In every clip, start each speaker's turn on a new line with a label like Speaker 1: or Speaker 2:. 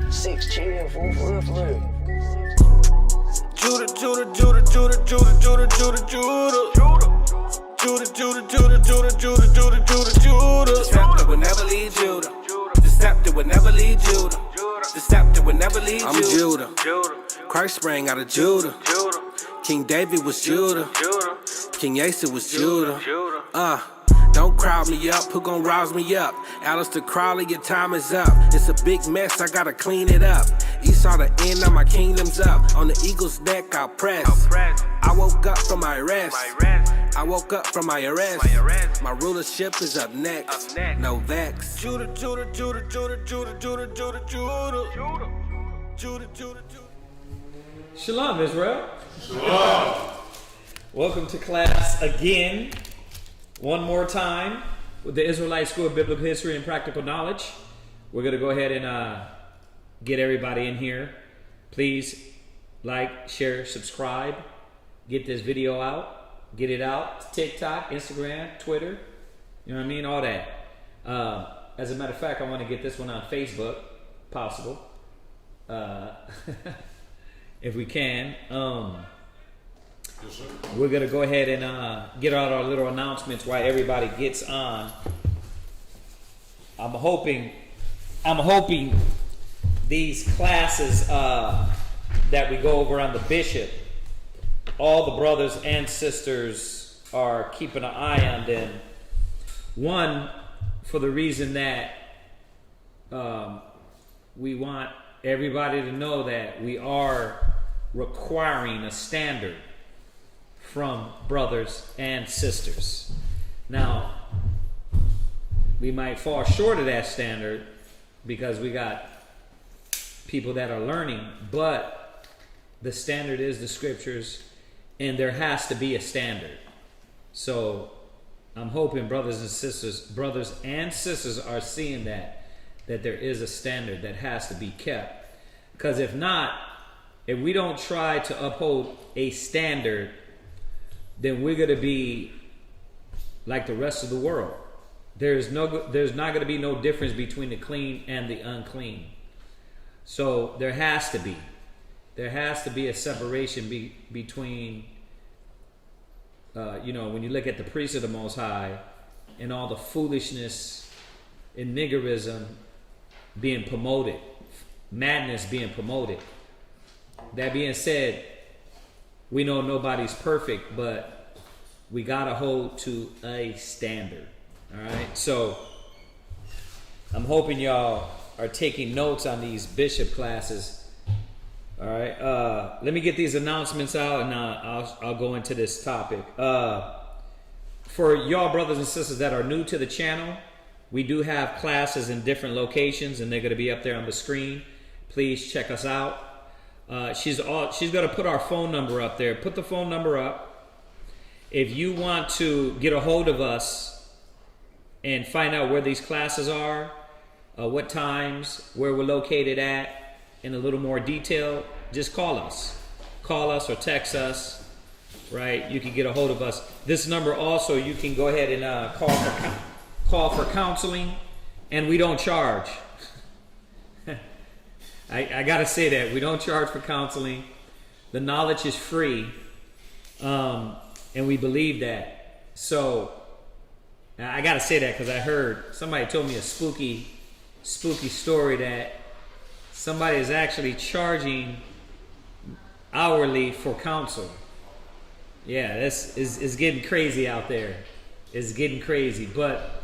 Speaker 1: Six chill, for real.
Speaker 2: Judah, Judah, Judah, Judah, Judah, Judah, Judah, Judah. Judah, Judah, Judah, Judah, Judah, Judah, Judah, Judah. The scepter will never leave Judah. The scepter will never leave Judah. The scepter will never leave Judah. I'm Judah. Christ sprang out of Judah. King David was Judah. King Asa was Judah. Don't crowd me up, who gon' rouse me up? Alistair Crowley, your time is up. It's a big mess, I gotta clean it up. Esau, the end of my kingdom's up. On the eagle's neck, I'll press. I woke up from my rest. I woke up from my arrest. My rulership is up next. No vex. Judah, Judah, Judah, Judah, Judah, Judah, Judah, Judah. Judah, Judah, Judah.
Speaker 3: Shalom, Israel. Shalom. Welcome to class again. One more time with the Israelite School of Biblical History and Practical Knowledge. We're going to go ahead and get everybody in here. Please like, share, subscribe. Get this video out. Get it out. TikTok, Instagram, Twitter. You know what I mean? All that. As a matter of fact, I want to get this one on Facebook. Possible. If we can. We're going to go ahead and get out our little announcements while everybody gets on. I'm hoping these classes that we go over on the bishop, all the brothers and sisters are keeping an eye on them. One, for the reason that we want everybody to know that we are requiring a standard from brothers and sisters. Now, we might fall short of that standard because we got people that are learning, but the standard is the scriptures, and there has to be a standard. So I'm hoping brothers and sisters are seeing that there is a standard that has to be kept. Because if not, if we don't try to uphold a standard, then we're going to be like the rest of the world. There's not going to be no difference between the clean and the unclean. So there has to be a separation between, when you look at the priests of the Most High and all the foolishness and niggerism being promoted, madness being promoted. That being said, we know nobody's perfect, but we got to hold to a standard. All right? So I'm hoping y'all are taking notes on these bishop classes. All right? Let me get these announcements out, and I'll go into this topic. For y'all brothers and sisters that are new to the channel, we do have classes in different locations, and they're going to be up there on the screen. Please check us out. She's going to put our phone number up there. Put the phone number up. If you want to get a hold of us and find out where these classes are, what times, where we're located at, in a little more detail, just call us. Call us or text us, right? You can get a hold of us. This number also, you can go ahead and call for counseling, and we don't charge. I got to say that. We don't charge for counseling. The knowledge is free, and we believe that. So I got to say that because I heard somebody told me a spooky story that somebody is actually charging hourly for counsel. Yeah, it's getting crazy out there. It's getting crazy, but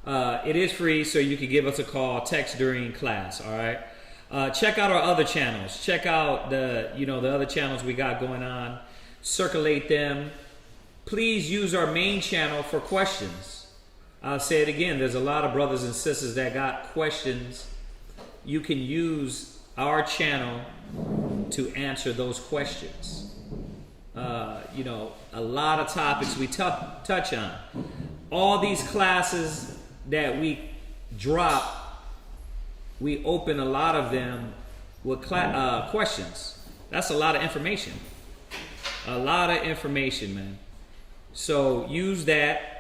Speaker 3: it is free, so you can give us a call, text during class. All right. Check out our other channels. Check out the other channels we got going on. Circulate them. Please use our main channel for questions. I'll say it again. There's a lot of brothers and sisters that got questions. You can use our channel to answer those questions. A lot of topics we touch on. All these classes that we drop we open a lot of them with questions. That's a lot of information. A lot of information, man. So use that.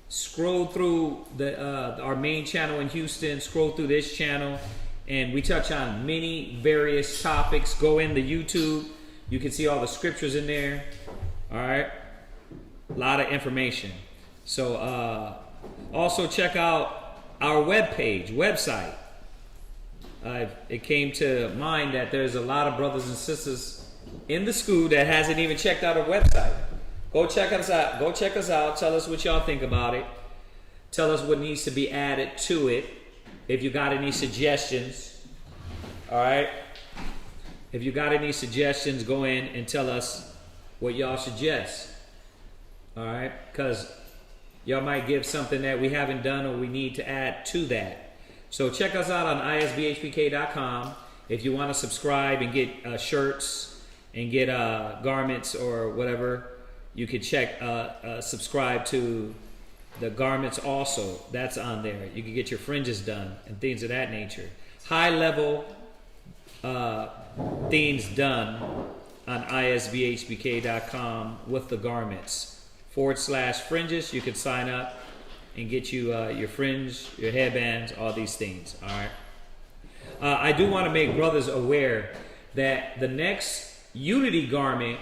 Speaker 3: Scroll through our main channel in Houston. Scroll through this channel, and we touch on many various topics. Go into YouTube. You can see all the scriptures in there. All right, a lot of information. So also check out our website. It came to mind that there's a lot of brothers and sisters in the school that hasn't even checked out our website. Go check us out. Go check us out. Tell us what y'all think about it. Tell us what needs to be added to it. If you got any suggestions, all right. If you got any suggestions, go in and tell us what y'all suggest. All right, because y'all might give something that we haven't done or we need to add to that. So check us out on isbhpk.com. If you want to subscribe and get shirts and get garments or whatever, you could subscribe to the garments also. That's on there. You can get your fringes done and things of that nature. High level things done on isbhpk.com with the garments. /fringes. You can sign up and get you your fringe, your headbands, all these things. All right. I do want to make brothers aware that the next unity garment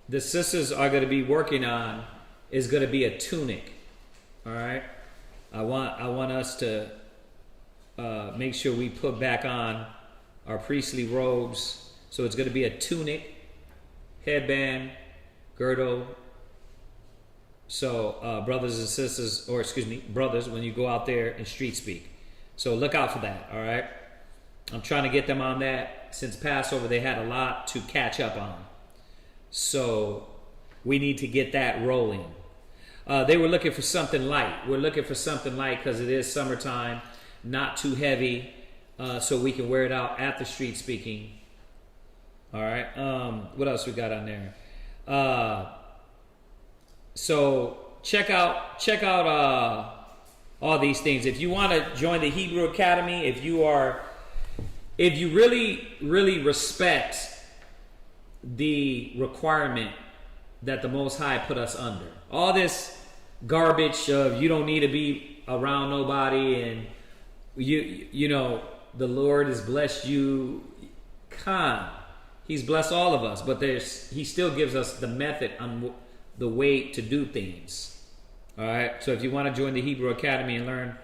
Speaker 3: the sisters are going to be working on is going to be a tunic. All right. I want us to make sure we put back on our priestly robes. So it's going to be a tunic, headband, girdle. So brothers and sisters, or excuse me, brothers, when you go out there and street speak. So look out for that, all right? I'm trying to get them on that. Since Passover, they had a lot to catch up on. So we need to get that rolling. They were looking for something light. We're looking for something light because it is summertime, not too heavy, so we can wear it out at the street speaking. All right. What else we got on there? So check out all these things. If you want to join the Hebrew Academy, if you really respect the requirement that the Most High put us under, all this garbage of you don't need to be around nobody and you know the Lord has blessed you. He's blessed all of us, but he still gives us the method on the way to do things. All right. So if you want to join the Hebrew Academy and learn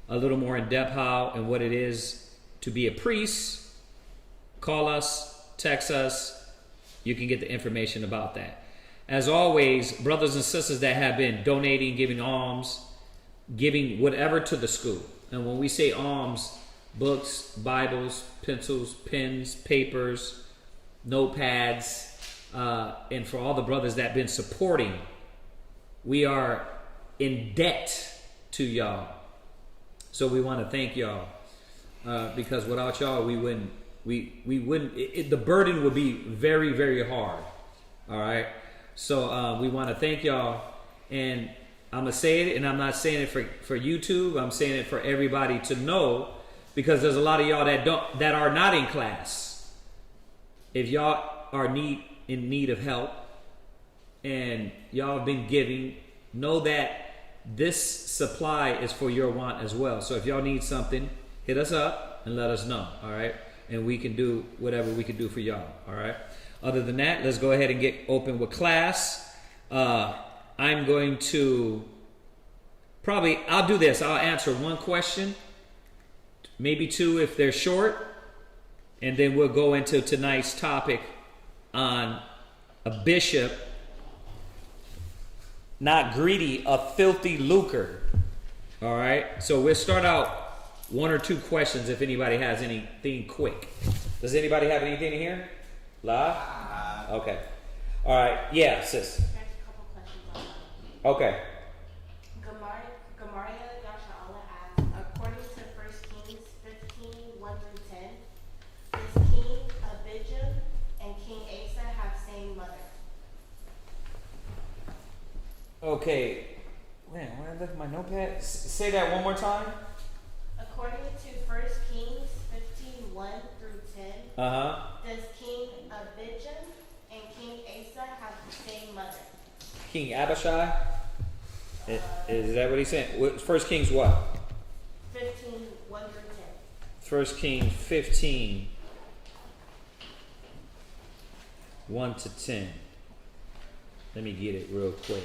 Speaker 3: a little more in depth how and what it is to be a priest, call us, text us. You can get the information about that. As always, brothers and sisters that have been donating, giving alms, giving whatever to the school. And when we say alms, books, Bibles, pencils, pens, papers, notepads, and for all the brothers that have been supporting, we are in debt to y'all. So we want to thank y'all because without y'all, we wouldn't. The burden would be very, very hard. All right. So we want to thank y'all, and I'm gonna say it, and I'm not saying it for YouTube. I'm saying it for everybody to know, because there's a lot of y'all that are not in class. If y'all are in need of help, and y'all have been giving, know that this supply is for your want as well. So if y'all need something, hit us up and let us know. All right, and we can do whatever we can do for y'all. All right. Other than that, let's go ahead and get open with class. I'm going to I'll do this. I'll answer one question, maybe two if they're short, and then we'll go into tonight's topic on a bishop not greedy, a filthy lucre. All right. So we'll start out one or two questions if anybody has anything quick. Does anybody have anything to hear? Live? Okay. All right. Yeah, sis.
Speaker 4: There's a couple questions on that.
Speaker 3: Okay.
Speaker 4: Jasher asks, according to 1 Kings 15, 1-10, does King Abidjam and King Asa have same mother?
Speaker 3: Okay. Man, where I left my notepad? Say that one more time.
Speaker 4: According According to 1 Kings 15:1 through 10, does King Abidjam and King Asa have the same mother?
Speaker 3: King Abishai? Is that what he's saying? First Kings what?
Speaker 4: 15:1 through 10.
Speaker 3: First Kings 15, 1 to 10. Let me get it real quick.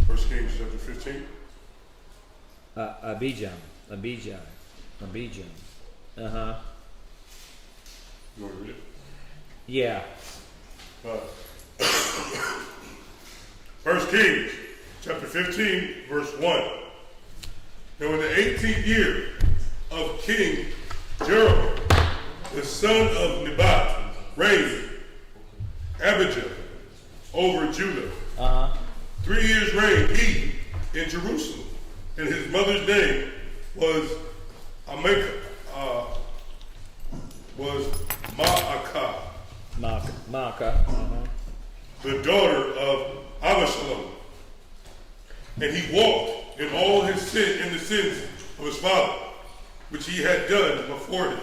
Speaker 5: First Kings chapter 15.
Speaker 3: Abidjam. Uh-huh.
Speaker 5: You want to read it?
Speaker 3: Yeah.
Speaker 5: First Kings chapter 15, verse 1. And when the 18th year of King Jeroboam, the son of Nebat, reigned, Abidjam over Judah. 3 years reigned he in Jerusalem, and his mother's name was
Speaker 3: Micah.
Speaker 5: The daughter of Abidjam. And he walked in all his sin, in the sins of his father, which he had done before him.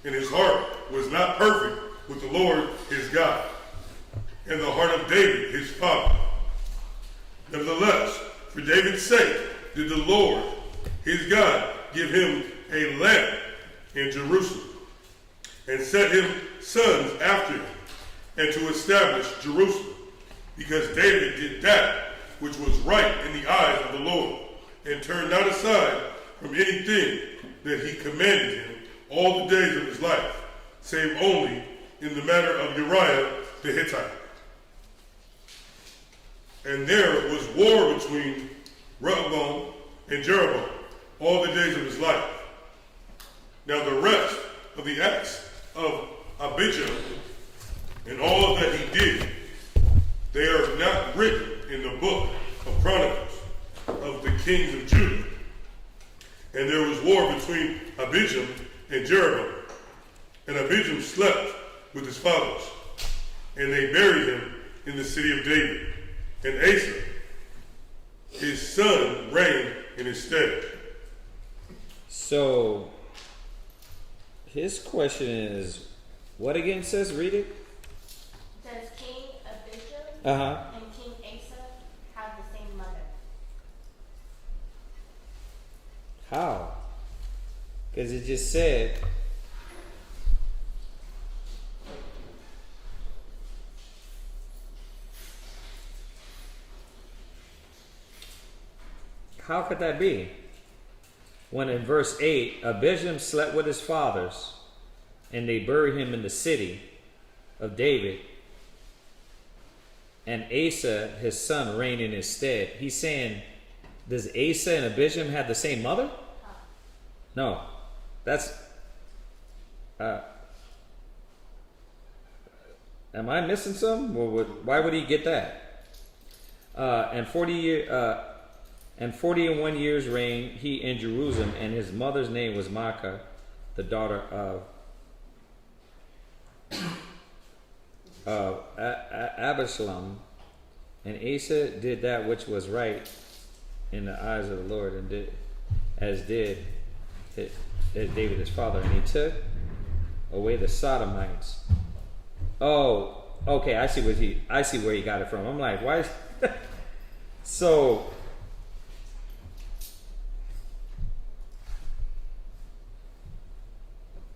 Speaker 5: And his heart was not perfect with the Lord his God, and the heart of David his father. Nevertheless, for David's sake did the Lord his God give him a lamp in Jerusalem, and set him sons after him, and to establish Jerusalem, because David did that which was right in the eyes of the Lord, and turned not aside from anything that he commanded him all the days of his life, save only in the matter of Uriah the Hittite. And there was war between Rehoboam and Jeroboam all the days of his life. Now the rest of the acts of Abidjam and all that he did, they are not written in the book of Chronicles of the kings of Judah. And there was war between Abidjam and Jeroboam. And Abidjam slept with his fathers, and they buried him in the city of David. And Asa, his son, reigned in his stead.
Speaker 3: So, his question is, what again says? Read it.
Speaker 4: Does King Abidjam
Speaker 3: Uh-huh.
Speaker 4: and King Asa have the same mother?
Speaker 3: How? Because it just said, how could that be? When in verse 8, Abijam slept with his fathers, and they buried him in the city of David, and Asa, his son, reigned in his stead. He's saying, does Asa and Abijam have the same mother? No. That's... am I missing some? Why would he get that? And 41 years reigned he in Jerusalem, and his mother's name was Micah, the daughter of Abidjam. And Asa did that which was right in the eyes of the Lord, and did as David his father. And he took away the Sodomites. Oh, okay. I see where he got it from. I'm like, why? So.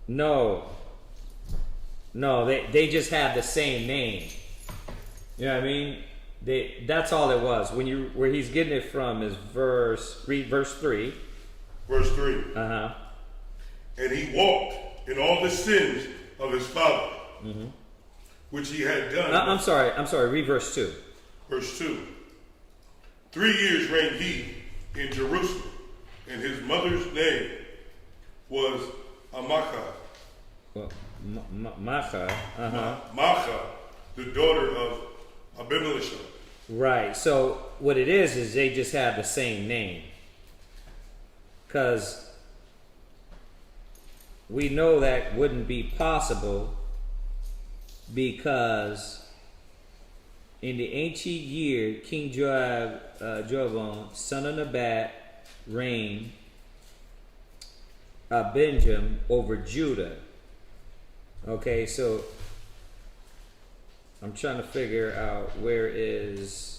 Speaker 3: No, they just have the same name. You know what I mean? That's all it was. Where he's getting it from is read verse 3.
Speaker 5: Verse 3.
Speaker 3: Uh-huh.
Speaker 5: And he walked in all the sins of his father, which he had done.
Speaker 3: I'm sorry, read verse 2.
Speaker 5: Verse 2. 3 years reigned he in Jerusalem, and his mother's name was Micah.
Speaker 3: Well, Micah. Uh-huh.
Speaker 5: Micah, the daughter of Abimelech.
Speaker 3: Right. So what it is they just have the same name. Because we know that wouldn't be possible, because In the ancient year, King Jeroboam, son of Nebat, reigned Abidjam over Judah. Okay, so I'm trying to figure out where is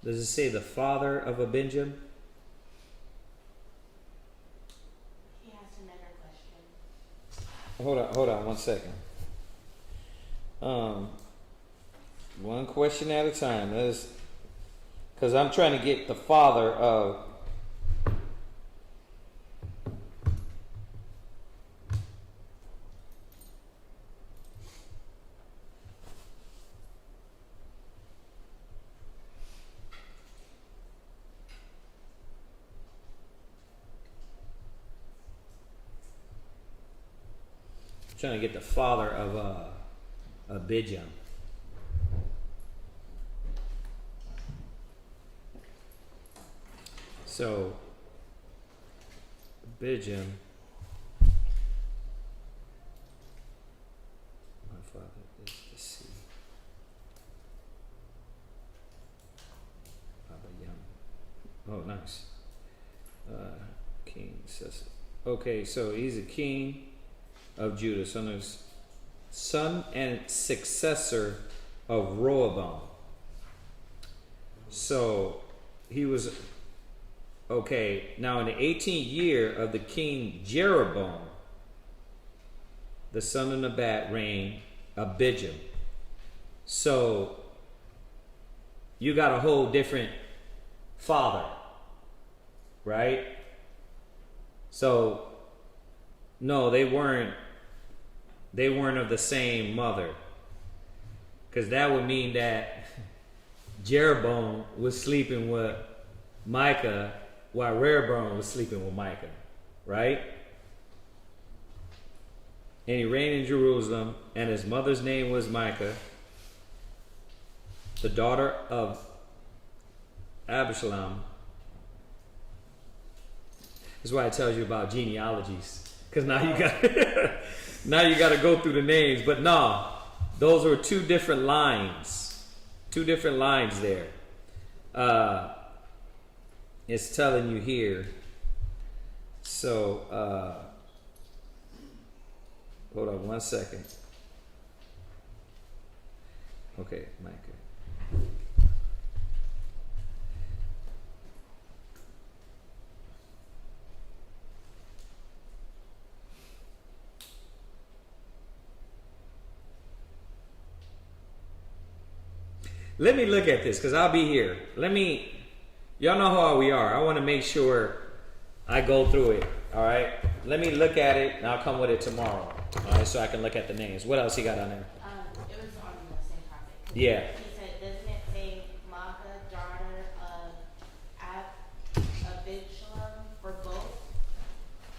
Speaker 3: does it say the father of Abidjam?
Speaker 4: He has another question.
Speaker 3: Hold on 1 second. One question at a time. Because I'm trying to get the father of Abidjam. So Abidjam, my father is the sea. Abidjam. Oh, nice. King says. Okay, so he's a king of Judah, son and successor of Rehoboam. So he was okay. Now in the 18th year of the king Jeroboam, the son of Nebat, reigned Abidjam. So you got a whole different father, right? So no, they weren't of the same mother, because that would mean that Jeroboam was sleeping with Micah while Rehoboam was sleeping with Micah, right? And he reigned in Jerusalem, and his mother's name was Micah, the daughter of Abidjam. That's why it tells you about genealogies, because now you got now you got to go through the names. But no, those were two different lines there. It's telling you here. So hold on 1 second. Okay, Micah. Let me look at this, because I'll be here. Y'all know how we are. I want to make sure I go through it. All right. Let me look at it, and I'll come with it tomorrow. All right, so I can look at the names. What else he got on there?
Speaker 4: It was on the same topic.
Speaker 3: Yeah.
Speaker 4: He said, doesn't it say Micah, daughter of Abidjam for both?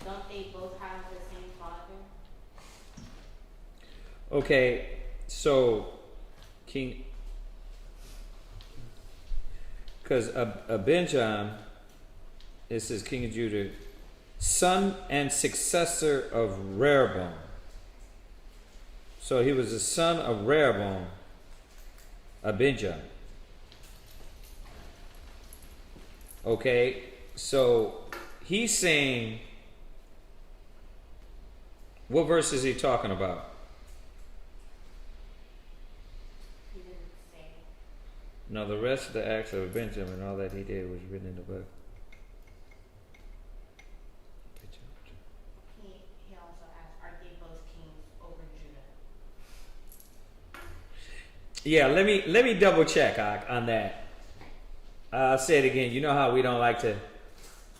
Speaker 4: Don't they both have the same father?
Speaker 3: Okay, so King, because Abidjam, it says King of Judah, son and successor of Rehoboam. So he was the son of Rehoboam, Abidjam. Okay, so he's saying, what verse is he talking about?
Speaker 4: He didn't say.
Speaker 3: No, the rest of the acts of Abidjam and all that he did was written in the book.
Speaker 4: He also asked, are they both kings over Judah?
Speaker 3: Yeah, let me double check on that. I'll say it again. You know how we don't like to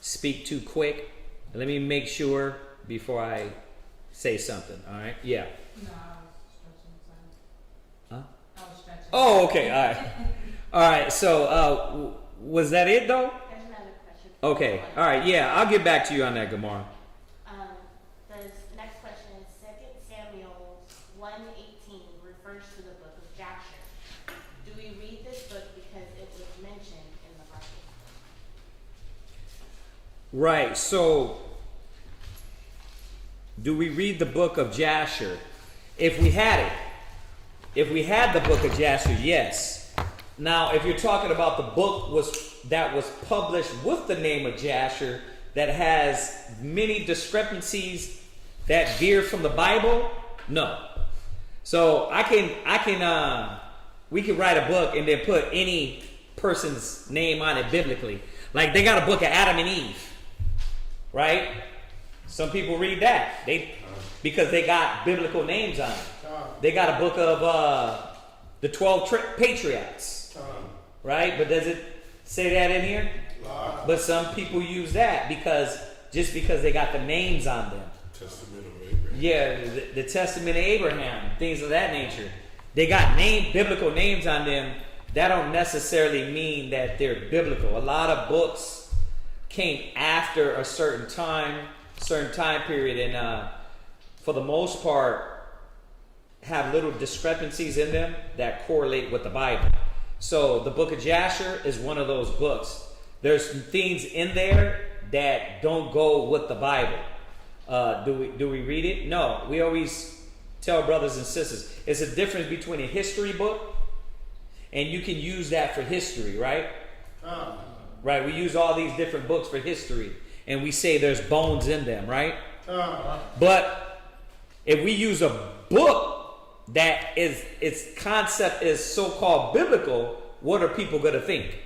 Speaker 3: speak too quick? Let me make sure before I say something. All right? Yeah.
Speaker 6: No, I was stretching.
Speaker 3: Huh?
Speaker 6: I was stretching.
Speaker 3: Oh, okay. All right. All right. So, was that it though?
Speaker 4: There's another question.
Speaker 3: Okay. All right. Yeah, I'll get back to you on that, Gamora.
Speaker 4: refers to the book of Jasher. Do we read this book because it was mentioned in the Bible?
Speaker 3: Right. So, do we read the book of Jasher? If we had it, if we had the book of Jasher, yes. Now, if you're talking about the book that was published with the name of Jasher, that has many discrepancies that veer from the Bible, no. So we could write a book and then put any person's name on it biblically. Like they got a book of Adam and Eve, right? Some people read that because they got biblical names on it. They got a book of the 12 patriarchs, right? But does it say that in here? But some people use that because they got the names on them.
Speaker 5: Testament of Abraham.
Speaker 3: Yeah, the Testament of Abraham, things of that nature. They got biblical names on them. That don't necessarily mean that they're biblical. A lot of books came after a certain time period, and for the most part, have little discrepancies in them that correlate with the Bible. So the book of Jasher is one of those books. There's some things in there that don't go with the Bible. Do we read it? No. We always tell brothers and sisters, it's a difference between a history book, and you can use that for history, right? Right. We use all these different books for history, and we say there's bones in them, right? But if we use a book that its concept is so-called biblical, what are people going to think?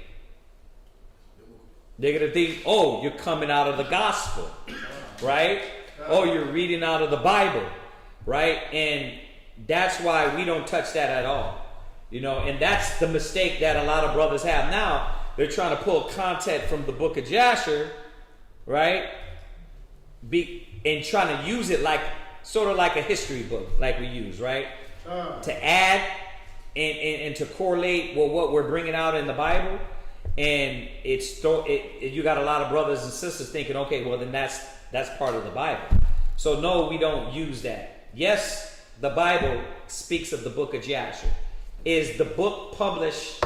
Speaker 3: They're going to think, oh, you're coming out of the gospel, right? Oh, you're reading out of the Bible, right? And that's why we don't touch that at all. And that's the mistake that a lot of brothers have now. They're trying to pull content from the book of Jasher, right? And trying to use it sort of like a history book, like we use, right? To add and to correlate with what we're bringing out in the Bible. And you got a lot of brothers and sisters thinking, okay, well then that's part of the Bible. So no, we don't use that. Yes, the Bible speaks of the book of Jasher. Is the book published,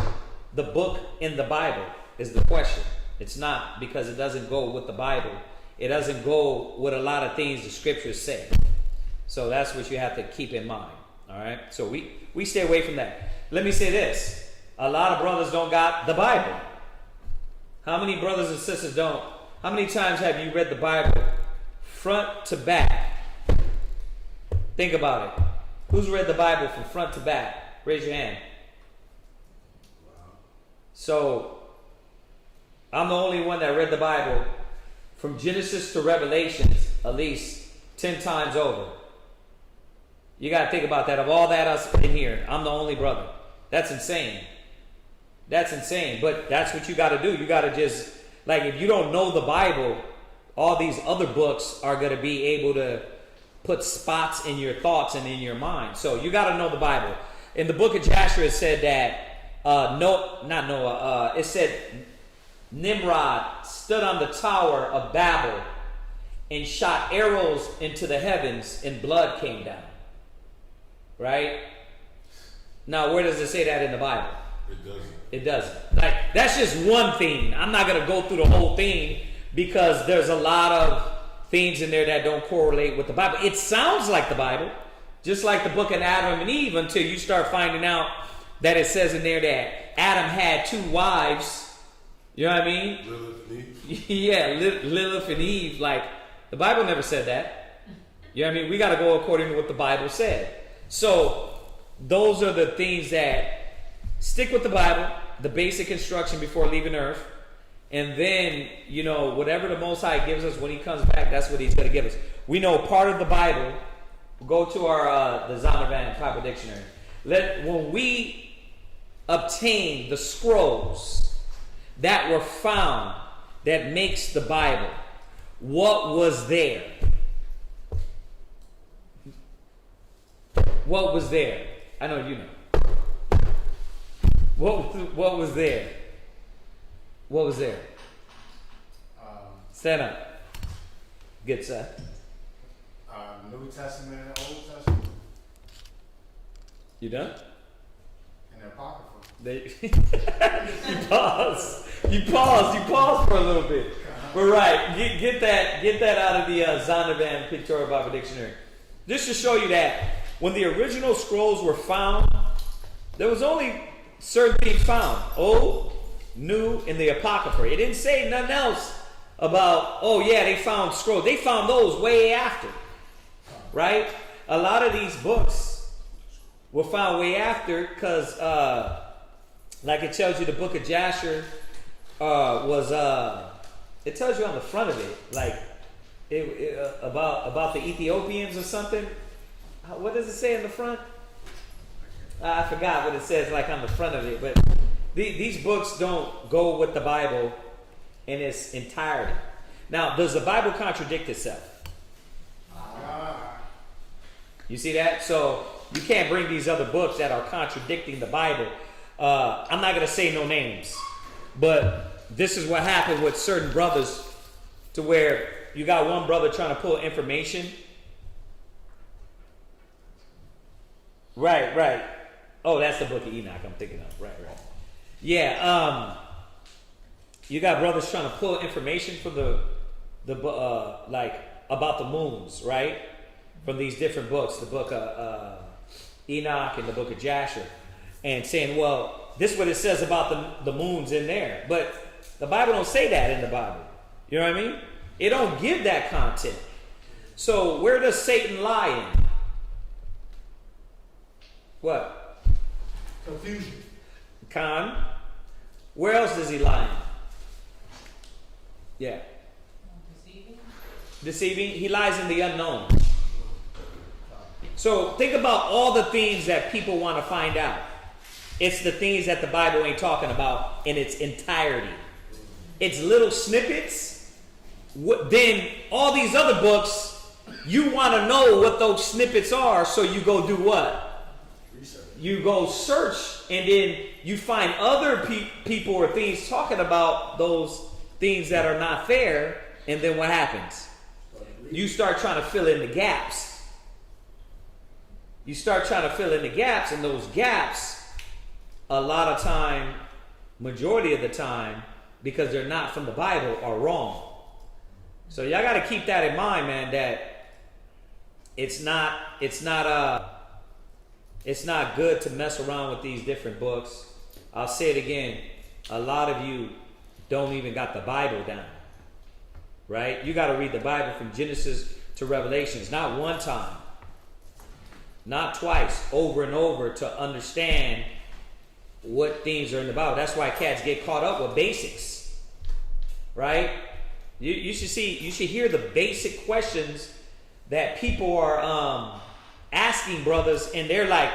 Speaker 3: the book in the Bible, is the question. It's not, because it doesn't go with the Bible. It doesn't go with a lot of things the scriptures say. So that's what you have to keep in mind. All right? So we stay away from that. Let me say this. A lot of brothers don't got the Bible. How many brothers and sisters don't? How many times have you read the Bible front to back? Think about it. Who's read the Bible from front to back? Raise your hand. So, I'm the only one that read the Bible from Genesis to Revelations at least 10 times over. You got to think about that. Of all that us in here, I'm the only brother. That's insane. That's insane. But that's what you got to do. You got to just, if you don't know the Bible, all these other books are going to be able to put spots in your thoughts and in your mind. So you got to know the Bible. In the book of Jasher, it said that, it said Nimrod stood on the tower of Babel and shot arrows into the heavens, and blood came down. Right? Now, where does it say that in the Bible?
Speaker 5: It doesn't.
Speaker 3: It doesn't. That's just one thing. I'm not going to go through the whole thing because there's a lot of things in there that don't correlate with the Bible. It sounds like the Bible, just like the book of Adam and Eve, until you start finding out that it says in there that Adam had 2 wives. You know what I mean?
Speaker 5: Lilith and Eve.
Speaker 3: Yeah, Lilith and Eve. The Bible never said that. You know what I mean? We got to go according to what the Bible said. So, those are the things that stick with the Bible, the basic instruction before leaving earth. And then, whatever the Most High gives us when He comes back, that's what He's going to give us. We know part of the Bible. Go to our the Zondervan Bible Dictionary. When we obtain the scrolls that were found that makes the Bible, what was there? What was there? I know you know. What was there? What was there? Stand up. Good, sir.
Speaker 7: New Testament and Old Testament.
Speaker 3: You done?
Speaker 7: And the Apocrypha.
Speaker 3: You pause for a little bit. But right, get that out of the Zondervan Pictorial Bible Dictionary. Just to show you that when the original scrolls were found, there was only certain things found: Old, New, and the Apocrypha. It didn't say nothing else about, oh yeah, they found scrolls. They found those way after, right? A lot of these books were found way after because, like it tells you, the book of Jasher was, it tells you on the front of it, like about the Ethiopians or something. What does it say in the front? I forgot what it says, like on the front of it. But these books don't go with the Bible in its entirety. Now, does the Bible contradict itself? You see that? So you can't bring these other books that are contradicting the Bible. I'm not going to say no names, but this is what happened with certain brothers, to where you got one brother trying to pull information. Right. Oh, that's the book of Enoch I'm thinking of. Right. Yeah. You got brothers trying to pull information from the like about the moons, right? From these different books, the book of Enoch and the book of Jasher, and saying, well, this is what it says about the moons in there. But the Bible don't say that in the Bible. You know what I mean? It don't give that content. So where does Satan lie in? What?
Speaker 7: Confusion.
Speaker 3: Where else does he lie in? Yeah. Deceiving. He lies in the unknown. So think about all the things that people want to find out. It's the things that the Bible ain't talking about in its entirety. It's little snippets. Then all these other books, you want to know what those snippets are, so you go do what? You go search, and then you find other people or things talking about those things that are not fair, and then what happens? You start trying to fill in the gaps. And those gaps, a lot of time, majority of the time, because they're not from the Bible, are wrong. So y'all got to keep that in mind, man, that it's not good to mess around with these different books. I'll say it again. A lot of you don't even got the Bible down, right? You got to read the Bible from Genesis to Revelations, not one time, not twice, over and over, to understand what things are in the Bible. That's why cats get caught up with basics, right? You should hear the basic questions that people are asking brothers, and they're like,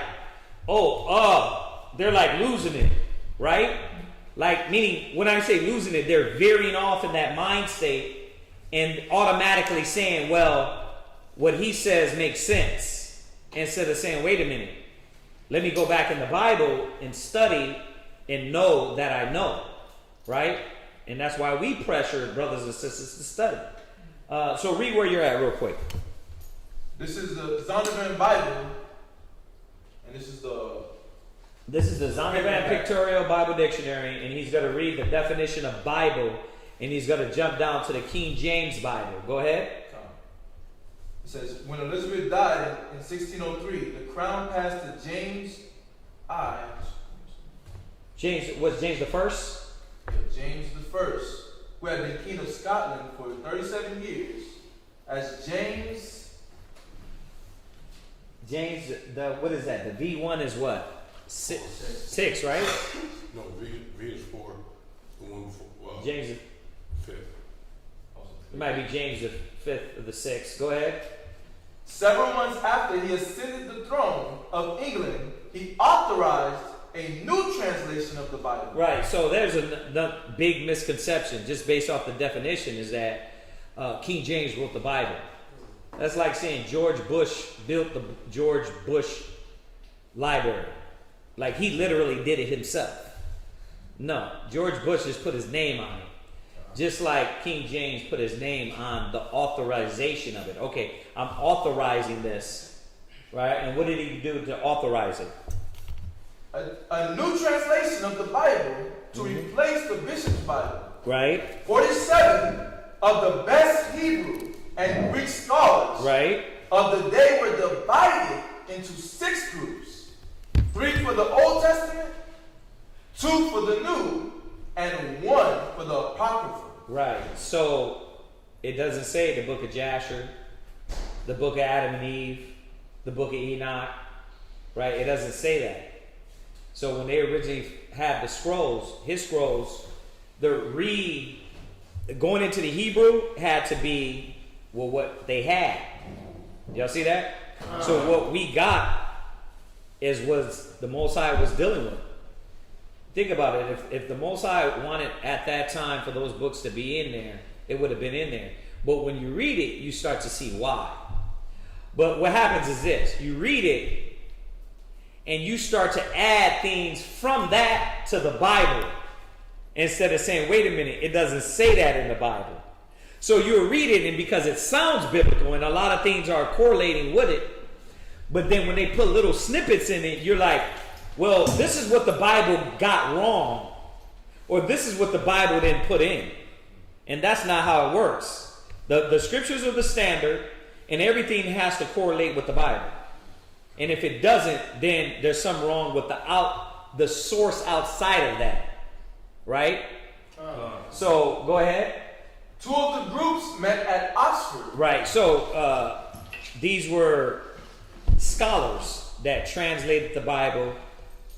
Speaker 3: they're like losing it, right? Like, meaning, when I say losing it, they're veering off in that mind state and automatically saying, well, what he says makes sense, instead of saying, wait a minute, let me go back in the Bible and study and know that I know, right? And that's why we pressure brothers and sisters to study. So read where you're at real quick.
Speaker 8: This is the Zondervan Bible, and this is the
Speaker 3: Zondervan Pictorial Bible Dictionary, and he's going to read the definition of Bible, and he's going to jump down to the King James Bible. Go ahead.
Speaker 8: It says, when Elizabeth died in 1603, the crown passed to James I.
Speaker 3: Was James the First?
Speaker 8: James the First, who had been king of Scotland for 37 years, as James,
Speaker 3: what is that? The V1 is what? Six, right?
Speaker 5: No, V is 4. The one before.
Speaker 3: James the
Speaker 5: 5th.
Speaker 3: It might be James the 5th or the 6th. Go ahead.
Speaker 8: several months after he ascended the throne of England, he authorized a new translation of the Bible.
Speaker 3: Right, so there's a big misconception just based off the definition, is that King James wrote the Bible. That's like saying George Bush built the George Bush Library. Like he literally did it himself. No, George Bush just put his name on it. Just like King James put his name on the authorization of it. Okay, I'm authorizing this Right? And what did he do to authorize it?
Speaker 8: A new translation of the Bible to replace the bishop's Bible.
Speaker 3: Right?
Speaker 8: 47 of the best Hebrew and Greek scholars
Speaker 3: Right?
Speaker 8: of the day were divided into 6 groups. 3 for the Old Testament, 2 for the New, and 1 for the Apocrypha.
Speaker 3: Right. So it doesn't say the book of Jasher, the book of Adam and Eve, the book of Enoch. Right? It doesn't say that. So when they originally had the scrolls, his scrolls, going into the Hebrew had to be what they had. Y'all see that? So what we got was the Most High was dealing with. Think about it. If the Most High wanted at that time for those books to be in there, it would have been in there. But when you read it, you start to see why. But what happens is this. You read it, and you start to add things from that to the Bible. Instead of saying, wait a minute, it doesn't say that in the Bible. So you'll read it, and because it sounds biblical, and a lot of things are correlating with it, but then when they put little snippets in it, you're like, well, this is what the Bible got wrong, or this is what the Bible didn't put in. And that's not how it works. The scriptures are the standard, and everything has to correlate with the Bible. And if it doesn't, then there's something wrong with the source outside of that. Right? So, go ahead.
Speaker 8: 2 of the groups met at Oxford.
Speaker 3: Right. So, these were scholars that translated the Bible.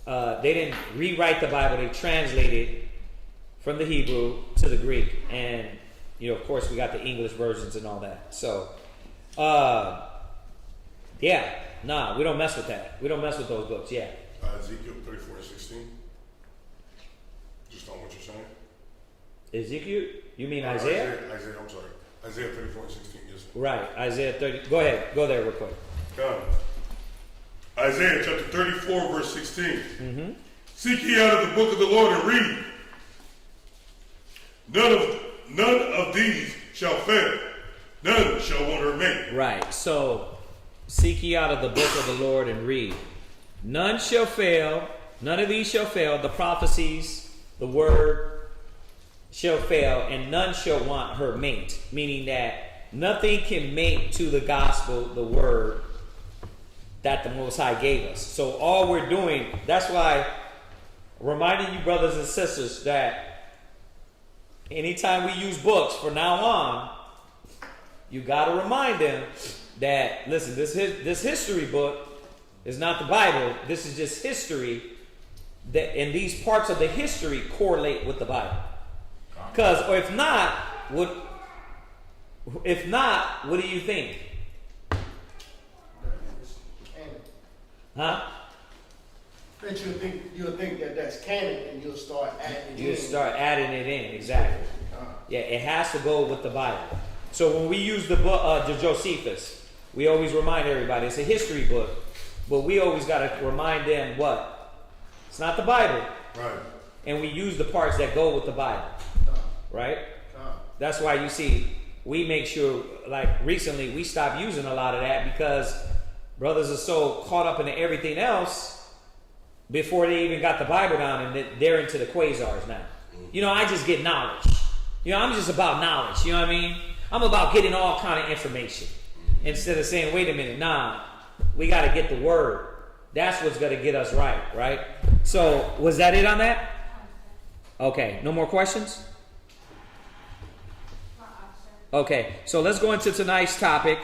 Speaker 3: They didn't rewrite the Bible. They translated from the Hebrew to the Greek. And, of course, we got the English versions and all that. So, we don't mess with that. We don't mess with those books. Yeah.
Speaker 5: Ezekiel 34:16. Just on what you're saying.
Speaker 3: Ezekiel? You mean Isaiah?
Speaker 5: Isaiah, I'm sorry. Isaiah 34:16, yes.
Speaker 3: Right, Isaiah 30. Go ahead. Go there real quick.
Speaker 5: Come. Isaiah chapter 34, verse 16. Seek ye out of the book of the Lord and read. None of these shall fail. None shall want to remain.
Speaker 3: Right. So, seek ye out of the book of the Lord and read. None shall fail. None of these shall fail. The prophecies, the word shall fail, and none shall want her mate. Meaning that nothing can mate to the gospel, the word that the Most High gave us. So all we're doing, that's why reminding you brothers and sisters that anytime we use books from now on, you got to remind them that, listen, this history book is not the Bible. This is just history. And these parts of the history correlate with the Bible. Because, or if not, what do you think? Huh?
Speaker 7: That you'll think that that's canon, and you'll start adding it in.
Speaker 3: You'll start adding it in, exactly. Yeah, it has to go with the Bible. So when we use the book, the Josephus, we always remind everybody it's a history book, but we always got to remind them what? It's not the Bible.
Speaker 5: Right.
Speaker 3: And we use the parts that go with the Bible. Right? That's why you see, we make sure, like recently, we stopped using a lot of that because brothers are so caught up in everything else before they even got the Bible down, and they're into the quasars now. I just get knowledge. I'm just about knowledge. You know what I mean? I'm about getting all kind of information. Instead of saying, wait a minute, nah, we got to get the word. That's what's going to get us right? So, was that it on that? Okay, no more questions? Okay, so let's go into tonight's topic.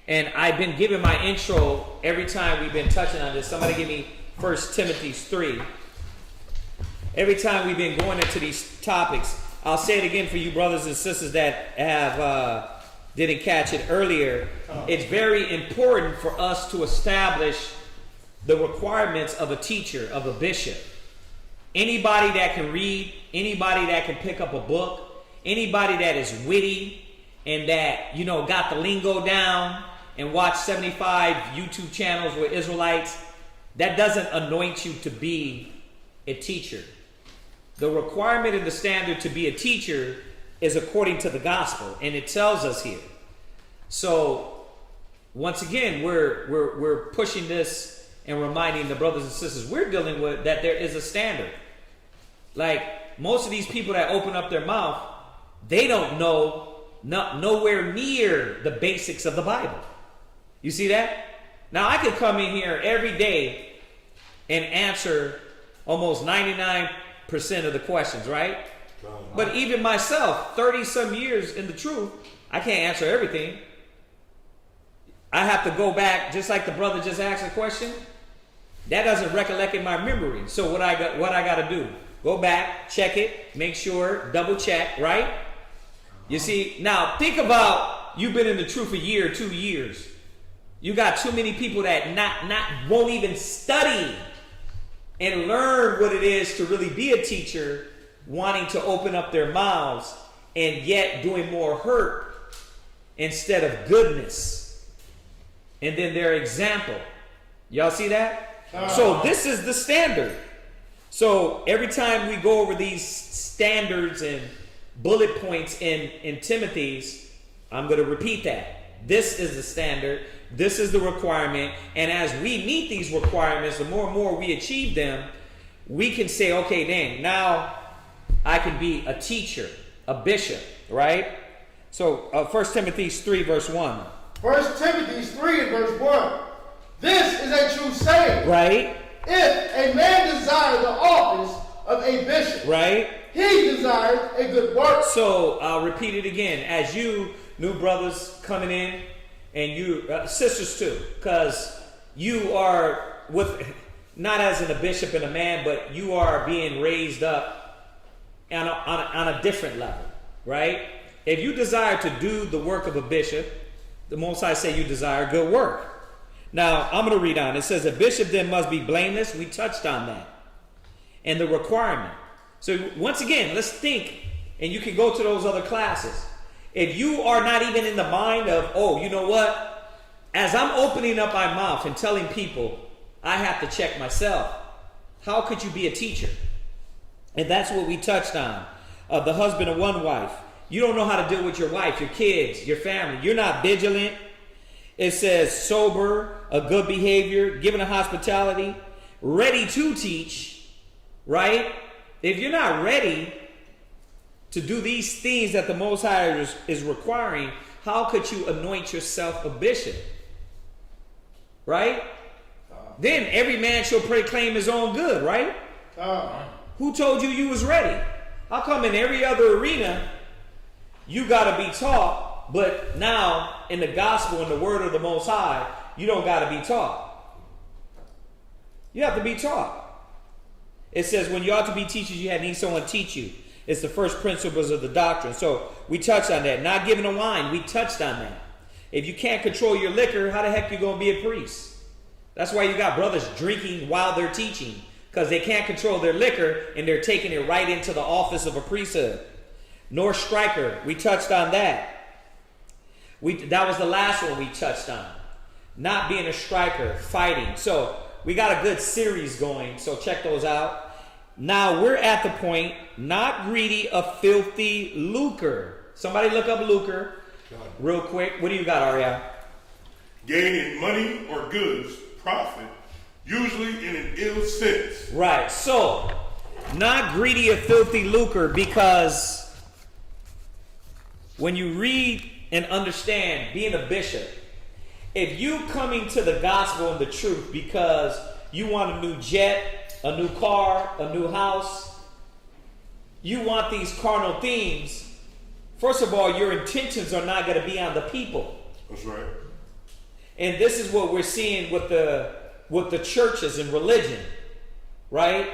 Speaker 3: And I've been giving my intro every time we've been touching on this. Somebody give me 1 Timothy 3. Every time we've been going into these topics, I'll say it again for you brothers and sisters that have didn't catch it earlier. It's very important for us to establish the requirements of a teacher, of a bishop. Anybody that can read, anybody that can pick up a book, anybody that is witty and that, got the lingo down and watch 75 YouTube channels with Israelites, that doesn't anoint you to be a teacher. The requirement and the standard to be a teacher is according to the gospel, and it tells us here. So, once again, we're pushing this and reminding the brothers and sisters we're dealing with that there is a standard. Like most of these people that open up their mouth, they don't know nowhere near the basics of the Bible. You see that? Now I could come in here every day and answer almost 99% of the questions, right? But even myself, 30 some years in the truth, I can't answer everything. I have to go back, just like the brother just asked a question. That doesn't recollect in my memory. So what I got to do? Go back, check it, make sure, double check, right? You see, now think about you've been in the truth a year, 2 years. You got too many people that won't even study and learn what it is to really be a teacher, wanting to open up their mouths and yet doing more hurt instead of goodness. And then their example. Y'all see that? So this is the standard. So every time we go over these standards and bullet points in Timothy's, I'm going to repeat that. This is the standard. This is the requirement. And as we meet these requirements, the more and more we achieve them, we can say, okay, dang, now I can be a teacher, a bishop, right? So 1 Timothy 3 verse 1.
Speaker 7: 1 Timothy 3 and verse 1. This is a true saying.
Speaker 3: Right.
Speaker 7: If a man desires the office of a bishop,
Speaker 3: right,
Speaker 7: he desires a good work.
Speaker 3: So I'll repeat it again. As you new brothers coming in, and you sisters too, because you are with, not as in a bishop and a man, but you are being raised up on a different level, right? If you desire to do the work of a bishop, the Most High say you desire good work. Now, I'm going to read on. It says, a bishop then must be blameless. We touched on that. And the requirement. So, once again, let's think. And you can go to those other classes. If you are not even in the mind of, oh, you know what? As I'm opening up my mouth and telling people, I have to check myself. How could you be a teacher? And that's what we touched on. The husband of one wife. You don't know how to deal with your wife, your kids, your family. You're not vigilant. It says sober, a good behavior, given a hospitality, ready to teach, right? If you're not ready to do these things that the Most High is requiring, how could you anoint yourself a bishop? Right? Then every man shall proclaim his own good, right? Who told you was ready? How come in every other arena you got to be taught, but now in the gospel and the word of the Most High, you don't got to be taught? You have to be taught. It says when you ought to be teachers, you need someone teach you. It's the first principles of the doctrine. So we touched on that. Not giving a wine, we touched on that. If you can't control your liquor, how the heck you going to be a priest? That's why you got brothers drinking while they're teaching, because they can't control their liquor and they're taking it right into the office of a priesthood. Nor striker, we touched on that. That was the last one we touched on. Not being a striker, fighting. So we got a good series going, so check those out. Now we're at the point, not greedy of filthy lucre. Somebody look up lucre real quick. What do you got, Arya?
Speaker 5: Gain in money or goods, profit, usually in an ill sense.
Speaker 3: Right, so not greedy of filthy lucre, because when you read and understand being a bishop, if you coming to the gospel and the truth because you want a new jet, a new car, a new house, you want these carnal things, first of all, your intentions are not going to be on the people.
Speaker 5: That's right.
Speaker 3: And this is what we're seeing with the churches and religion, right?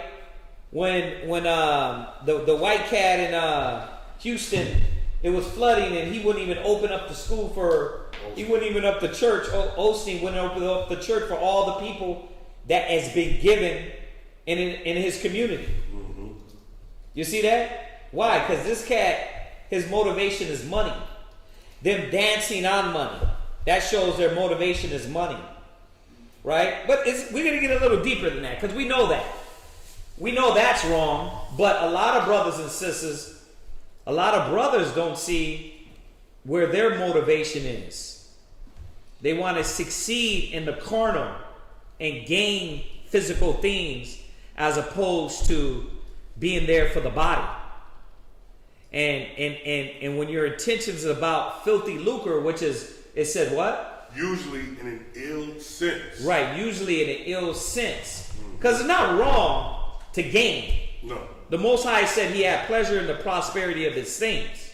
Speaker 3: When the white cat in Houston, it was flooding and he wouldn't even open up the school he wouldn't even up the church. Osteen wouldn't open up the church for all the people that has been given in his community. Mm-hmm. You see that? Why? Because this cat, his motivation is money. Them dancing on money. That shows their motivation is money. Right? But we're going to get a little deeper than that, because we know that. We know that's wrong, but a lot of brothers and sisters, a lot of brothers don't see where their motivation is. They want to succeed in the carnal and gain physical things as opposed to being there for the body. And when your intentions about filthy lucre, which is, it said what?
Speaker 5: Usually in an ill sense.
Speaker 3: Right, usually in an ill sense. Because it's not wrong to gain.
Speaker 5: No.
Speaker 3: The Most High said he had pleasure in the prosperity of his saints.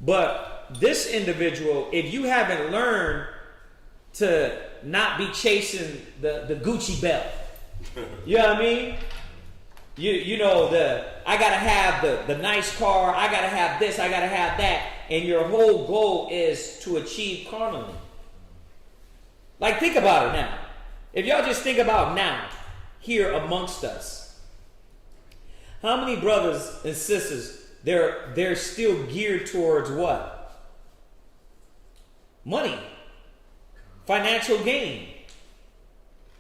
Speaker 3: But this individual, if you haven't learned to not be chasing the Gucci belt, you know what I mean? You know, I gotta have the nice car, I gotta have this, I gotta have that, and your whole goal is to achieve carnally. Like, think about it now. If y'all just think about now, here amongst us, how many brothers and sisters they're still geared towards what? Money, financial gain,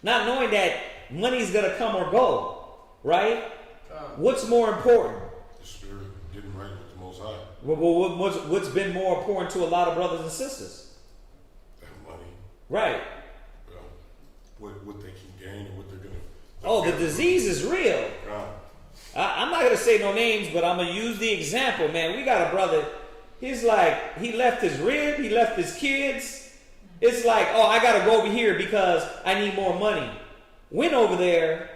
Speaker 3: not knowing that money's gonna come or go. Right? What's more important?
Speaker 5: The spirit getting right with the Most High.
Speaker 3: What's been more important to a lot of brothers and sisters?
Speaker 5: That money.
Speaker 3: Right.
Speaker 5: What they can gain and what they're going to...
Speaker 3: Oh, the disease is real. I'm not going to say no names, but I'm going to use the example, man. We got a brother, he's like, he left his rib, he left his kids. It's like, oh, I got to go over here because I need more money. Went over there,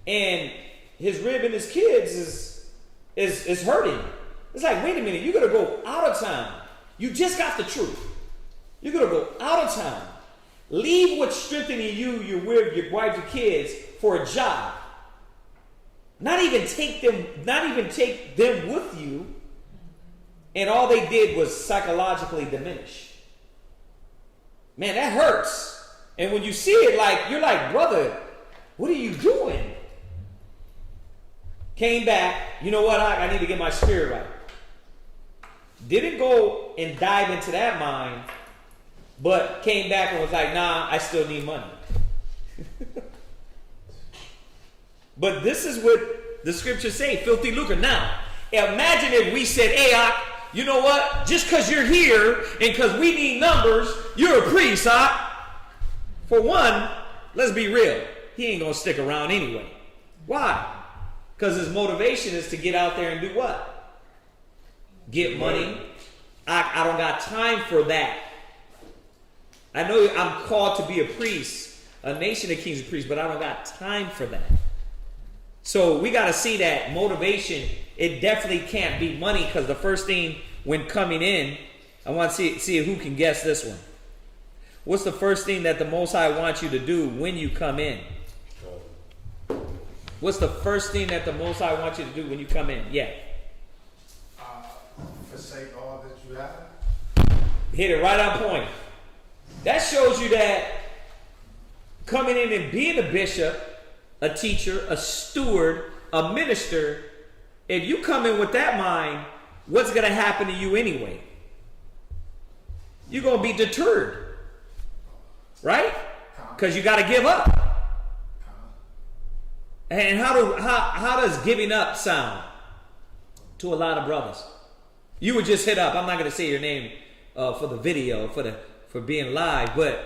Speaker 3: and his rib and his kids is hurting. It's like, wait a minute, you're going to go out of town. You just got the truth. You're going to go out of town. Leave what's strengthening you, your wife, your kids, for a job. Not even take them with you. And all they did was psychologically diminish. Man, that hurts. And when you see it, you're like, brother, what are you doing? Came back, you know what, I need to get my spirit right. Didn't go and dive into that mind, but came back and was like, nah, I still need money. But this is what the scriptures say, filthy lucre. Now, imagine if we said, hey, you know what, just because you're here and because we need numbers, you're a priest, For one, let's be real, he ain't going to stick around anyway. Why? Because his motivation is to get out there and do what? Get money. I don't got time for that. I know I'm called to be a priest, a nation of kings and priests, but I don't got time for that. So we got to see that motivation, it definitely can't be money, because the first thing when coming in, I want to see who can guess this one. What's the first thing that the Most High wants you to do when you come in? What's the first thing that the Most High wants you to do when you come in? Yeah.
Speaker 8: Forsake all that you have.
Speaker 3: Hit it right on point. That shows you that coming in and being a bishop, a teacher, a steward, a minister, if you come in with that mind, what's going to happen to you anyway? You're going to be deterred. Right? Because you got to give up. And how does giving up sound to a lot of brothers? You would just hit up. I'm not going to say your name for the video, for being live, but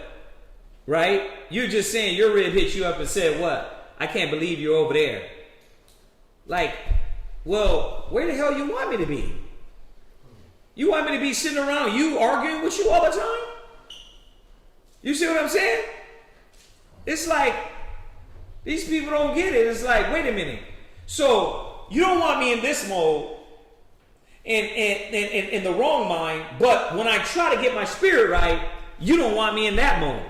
Speaker 3: right? You're just saying your rib hit you up and said, what? I can't believe you're over there. Like, well, where the hell you want me to be? You want me to be sitting around you arguing with you all the time? You see what I'm saying? It's like, these people don't get it. It's like, wait a minute. So you don't want me in this mode and in the wrong mind, but when I try to get my spirit right, you don't want me in that mode.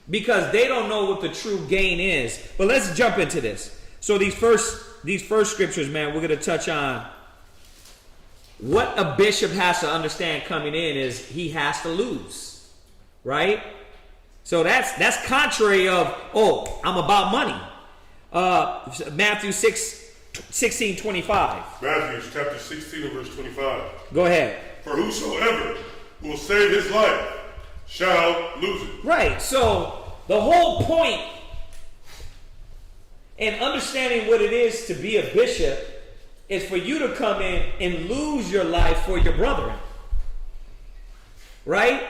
Speaker 3: Because they don't know what the true gain is. But let's jump into this. So these first scriptures, man, we're going to touch on what a bishop has to understand coming in is he has to lose. Right? So that's contrary of, oh, I'm about money. Matthew 16:25.
Speaker 5: Matthew chapter 16 and verse 25.
Speaker 3: Go ahead.
Speaker 5: For whosoever will save his life shall lose it.
Speaker 3: Right. So the whole point in understanding what it is to be a bishop is for you to come in and lose your life for your brethren. Right?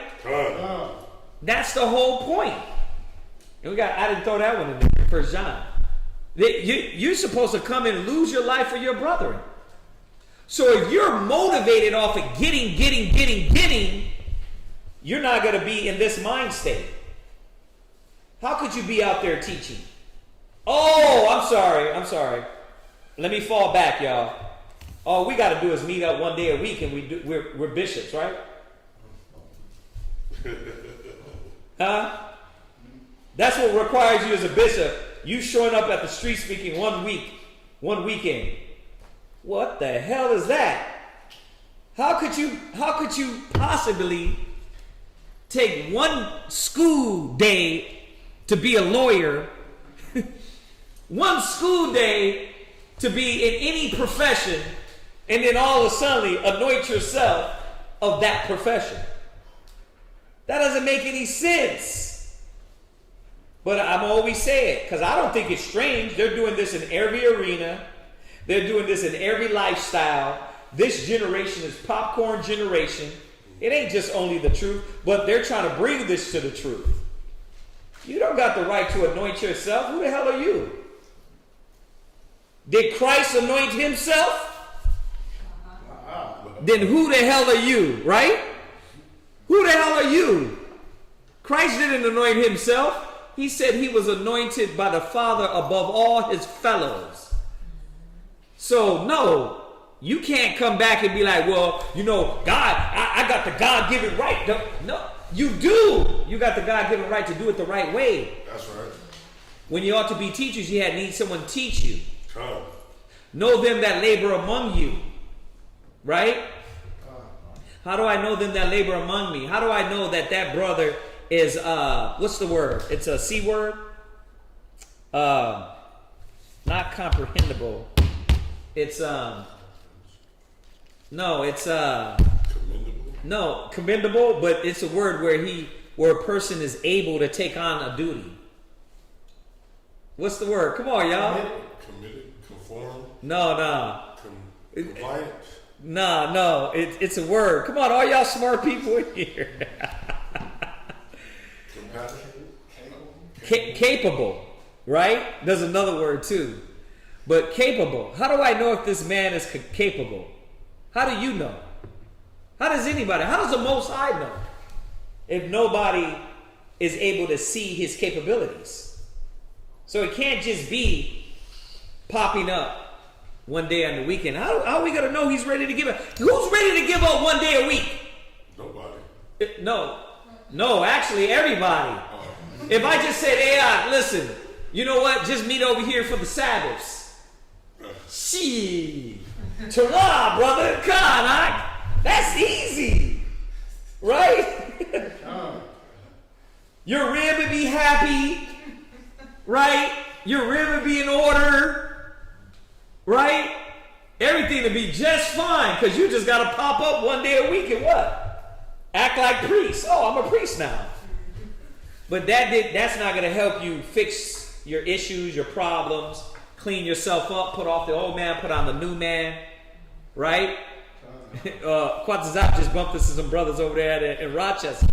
Speaker 3: That's the whole point. And I didn't throw that one in there. 1 John. You're supposed to come and lose your life for your brethren. So if you're motivated off of getting, you're not going to be in this mind state. How could you be out there teaching? Oh, I'm sorry. Let me fall back, y'all. All we got to do is meet up one day a week, and we're bishops, right? Huh? That's what requires you as a bishop. You showing up at the street speaking one weekend. What the hell is that? How could you possibly take one school day to be a lawyer, one school day to be in any profession, and then all of a sudden anoint yourself of that profession? That doesn't make any sense. But I'm always saying it because I don't think it's strange. They're doing this in every arena. They're doing this in every lifestyle. This generation is popcorn generation. It ain't just only the truth, but they're trying to bring this to the truth. You don't got the right to anoint yourself. Who the hell are you? Did Christ anoint himself? Then who the hell are you, right? Who the hell are you? Christ didn't anoint himself. He said he was anointed by the Father above all his fellows. So, no, you can't come back and be like, well, God, I got the God-given right. No, you do. You got the God-given right to do it the right way.
Speaker 5: That's right.
Speaker 3: When you ought to be teachers, you need someone to teach you. Know them that labor among you. Right? How do I know them that labor among me? How do I know that brother is, what's the word? It's a C word? Not comprehensible. It's, commendable, but it's a word where a person is able to take on a duty. What's the word? Come on, y'all.
Speaker 5: Committed, conform.
Speaker 3: No.
Speaker 5: Compliant.
Speaker 3: No. It's a word. Come on, all y'all smart people in here. Capable, right? There's another word too. But capable. How do I know if this man is capable? How do you know? How does anybody? How does the Most High know? If nobody is able to see his capabilities. So it can't just be popping up one day on the weekend. How are we going to know he's ready to give up? Who's ready to give up one day a week?
Speaker 5: Nobody.
Speaker 3: No, actually everybody. If I just said, hey, listen, you know what? Just meet over here for the Sabbaths. Shee. Torah, brother. Come on, that's easy. Right? Your rib would be happy. Right? Your rib would be in order. Right? Everything would be just fine because you just got to pop up one day a week and what? Act like priests. Oh, I'm a priest now. But that's not going to help you fix your issues, your problems, clean yourself up, put off the old man, put on the new man, right? Chaazaqya just bumped into some brothers over there in Rochester.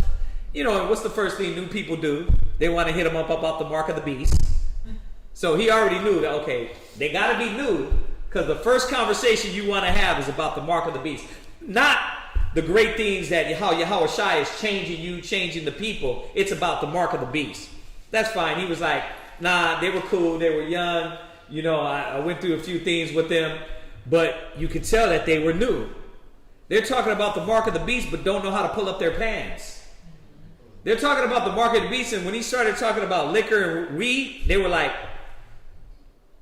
Speaker 3: What's the first thing new people do? They want to hit them up about the mark of the beast. So he already knew that, okay, they got to be new because the first conversation you want to have is about the mark of the beast. Not the great things that how Yahushua is changing you, changing the people. It's about the mark of the beast. That's fine. He was like, nah, they were cool. They were young. I went through a few things with them. But you could tell that they were new. They're talking about the mark of the beast, but don't know how to pull up their pants. They're talking about the mark of the beast, and when he started talking about liquor and weed, they were like,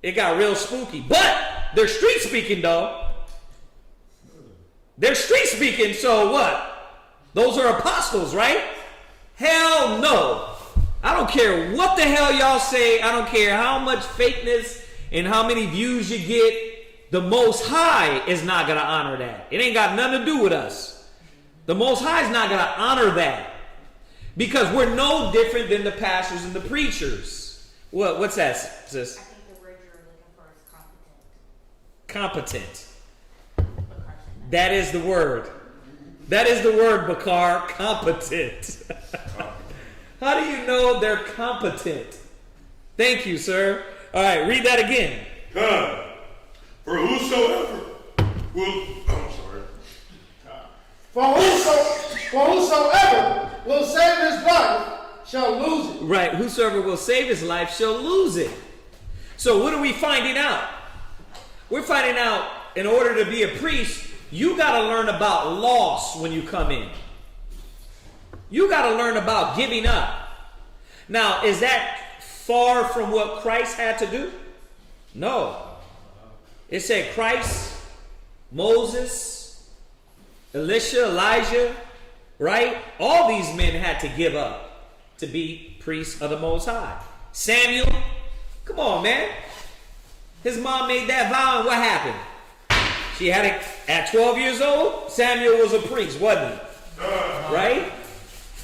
Speaker 3: it got real spooky. But they're street speaking, though. They're street speaking, so what? Those are apostles, right? Hell no. I don't care what the hell y'all say. I don't care how much fakeness and how many views you get. The Most High is not going to honor that. It ain't got nothing to do with us. The Most High is not going to honor that. Because we're no different than the pastors and the preachers. What's that, sis?
Speaker 4: I think the word you're looking for is competent.
Speaker 3: Competent. That is the word. That is the word, Bakar, competent. How do you know they're competent? Thank you, sir. All right, read that again.
Speaker 5: God, for whosoever will,
Speaker 7: For whosoever will save his life shall lose it.
Speaker 3: Right, whosoever will save his life shall lose it. So what are we finding out? We're finding out in order to be a priest, you got to learn about loss when you come in. You got to learn about giving up. Now, is that far from what Christ had to do? No. It said Christ, Moses, Elisha, Elijah, right? All these men had to give up to be priests of the Most High. Samuel, come on, man. His mom made that vow, and what happened? She had it at 12 years old. Samuel was a priest, wasn't he? Right?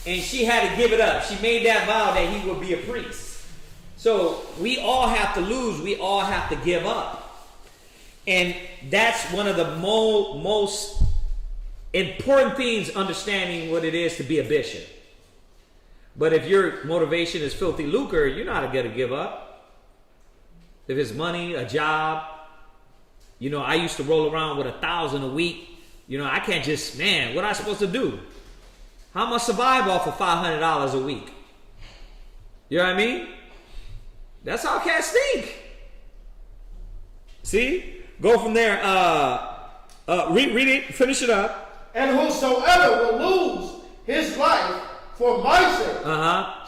Speaker 3: And she had to give it up. She made that vow that he would be a priest. So we all have to lose. We all have to give up. And that's one of the most important things, understanding what it is to be a bishop. But if your motivation is filthy lucre, you're not going to give up. If it's money, a job, you know, I used to roll around with 1,000 a week. You know, I can't just, man, what am I supposed to do? How am I survive off of $500 a week? You know what I mean? That's how cats think. See? Go from there. Read it. Finish it up.
Speaker 7: And whosoever will lose his life for my sake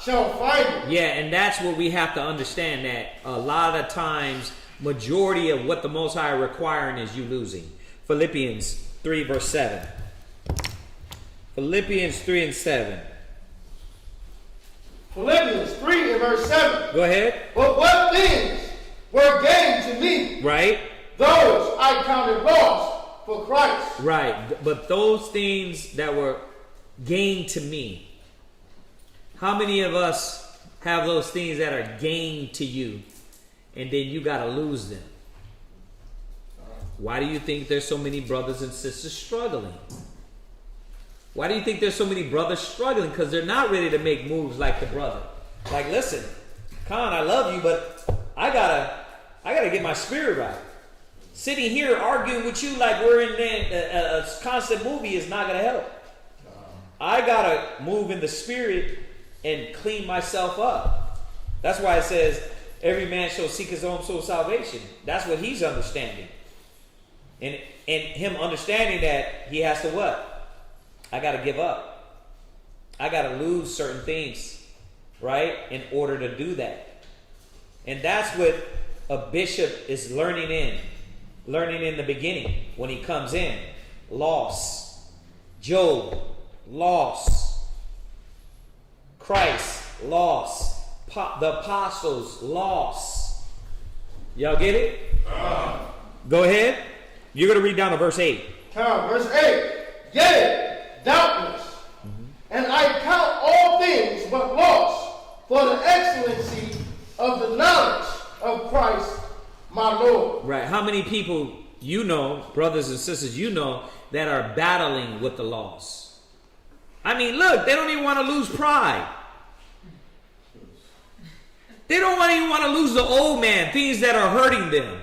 Speaker 7: shall find it.
Speaker 3: Yeah, and that's what we have to understand, that a lot of times, majority of what the Most High requiring is you losing. Philippians 3 verse 7. Philippians 3 and 7.
Speaker 7: Philippians 3 and verse 7.
Speaker 3: Go ahead.
Speaker 7: But what things were gained to me,
Speaker 3: Right.
Speaker 7: those I counted loss for Christ.
Speaker 3: Right. But those things that were gained to me. How many of us have those things that are gained to you, and then you got to lose them? Why do you think there's so many brothers and sisters struggling? Why do you think there's so many brothers struggling? Because they're not ready to make moves like the brother. Like, listen, Khan, I love you, but I gotta get my spirit right. Sitting here arguing with you like we're in a constant movie is not gonna help. I gotta move in the spirit and clean myself up. That's why it says every man shall seek his own soul salvation. That's what he's understanding. And him understanding that he has to what? I got to give up. I got to lose certain things, right, in order to do that. And that's what a bishop is learning in the beginning when he comes in. Loss. Job, loss. Christ, loss. The apostles, loss. Y'all get it? Go ahead. You're going to read down to verse 8.
Speaker 7: Verse 8. Yea, doubtless, and I count all things but loss for the excellency of the knowledge of Christ my Lord.
Speaker 3: Right. How many people you know, brothers and sisters you know, that are battling with the loss? I mean, look, they don't even want to lose pride. They don't even want to lose the old man, things that are hurting them.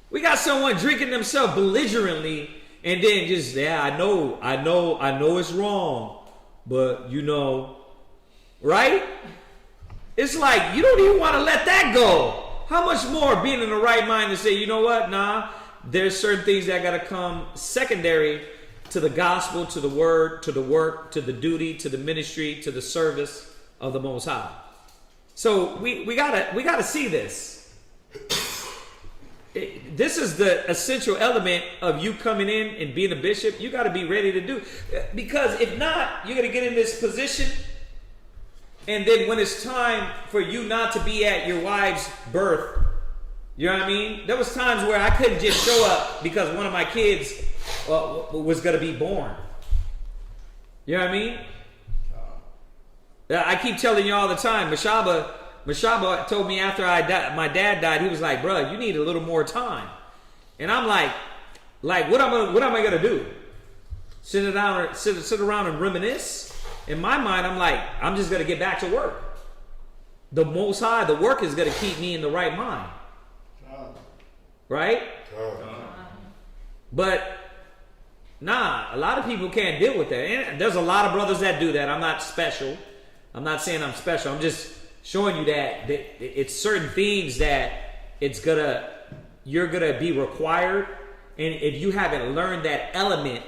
Speaker 3: We got someone drinking themselves belligerently, and then just, yeah, I know it's wrong, but you know, right? It's like, you don't even want to let that go. How much more being in the right mind to say, you know what, nah, there's certain things that got to come secondary to the gospel, to the word, to the work, to the duty, to the ministry, to the service of the Most High. So we gotta see this. This is the essential element of you coming in and being a bishop. You got to be ready to do, because if not, you're going to get in this position, and then when it's time for you not to be at your wife's birth, you know what I mean? There was times where I couldn't just show up because one of my kids was going to be born. You know what I mean? I keep telling you all the time, Mashaba told me after my dad died, he was like, bro, you need a little more time. And I'm like, what am I going to do? sit around and reminisce. In my mind, I'm like, I'm just going to get back to work. The Most High, the work is going to keep me in the right mind. Right? But, nah, a lot of people can't deal with that. And there's a lot of brothers that do that. I'm not special. I'm not saying I'm special. I'm just showing you that it's certain things that you're going to be required. And if you haven't learned that element,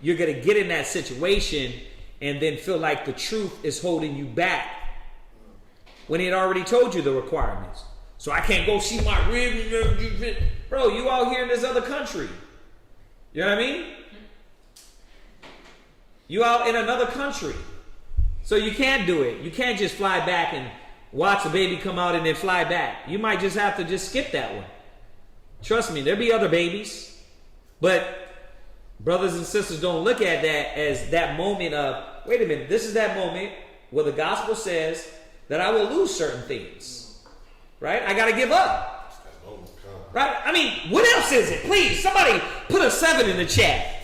Speaker 3: you're going to get in that situation and then feel like the truth is holding you back when it already told you the requirements. So I can't go see my rib. Bro, you out here in this other country. You know what I mean? You out in another country. So you can't do it. You can't just fly back and watch the baby come out and then fly back. You might just have to just skip that one. Trust me, there'll be other babies. But brothers and sisters don't look at that as that moment of, wait a minute, this is that moment where the gospel says that I will lose certain things. Right? I got to give up. Right? I mean, what else is it? Please, somebody put a 7 in the chat.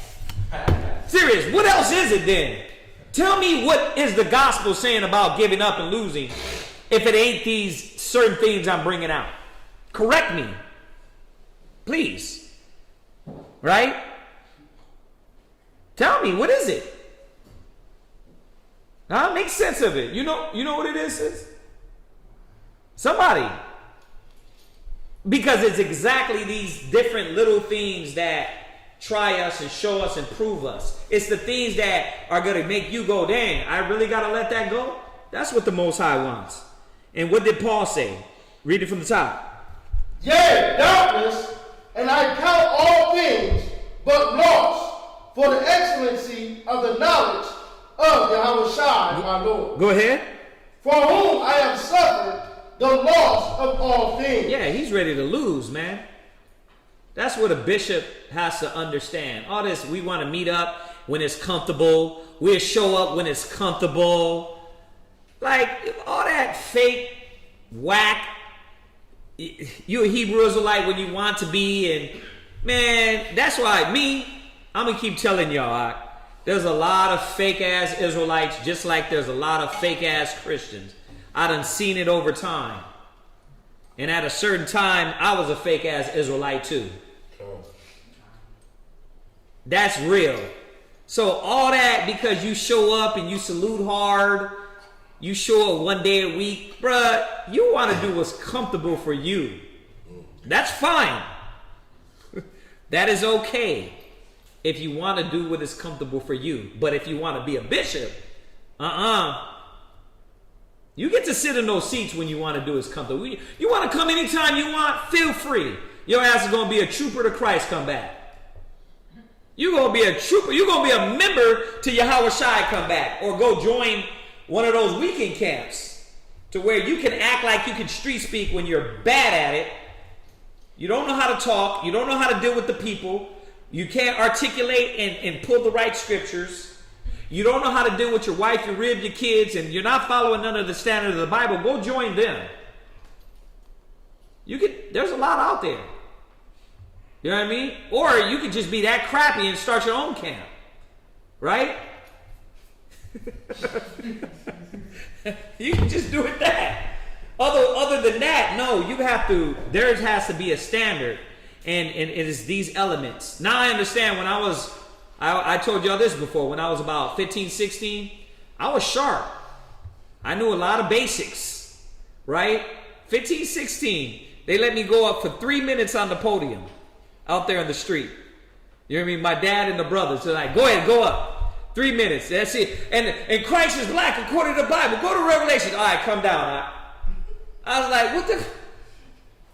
Speaker 3: Serious, what else is it then? Tell me what is the gospel saying about giving up and losing if it ain't these certain things I'm bringing out. Correct me. Please. Right? Tell me, what is it? Huh? Make sense of it. You know what it is, sis? Somebody. Because it's exactly these different little things that try us and show us and prove us. It's the things that are going to make you go, dang, I really got to let that go? That's what the Most High wants. And what did Paul say? Read it from the top.
Speaker 7: Yea, doubtless, and I count all things but loss for the excellency of the knowledge of Yahushua, my Lord.
Speaker 3: Go ahead.
Speaker 7: For whom I have suffered the loss of all things.
Speaker 3: Yeah, he's ready to lose, man. That's what a bishop has to understand. All this, we want to meet up when it's comfortable. We'll show up when it's comfortable. Like, all that fake, whack, you a Hebrew Israelite when you want to be, and man, that's why I'm going to keep telling y'all, there's a lot of fake-ass Israelites, just like there's a lot of fake-ass Christians. I done seen it over time. And at a certain time, I was a fake-ass Israelite too. That's real. So all that because you show up and you salute hard, you show up one day a week, bruh, you want to do what's comfortable for you. That's fine. That is okay if you want to do what is comfortable for you. But if you want to be a bishop, you get to sit in those seats when you want to do what's comfortable. You want to come anytime you want, feel free. Your ass is going to be a trooper to Christ come back. You're going to be a trooper. You're going to be a member to Yahushua come back. Or go join one of those weekend camps to where you can act like you can street speak when you're bad at it. You don't know how to talk. You don't know how to deal with the people. You can't articulate and pull the right scriptures. You don't know how to deal with your wife, your rib, your kids, and you're not following none of the standards of the Bible. Go join them. There's a lot out there. You know what I mean? Or you could just be that crappy and start your own camp. Right? You can just do it that. Other than that, no, there has to be a standard. And it is these elements. Now I understand when I told y'all this before, when I was about 15, 16, I was sharp. I knew a lot of basics, right? 15, 16, they let me go up for 3 minutes on the podium out there in the street. You know what I mean? My dad and the brothers are like, go ahead, go up. 3 minutes, that's it. And Christ is black according to the Bible. Go to Revelation. All right, come down. I was like,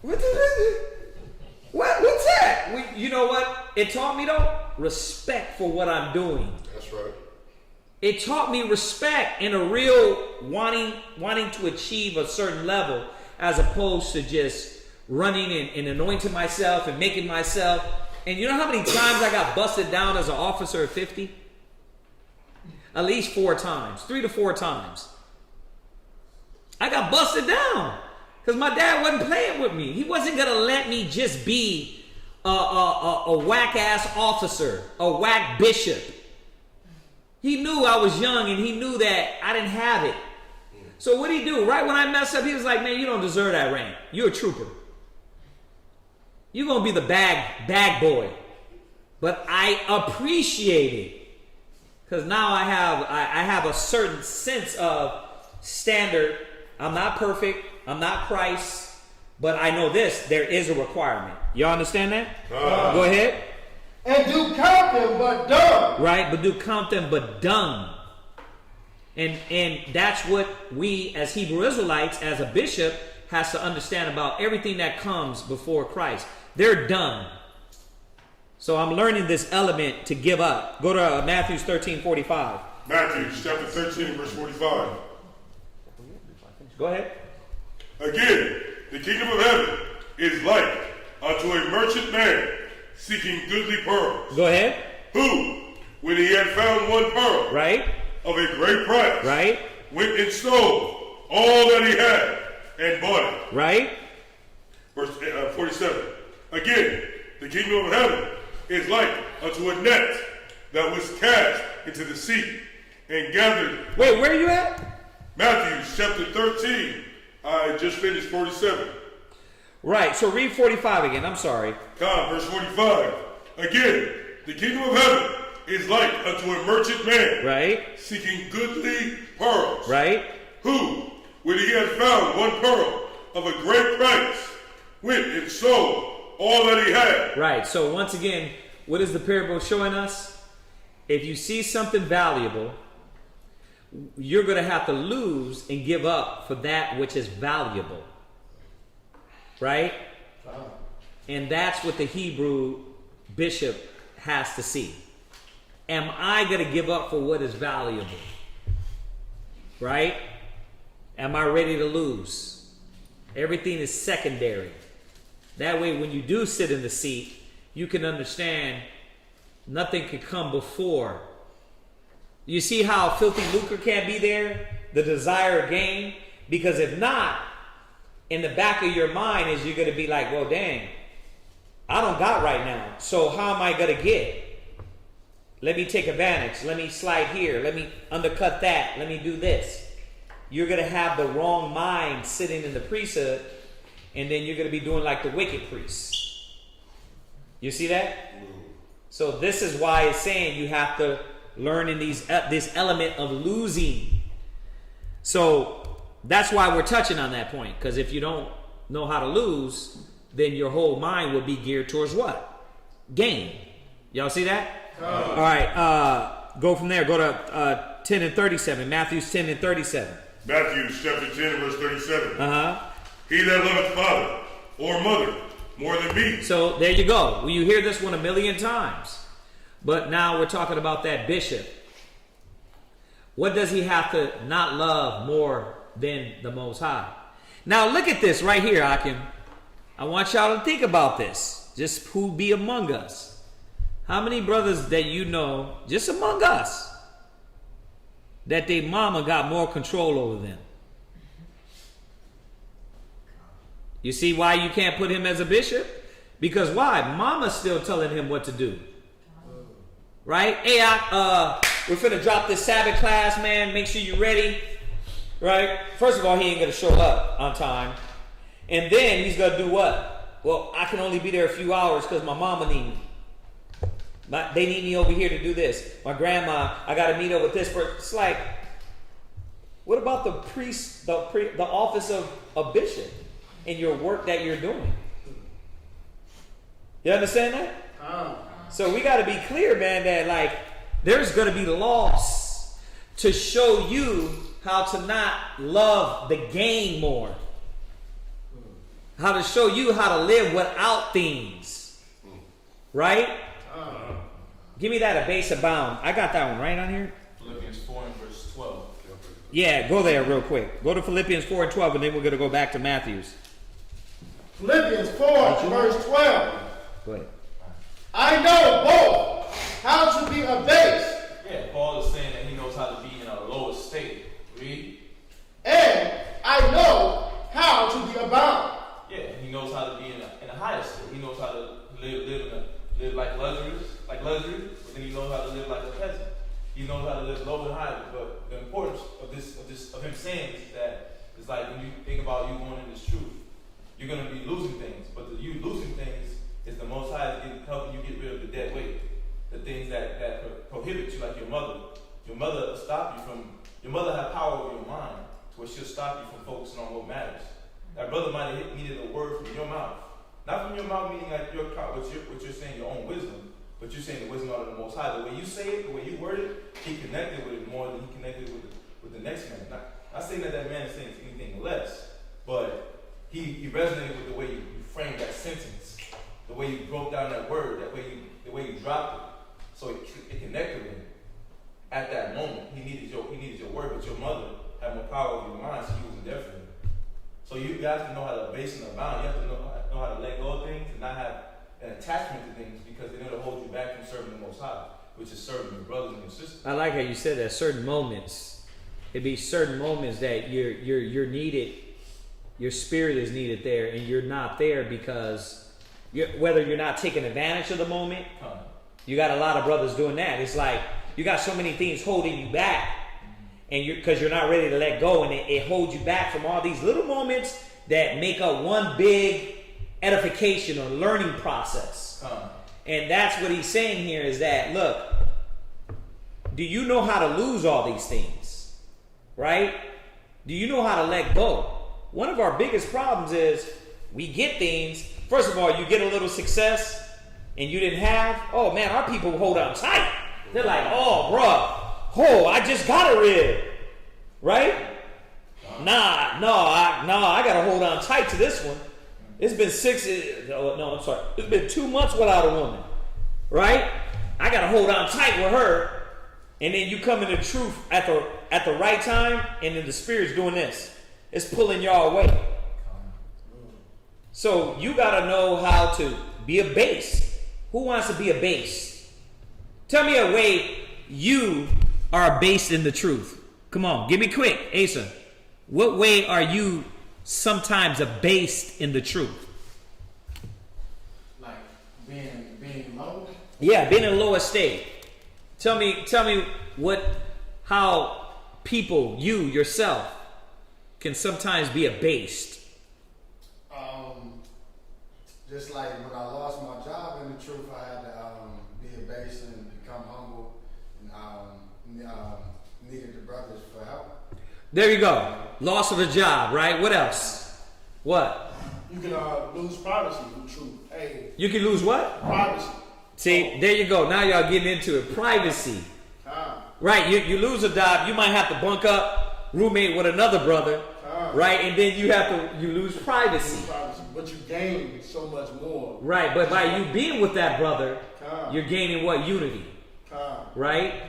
Speaker 3: what's that? You know what? It taught me though? Respect for what I'm doing.
Speaker 5: That's right.
Speaker 3: It taught me respect and a real wanting to achieve a certain level as opposed to just running and anointing myself and making myself. And you know how many times I got busted down as an officer at 50? At least 4 times, 3 to 4 times. I got busted down because my dad wasn't playing with me. He wasn't going to let me just be a whack-ass officer, a whack bishop. He knew I was young and he knew that I didn't have it. So what did he do? Right when I messed up, he was like, man, you don't deserve that rank. You're a trooper. You're going to be the bag boy. But I appreciate it. Because now I have a certain sense of standard. I'm not perfect. I'm not Christ. But I know this. There is a requirement. Y'all understand that? Go ahead.
Speaker 7: And do count them but dung.
Speaker 3: Right, but do count them but dung. And that's what we as Hebrew Israelites, as a bishop, has to understand about everything that comes before Christ. They're dung. So I'm learning this element to give up. Go to Matthew 13:45.
Speaker 5: Matthew chapter 13, verse 45.
Speaker 3: Go ahead.
Speaker 5: Again, the kingdom of heaven is like unto a merchant man seeking goodly pearls.
Speaker 3: Go ahead.
Speaker 5: Who, when he had found one pearl,
Speaker 3: Right.
Speaker 5: of a great price,
Speaker 3: Right.
Speaker 5: went and sold all that he had and bought it.
Speaker 3: Right.
Speaker 5: Verse 47. Again, the kingdom of heaven is like unto a net that was cast into the sea and gathered.
Speaker 3: Wait, where are you at?
Speaker 5: Matthew chapter 13. I just finished 47.
Speaker 3: Right. So read 45 again. I'm sorry.
Speaker 5: Verse 45. Again, the kingdom of heaven is like unto a merchant man,
Speaker 3: Right.
Speaker 5: seeking goodly pearls,
Speaker 3: Right.
Speaker 5: who, when he had found one pearl of a great price, went and sold all that he had.
Speaker 3: Right. So once again, what is the parable showing us? If you see something valuable, you're going to have to lose and give up for that which is valuable. Right? And that's what the Hebrew bishop has to see. Am I going to give up for what is valuable? Right? Am I ready to lose? Everything is secondary. That way, when you do sit in the seat, you can understand nothing can come before. You see how filthy lucre can't be there? The desire of gain? Because if not, in the back of your mind is you're going to be like, well, dang, I don't got right now. So how am I going to get? Let me take advantage. Let me slide here. Let me undercut that. Let me do this. You're going to have the wrong mind sitting in the priesthood, and then you're going to be doing like the wicked priests. You see that? So this is why it's saying you have to learn in this element of losing. So that's why we're touching on that point, because if you don't know how to lose, then your whole mind will be geared towards what? Gain. Y'all see that? All right, go from there. Go to 10 and 37. Matthew's 10 and 37.
Speaker 5: Matthew chapter 10, verse 37.
Speaker 3: Uh-huh.
Speaker 5: He that loveth father or mother more than me.
Speaker 3: So there you go. Well, you hear this one a million times. But now we're talking about that bishop. What does he have to not love more than the Most High? Now look at this right here, Akim. I want y'all to think about this. Just who be among us. How many brothers that you know, just among us, that their mama got more control over them? You see why you can't put him as a bishop? Because why? Mama's still telling him what to do. Right? Hey, we're finna drop this Sabbath class, man. Make sure you're ready. Right? First of all, he ain't gonna show up on time. And then he's gonna do what? Well, I can only be there a few hours because my mama need me. They need me over here to do this. My grandma, I got to meet up with this person. It's like, what about the priest, the office of a bishop and your work that you're doing? You understand that? So we got to be clear, man, that like there's going to be loss to show you how to not love the gain more. How to show you how to live without things. Right? Give me that, a base abound. I got that one right on here.
Speaker 8: Philippians 4 and verse 12.
Speaker 3: Yeah, go there real quick. Go to Philippians 4 and 12, and then we're going to go back to Matthew's.
Speaker 7: Philippians 4, verse 12.
Speaker 3: Go ahead.
Speaker 7: I know both how to be abased.
Speaker 8: Yeah, Paul is saying that he knows how to be in a lower state. Read.
Speaker 7: And I know how to be abound.
Speaker 8: Yeah, he knows how to be in a higher state. He knows how to live like luxury, but then he knows how to live like a peasant. He knows how to live he needed a word from your mouth. Not from your mouth, meaning like what you're saying, your own wisdom, but you're saying the wisdom out of the Most High. The way you say it, the way you word it, he connected with it more than he connected with the next man. Not saying that man is saying anything less, but he resonated with the way you framed that sentence, the way you broke down that word, the way you dropped it, so it connected with him. At that moment, he needed your word, but your mother had more power over your mind, so he wasn't there for you. So you have to know how to base and abound. You have to know how to let go of things and not have an attachment to things, because they're going to hold you back from serving the Most High, which is serving your brothers and your sisters.
Speaker 3: I like how you said that. Certain moments, it'd be certain moments that you're needed. Your spirit is needed there, and you're not there because whether you're not taking advantage of the moment. You got a lot of brothers doing that. It's like you got so many things holding you back, and because you're not ready to let go, and it holds you back from all these little moments that make up one big edification or learning process. And that's what he's saying here is that, look, do you know how to lose all these things? Right? Do you know how to let go? One of our biggest problems is we get things. First of all, you get a little success and you didn't have. Oh man, our people hold on tight. They're like, oh, bro, I just got a rib. Right? I got to hold on tight to this one. It's been it's been 2 months without a woman. Right? I got to hold on tight with her. And then you come in the truth at the right time, and then the Spirit's doing this. It's pulling y'all away. So you got to know how to be a base. Who wants to be a base? Tell me a way you are based in the truth. Come on, give me quick, Asa. What way are you sometimes abased in the truth?
Speaker 7: Like being low?
Speaker 3: Yeah, being in a low estate. Tell me how people, you yourself, can sometimes be abased.
Speaker 9: Just like when I lost my job in the truth, I had to be abased and become humble, and needed the brothers for help.
Speaker 3: There you go. Loss of a job, right? What else? What?
Speaker 7: You can lose privacy in the truth. Hey.
Speaker 3: You can lose what?
Speaker 7: Privacy.
Speaker 3: See, there you go. Now y'all getting into it. Privacy. Right, you lose a job, you might have to bunk up, roommate with another brother, right? And then you lose privacy.
Speaker 7: But you gain so much more.
Speaker 3: Right, but by you being with that brother, you're gaining what? Unity. Right?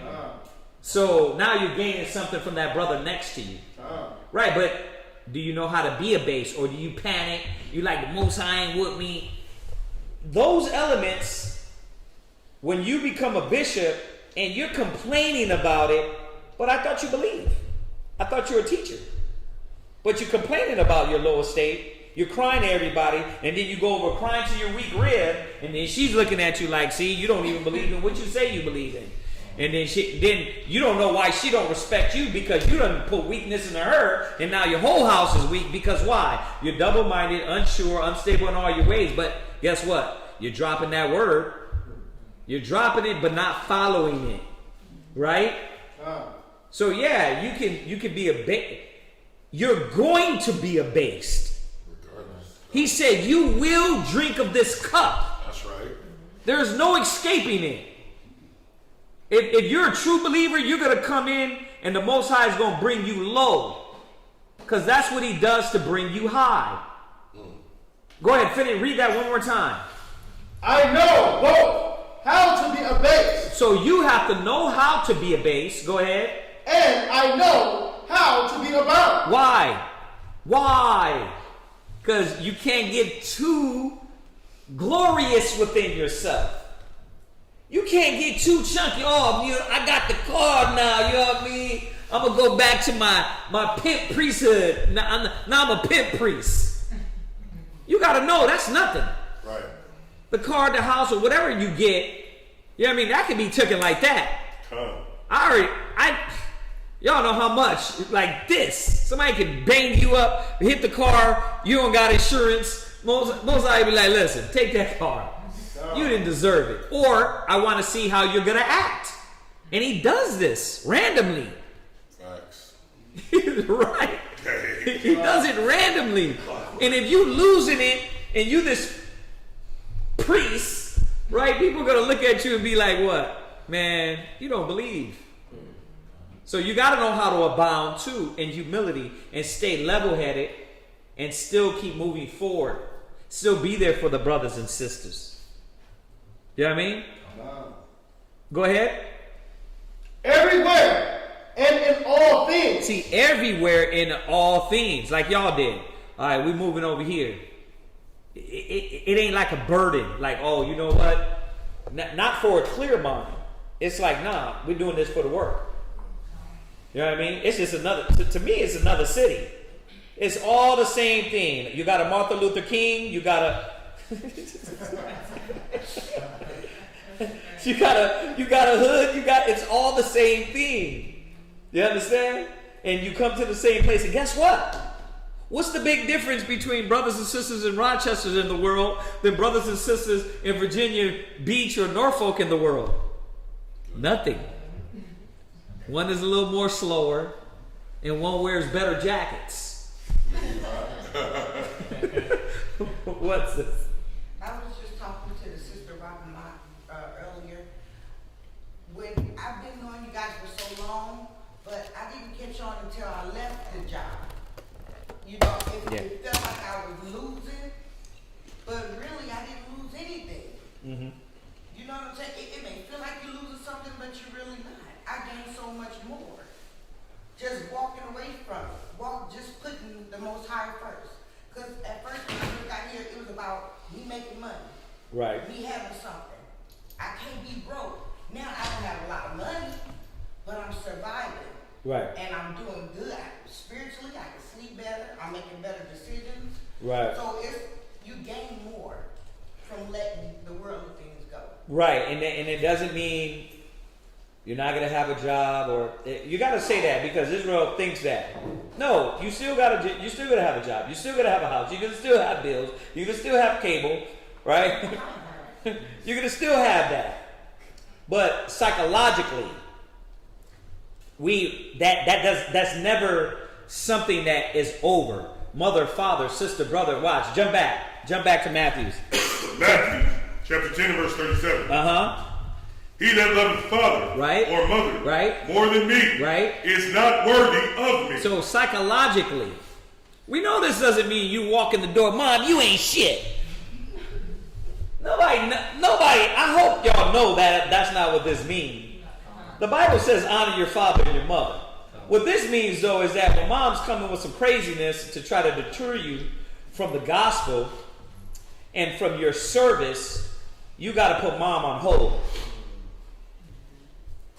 Speaker 3: So now you're gaining something from that brother next to you. Right, but do you know how to be a base, or do you panic? You like, the Most High ain't with me. Those elements, when you become a bishop and you're complaining about it, but I thought you believed. I thought you were a teacher. But you're complaining about your low estate. You're crying to everybody, and then you go over crying to your weak rib, and then she's looking at you like, see, you don't even believe in what you say you believe in. And then you don't know why she don't respect you, because you done put weakness into her, and now your whole house is weak. Because why? You're double-minded, unsure, unstable in all your ways. But guess what? You're dropping that word. You're dropping it, but not following it. Right? So yeah, you can be a base. You're going to be abased. He said, you will drink of this cup.
Speaker 5: That's right.
Speaker 3: There's no escaping it. If you're a true believer, you're going to come in and the Most High is going to bring you low. Because that's what he does to bring you high. Go ahead, finish. Read that one more time.
Speaker 7: I know both how to be abased.
Speaker 3: So you have to know how to be abased. Go ahead.
Speaker 7: And I know how to be abound.
Speaker 3: Why? Because you can't get too glorious within yourself. You can't get too chunky. Oh, I got the card now. You know what I mean? I'm going to go back to my pimp priesthood. Now I'm a pimp priest. You got to know that's nothing.
Speaker 5: Right.
Speaker 3: The card, the house, or whatever you get, you know what I mean? That can be taken like that. Y'all know how much, like this. Somebody can bang you up, hit the car, you don't got insurance. Most I be like, listen, take that car. You didn't deserve it. Or I want to see how you're going to act. And he does this randomly.
Speaker 5: Facts.
Speaker 3: Right. He does it randomly. And if you losing it and you this priest, right? People are gonna look at you and be like, "What, man? You don't believe." So you got to know how to abound too in humility and stay level-headed and still keep moving forward. Still be there for the brothers and sisters. You know what I mean? Go ahead.
Speaker 7: Everywhere and in all things.
Speaker 3: See, everywhere in all things, like y'all did. All right, we're moving over here. It ain't like a burden. Like, oh, you know what? Not for a clear mind. It's like, nah, we're doing this for the work. You know what I mean? It's just another, to me, it's another city. It's all the same thing. You got a Martin Luther King, you got a you got a hood, it's all the same thing. You understand? And you come to the same place, and guess what? What's the big difference between brothers and sisters in Rochester in the world than brothers and sisters in Virginia Beach or Norfolk in the world? Nothing. One is a little more slower, and one wears better jackets. What's this?
Speaker 10: I was just talking to the sister about earlier. When I've been knowing you guys for so long, but I didn't catch on until I left the job. You know, it felt like I was losing, but really I didn't lose anything. Mm-hmm. You know what I'm saying? It may feel like you're losing something, but you're really not. I gained so much more. Just walking away from it. Just putting the Most High first. Because at first when I first got here, it was about me making money.
Speaker 3: Right.
Speaker 10: Me having something. I can't be broke. Now I don't have a lot of money, but I'm surviving.
Speaker 3: Right.
Speaker 10: And I'm doing good. Spiritually, I can sleep better. I'm making better decisions.
Speaker 3: Right.
Speaker 10: So you gain more from letting the worldly things go.
Speaker 3: Right. And it doesn't mean you're not going to have a job, or you got to say that because Israel thinks that. No, you still got to have a job. You still got to have a house. You can still have bills. You can still have cable, right? You're going to still have that. But psychologically, that's never something that is over. Mother, father, sister, brother, watch. Jump back to Matthew.
Speaker 5: Matthew chapter 10 verse 37.
Speaker 3: Uh-huh.
Speaker 5: He that loveth father or mother more than me is not worthy of me.
Speaker 3: So psychologically, we know this doesn't mean you walk in the door, Mom, you ain't shit. Nobody, I hope y'all know that that's not what this means. The Bible says honor your father and your mother. What this means, though, is that when mom's coming with some craziness to try to deter you from the gospel and from your service, you got to put mom on hold.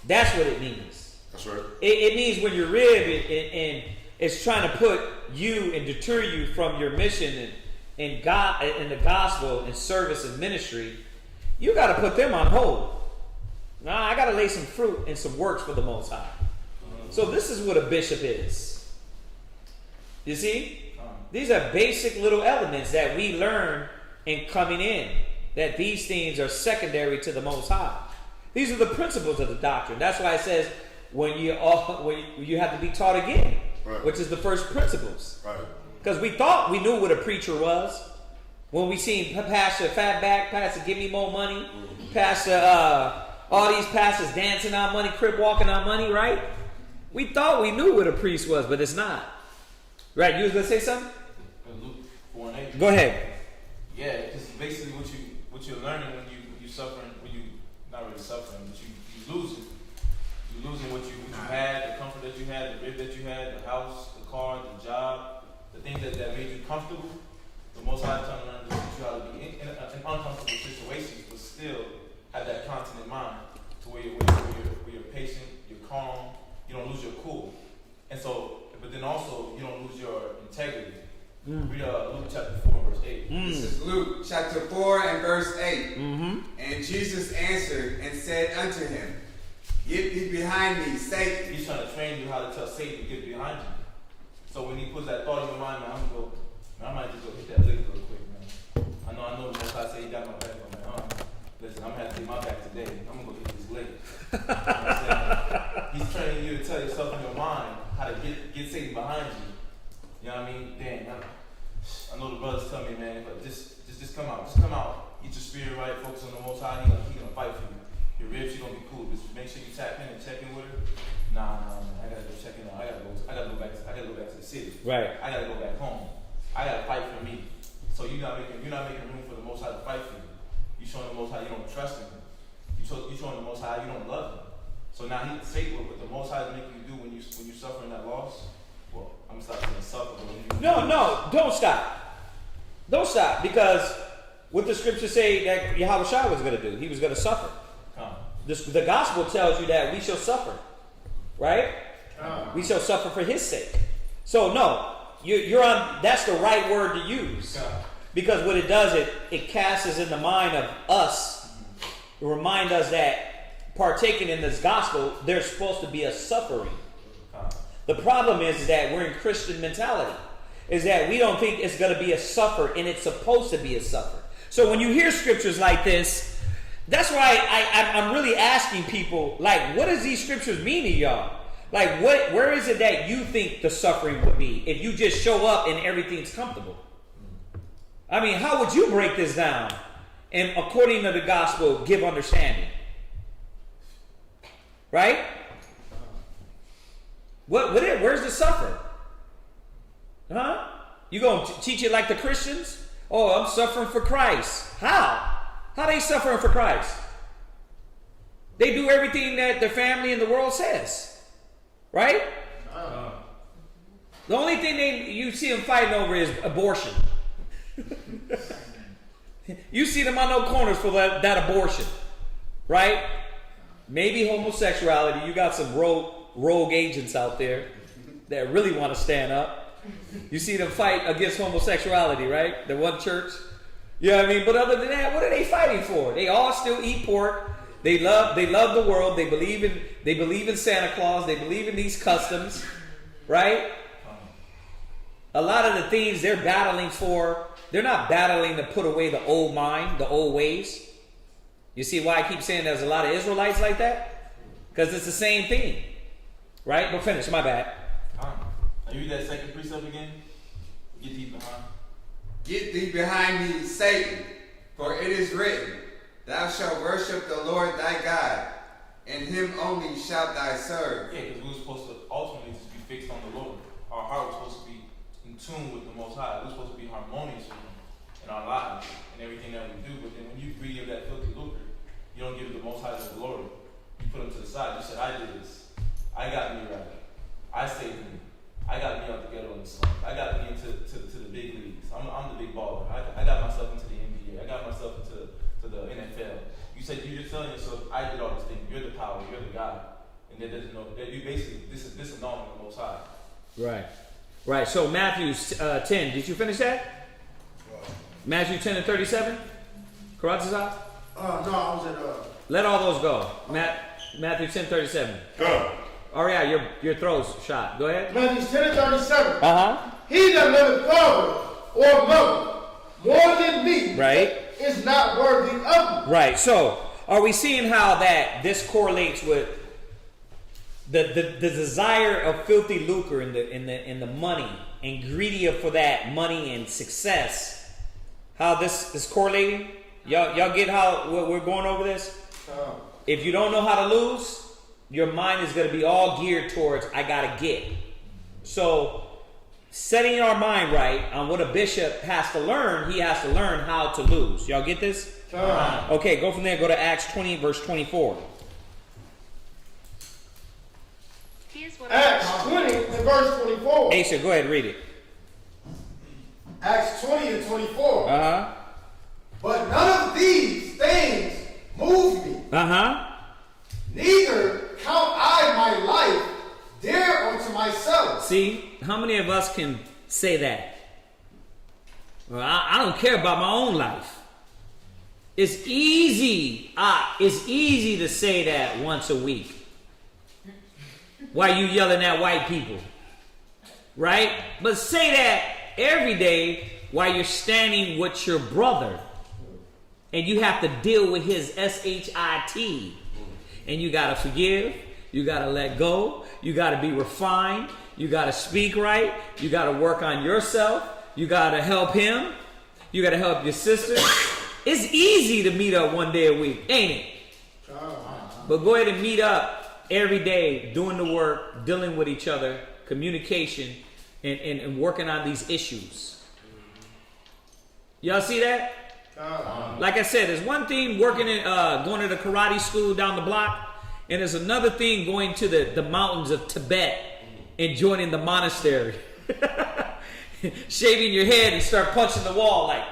Speaker 3: That's what it means.
Speaker 5: That's right.
Speaker 3: It means when your rib and it's trying to put you and deter you from your mission and God and the gospel and service and ministry, you got to put them on hold. Nah, I got to lay some fruit and some works for the Most High. So this is what a bishop is. You see? These are basic little elements that we learn in coming in. That these things are secondary to the Most High. These are the principles of the doctrine. That's why it says when you have to be taught again, which is the first principles.
Speaker 5: Right.
Speaker 3: Because we thought we knew what a preacher was when we seen Pastor Fatback, Pastor Give Me More Money, Pastor all these pastors dancing on money, crib walking on money, right? We thought we knew what a priest was, but it's not. Right? You was gonna say something?
Speaker 8: Luke 4:8.
Speaker 3: Go ahead.
Speaker 8: Yeah, it's basically what you're learning when you suffering, when you not really suffering, but you losing. You're losing what you had, the comfort that you had, the rib that you had, the house, the car, the job, the things that made you comfortable. The Most High trying to learn to teach you how to be in uncomfortable situations, but still have that constant in mind to where you're patient, you're calm, you don't lose your cool. And so, but then also, you don't lose your integrity. Read Luke chapter 4 verse 8.
Speaker 11: This is Luke chapter 4 and verse 8. And Jesus answered and said unto him, Get thee behind me, Satan.
Speaker 8: He's trying to train you how to tell Satan to get behind you. So when he puts that thought in your mind, man, I might just go hit that lick real quick, man. I know the Most High say he got my back, but man, listen, I'm gonna have to get my back today. I'm gonna go hit this lick. You know what I'm saying? He's training you to tell yourself in your mind how to get Satan behind you. You know what I mean? Dang, I know the tell me, man, but just come out, get your spirit right, focus on the Most High. He gonna fight for you. Your ribs, you gonna be cool. Just make sure you tap in and check in with her. Nah, I gotta go check in. I gotta go back to the city.
Speaker 3: Right.
Speaker 8: I gotta go back home. I gotta fight for me. So you're not making room for the Most High to fight for you. You showing the Most High you don't trust him. You showing the Most High you don't love him. So now he say what the Most High is making you do when you suffering that loss. Well, I'm gonna stop saying suffer.
Speaker 3: No, don't stop. Don't stop, because what the scriptures say that Yahweh Shai was going to do, he was going to suffer. The gospel tells you that we shall suffer, right? We shall suffer for his sake. So no, you're on. That's the right word to use, because what it does, it casts in the mind of us, to remind us that partaking in this gospel, there's supposed to be a suffering. The problem is that we're in Christian mentality, is that we don't think it's going to be a suffer, and it's supposed to be a suffer. So when you hear scriptures like this, that's why I'm really asking people, like, what does these scriptures mean to y'all? Like, where is it that you think the suffering would be if you just show up and everything's comfortable? I mean, how would you break this down and, according to the gospel, give understanding? Right? Where's the suffer? Huh? You gonna teach it like the Christians? Oh, I'm suffering for Christ. How? How they suffering for Christ? They do everything that their family and the world says, right? The only thing you see them fighting over is abortion. You see them on no corners for that abortion, right? Maybe homosexuality. You got some rogue agents out there that really want to stand up. You see them fight against homosexuality, right? The one church. You know what I mean? But other than that, what are they fighting for? They all still eat pork. They love the world. They believe in Santa Claus. They believe in these customs, right? A lot of the things they're battling for, they're not battling to put away the old mind, the old ways. You see why I keep saying there's a lot of Israelites like that? Because it's the same thing, right? But finish, my bad.
Speaker 8: You read that second precept again? Get thee behind.
Speaker 11: Get thee behind me, Satan, for it is written, thou shalt worship the Lord thy God, and him only shalt thou serve.
Speaker 8: Yeah, because we were supposed to ultimately just be fixed on the Lord. Our heart was supposed to be in tune with the Most High. We're supposed to be harmonious with him in our lives and everything that we do. But then when you read that filthy lucre, you don't give the Most High the glory. You put him to the side. You said, I did this. I got me right. I saved me. I got me out the ghetto in the slums. I got me into the big leagues. I'm the big baller. I got myself into the NBA. I got myself into the NFL. You said you're just telling yourself, I did all this thing. You're the power. You're the God. And there doesn't know that you basically this is knowing the Most High.
Speaker 3: Right. So Matthew 10. Did you finish that? Matthew 10 and 37. Chaazaqya?
Speaker 7: No, I was at
Speaker 3: Let all those go. Matthew 10:37.
Speaker 5: Go.
Speaker 3: Oh yeah, your throat's shot. Go ahead.
Speaker 7: Matthew 10 and 37.
Speaker 3: Uh-huh.
Speaker 7: He that loveth father or mother more than me,
Speaker 3: right,
Speaker 7: is not worthy of me.
Speaker 3: Right. So are we seeing how that this correlates with the desire of filthy lucre in the money and greedy for that money and success? How this is correlating? Y'all get how we're going over this? If you don't know how to lose, your mind is going to be all geared towards, I got to get. So, setting our mind right on what a bishop has to learn, he has to learn how to lose. Y'all get this? Okay, go from there. Go to Acts 20, verse 24.
Speaker 7: Acts 20 and verse 24.
Speaker 3: Asa, go ahead, read it.
Speaker 7: Acts 20 and 24.
Speaker 3: Uh-huh.
Speaker 7: But none of these things move me.
Speaker 3: Uh-huh.
Speaker 7: Neither count I my life dear unto myself.
Speaker 3: See, how many of us can say that? Well, I don't care about my own life. It's easy. It's easy to say that once a week. Why you yelling at white people? Right? But say that every day while you're standing with your brother. And you have to deal with his shit. And you got to forgive. You got to let go. You got to be refined. You got to speak right. You got to work on yourself. You got to help him. You got to help your sister. It's easy to meet up one day a week, ain't it? But go ahead and meet up every day, doing the work, dealing with each other, communication, and working on these issues. Y'all see that? Like I said, there's one thing going to the karate school down the block, and there's another thing going to the mountains of Tibet and joining the monastery. Shaving your head and start punching the wall like,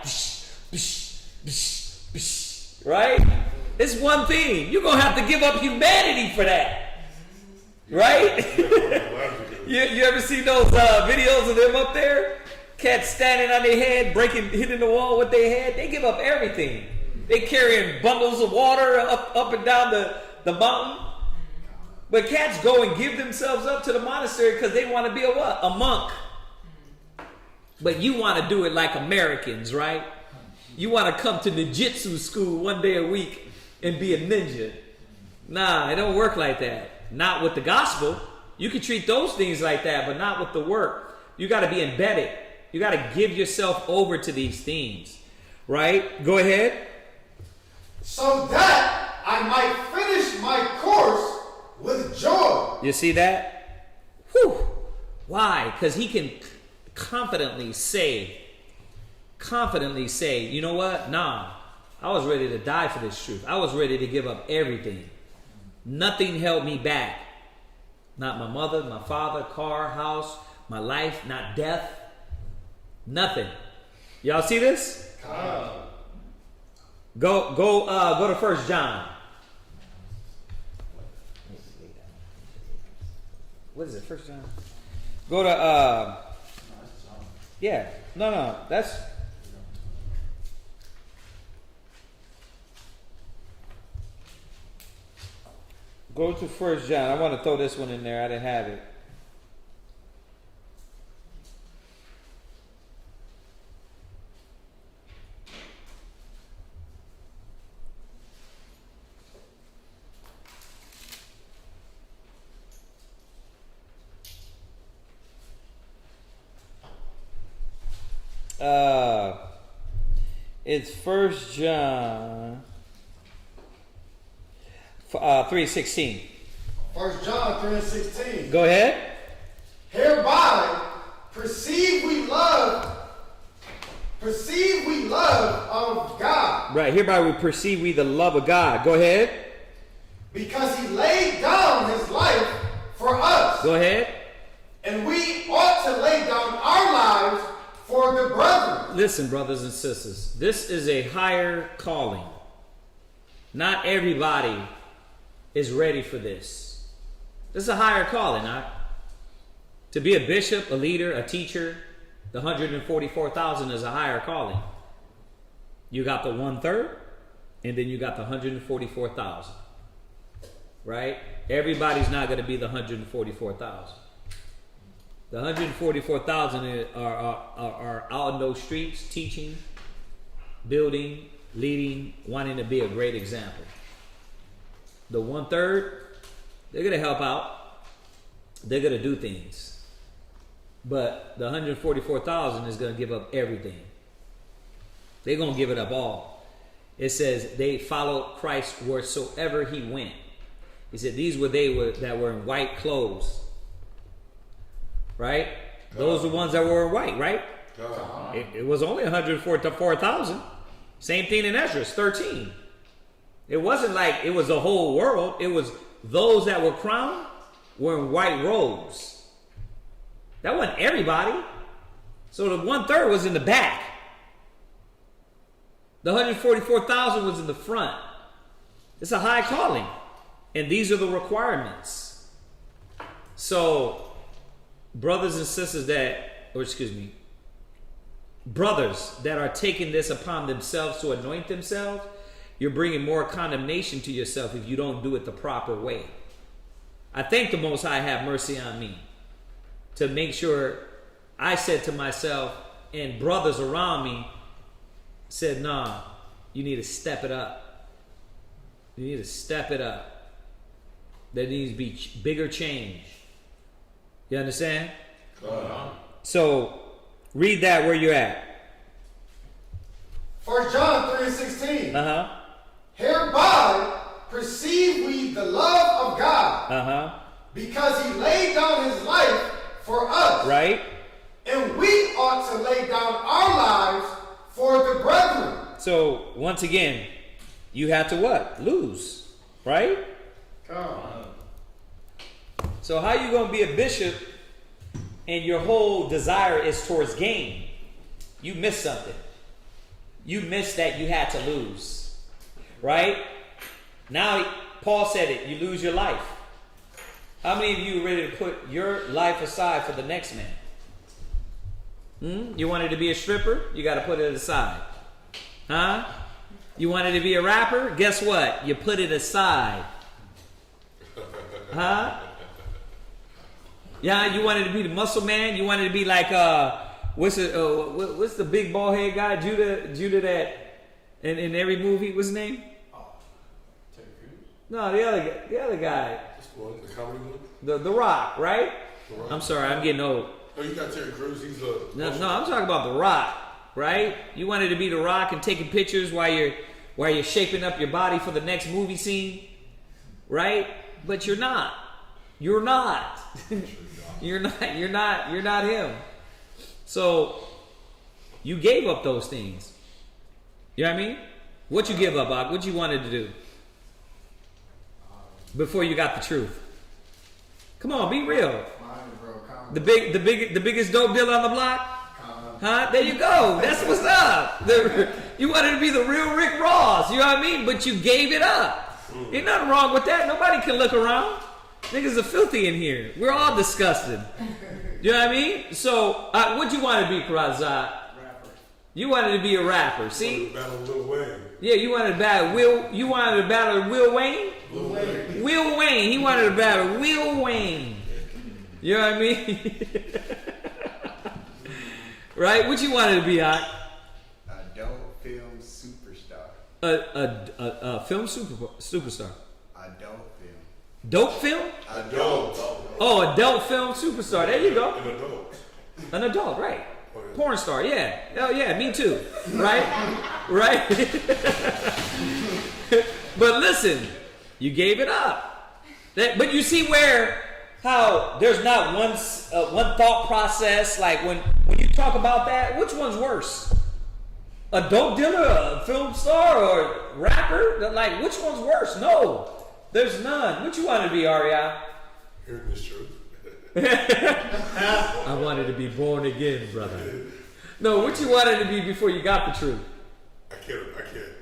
Speaker 3: right? It's one thing. You're going to have to give up humanity for that. Right? you ever see those videos of them up there? Cats standing on their head, hitting the wall with their head. They give up everything. They carrying bundles of water up and down the mountain. But cats go and give themselves up to the monastery because they want to be a what? A monk. But you want to do it like Americans, right? You want to come to Jiu-Jitsu school one day a week and be a ninja. Nah, it don't work like that. Not with the gospel. You can treat those things like that, but not with the work. You got to be embedded. You got to give yourself over to these things, right? Go ahead.
Speaker 7: So that I might finish my course with joy.
Speaker 3: You see that? Whew. Why? Because he can confidently say, you know what? Nah, I was ready to die for this truth. I was ready to give up everything. Nothing held me back. Not my mother, my father, car, house, my life, not death. Nothing. Y'all see this? Go to 1 John. What is it? 1 John? Go to yeah. No, that's go to 1 John. I want to throw this one in there. I didn't have it. It's 1 John 3:16.
Speaker 7: 1 John 3:16.
Speaker 3: Go ahead.
Speaker 7: Hereby perceive we love of God.
Speaker 3: Right. Hereby we perceive we the love of God. Go ahead.
Speaker 7: Because he laid down his life for us.
Speaker 3: Go ahead.
Speaker 7: And we ought to lay down our lives for the brethren.
Speaker 3: Listen, brothers and sisters, this is a higher calling. Not everybody is ready for this. This is a higher calling. To be a bishop, a leader, a teacher, the 144,000 is a higher calling. You got the 1/3, and then you got the 144,000. Right? Everybody's not going to be the 144,000. The 144,000 are out in those streets teaching, building, leading, wanting to be a great example. The 1/3, they're going to help out. They're going to do things. But the 144,000 is going to give up everything. They're going to give it up all. It says they followed Christ wheresoever he went. He said these were that were in white clothes. Right? Those are the ones that were in white, right? It was only 144,000. Same thing in Ezra 13. It wasn't like it was the whole world. It was those that were crowned were in white robes. That wasn't everybody. So the 1/3 was in the back. The 144,000 was in the front. It's a high calling. And these are the requirements. So brothers and sisters brothers that are taking this upon themselves to anoint themselves, you're bringing more condemnation to yourself if you don't do it the proper way. I thank the Most High have mercy on me to make sure I said to myself, and brothers around me said, nah, you need to step it up. You need to step it up. There needs to be bigger change. You understand? So read that where you're at.
Speaker 9: 1 John 3:16.
Speaker 3: Uh-huh.
Speaker 9: Hereby perceive we the love of God,
Speaker 3: Uh-huh.
Speaker 9: because he laid down his life for us.
Speaker 3: Right?
Speaker 9: And we ought to lay down our lives for the brethren.
Speaker 3: So, once again, you have to what? Lose. Right?
Speaker 9: Come on.
Speaker 3: So how you going to be a bishop and your whole desire is towards gain? You missed something. You missed that you had to lose. Right? Now, Paul said it. You lose your life. How many of you are ready to put your life aside for the next man? You wanted to be a stripper? You got to put it aside. Huh? You wanted to be a rapper? Guess what? You put it aside. Huh? Yeah, you wanted to be the muscle man? You wanted to be like, what's the big bald head guy? Judah that in every movie, what's his name?
Speaker 8: Ted Cruz?
Speaker 3: No, the other guy.
Speaker 5: The comedy one?
Speaker 3: The Rock, right?
Speaker 5: The Rock.
Speaker 3: I'm sorry, I'm getting old.
Speaker 5: Oh, you got Terry Crews. He's a...
Speaker 3: No, I'm talking about The Rock, right? You wanted to be The Rock and taking pictures while you're shaping up your body for the next movie scene, right? But you're not. You're not. You're not him. So you gave up those things. You know what I mean? What you give up, Ak? What you wanted to do before you got the truth? Come on, be real. The biggest dope dealer on the block? Huh? There you go. That's what's up. You wanted to be the real Rick Ross. You know what I mean? But you gave it up. Ain't nothing wrong with that. Nobody can look around. Niggas are filthy in here. We're all disgusted. You know what I mean? So, what'd you want to be, Chaazaqya?
Speaker 9: Rapper.
Speaker 3: You wanted to be a rapper. See?
Speaker 5: Battle Lil Wayne.
Speaker 3: Yeah, you wanted to battle Will. You wanted to battle Will Wayne.
Speaker 5: Lil Wayne.
Speaker 3: Will Wayne. He wanted to battle Will Wayne. You know what I mean? Right? What you wanted to be, Ak?
Speaker 11: Adult film superstar.
Speaker 3: A film superstar.
Speaker 11: Adult film.
Speaker 3: Dope film?
Speaker 11: Adult.
Speaker 3: Oh, adult film superstar. There you go.
Speaker 5: An adult.
Speaker 3: An adult, right?
Speaker 5: Oh, yeah.
Speaker 3: Porn star, yeah. Oh yeah, me too. Right? Right? But listen, you gave it up. But you see how there's not one thought process. Like when you talk about that, which one's worse? A dope dealer, a film star, or rapper? Like, which one's worse? No, there's none. What you want to be, Arya?
Speaker 5: Hearing this truth.
Speaker 3: I wanted to be born again, brother. No, what you wanted to be before you got the truth?
Speaker 5: I can't.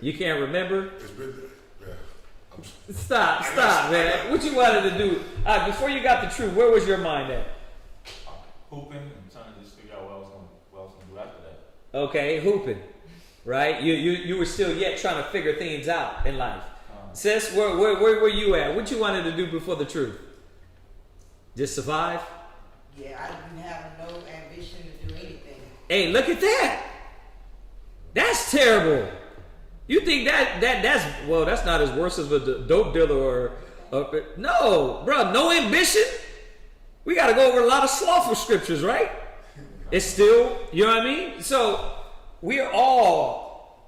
Speaker 3: You can't remember?
Speaker 5: It's been there. Yeah.
Speaker 3: Stop, man. What you wanted to do before you got the truth? Where was your mind at?
Speaker 8: Hooping and trying to just figure out what I was gonna do after that.
Speaker 3: Okay, hooping, right? You were still yet trying to figure things out in life. Sis, where were you at? What you wanted to do before the truth? Just survive?
Speaker 10: Yeah, I didn't have no ambition to do anything.
Speaker 3: Hey, look at that. That's terrible. You think that's not as worse as a dope dealer or no, bro, no ambition? We got to go over a lot of slothful scriptures, right? It's still, you know what I mean? So we're all,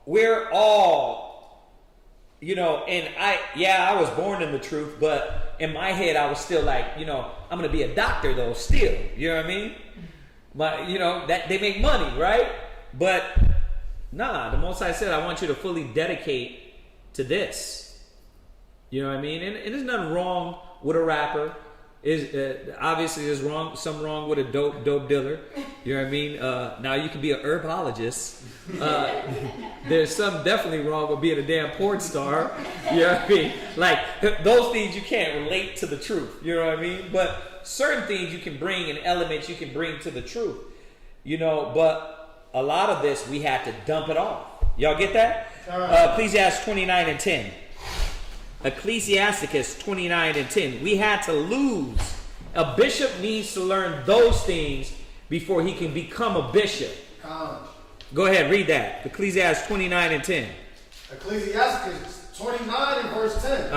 Speaker 3: you know, and I was born in the truth, but in my head I was still like, you know, I'm going to be a doctor though, still, you know what I mean? But, you know, that they make money, right? But nah, the Most High said, I want you to fully dedicate to this. You know what I mean? And there's nothing wrong with a rapper. Obviously there's something wrong with a dope dealer. You know what I mean? Now you can be an herbologist. There's something definitely wrong with being a damn porn star. You know what I mean? Like those things you can't relate to the truth. You know what I mean? But certain things you can bring and elements you can bring to the truth. You know, but a lot of this we had to dump it off. Y'all get that? Ecclesiastes 29:10. Ecclesiasticus 29:10. We had to lose. A bishop needs to learn those things before he can become a bishop. Go ahead, read that. Ecclesiastes 29:10.
Speaker 9: Ecclesiasticus 29 and verse 10.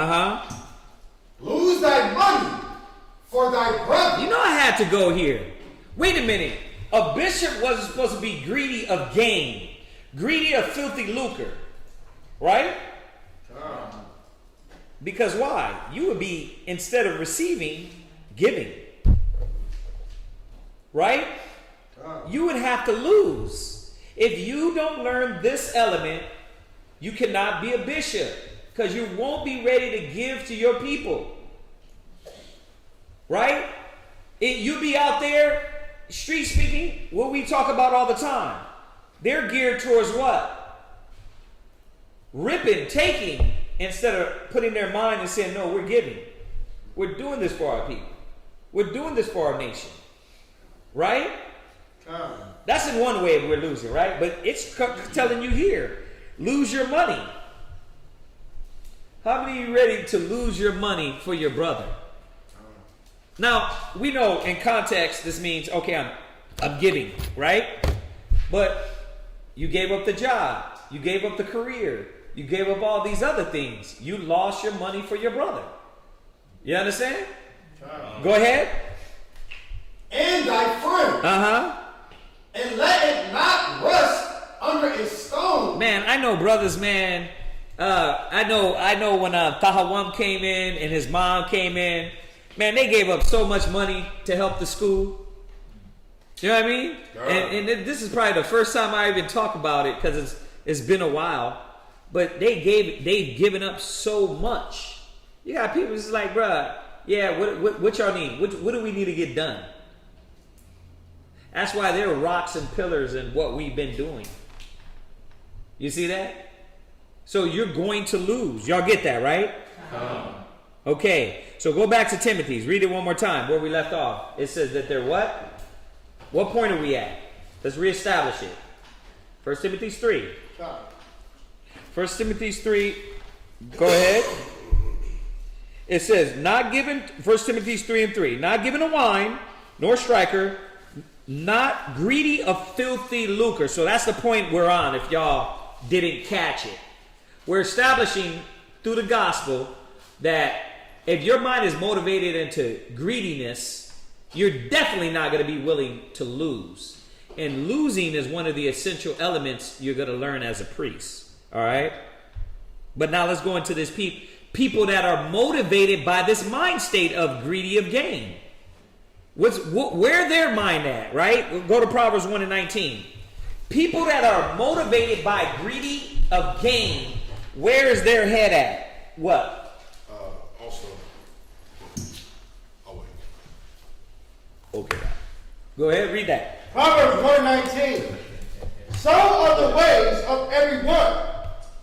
Speaker 3: Lose
Speaker 9: thy money for thy brother.
Speaker 3: You know I had to go here. Wait a minute. A bishop wasn't supposed to be greedy of gain. Greedy of filthy lucre. Right? Because why? You would be, instead of receiving, giving. Right? You would have to lose. If you don't learn this element, you cannot be a bishop. Because you won't be ready to give to your people. Right? You be out there, street speaking, what we talk about all the time. They're geared towards what? Ripping, taking, instead of putting their mind and saying, no, we're giving. We're doing this for our people. We're doing this for our nation. Right? That's in one way we're losing, right? But it's telling you here, lose your money. How many of you ready to lose your money for your brother? Now, we know in context this means, okay, I'm giving, right? But you gave up the job. You gave up the career. You gave up all these other things. You lost your money for your brother. You understand? Go ahead.
Speaker 7: And thy friend. And let it not rust under a stone.
Speaker 3: Man, I know brothers, man. I know when Tahawam came in and his mom came in, man, they gave up so much money to help the school. You know what I mean? And this is probably the first time I even talk about it because it's been a while. But they've given up so much. You got people just like, bruh, yeah, what y'all need? What do we need to get done? That's why there are rocks and pillars in what we've been doing. You see that? So you're going to lose. Y'all get that, right? Okay, so go back to Timothy's. Read it one more time where we left off. It says that they're what? What point are we at? Let's reestablish it. 1 Timothy 3. 1 Timothy 3. Go ahead. It says, not given, 1 Timothy 3 and 3. Not given to wine, nor striker, not greedy of filthy lucre. So that's the point we're on if y'all didn't catch it. We're establishing through the gospel that if your mind is motivated into greediness, you're definitely not going to be willing to lose. And losing is one of the essential elements you're going to learn as a priest. All right? But now let's go into this people that are motivated by this mind state of greedy of gain. Where their mind at, right? We'll go to Proverbs 1 and 19. People that are motivated by greedy of gain, where is their head at? What?
Speaker 5: Also, I'll wait.
Speaker 3: Okay. Go ahead, read that.
Speaker 7: Proverbs 1:19. So are the ways of everyone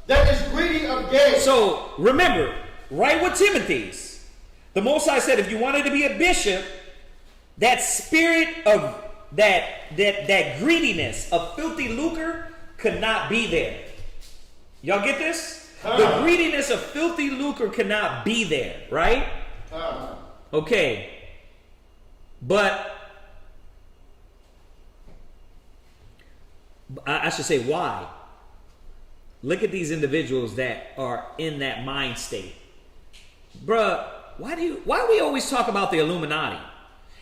Speaker 7: that is greedy of gain.
Speaker 3: So remember, right with Timothy's, the Most High said if you wanted to be a bishop, that spirit of that greediness of filthy lucre could not be there. Y'all get this? The greediness of filthy lucre cannot be there, right? Okay. But I should say why. Look at these individuals that are in that mind state. Bruh, why we always talk about the Illuminati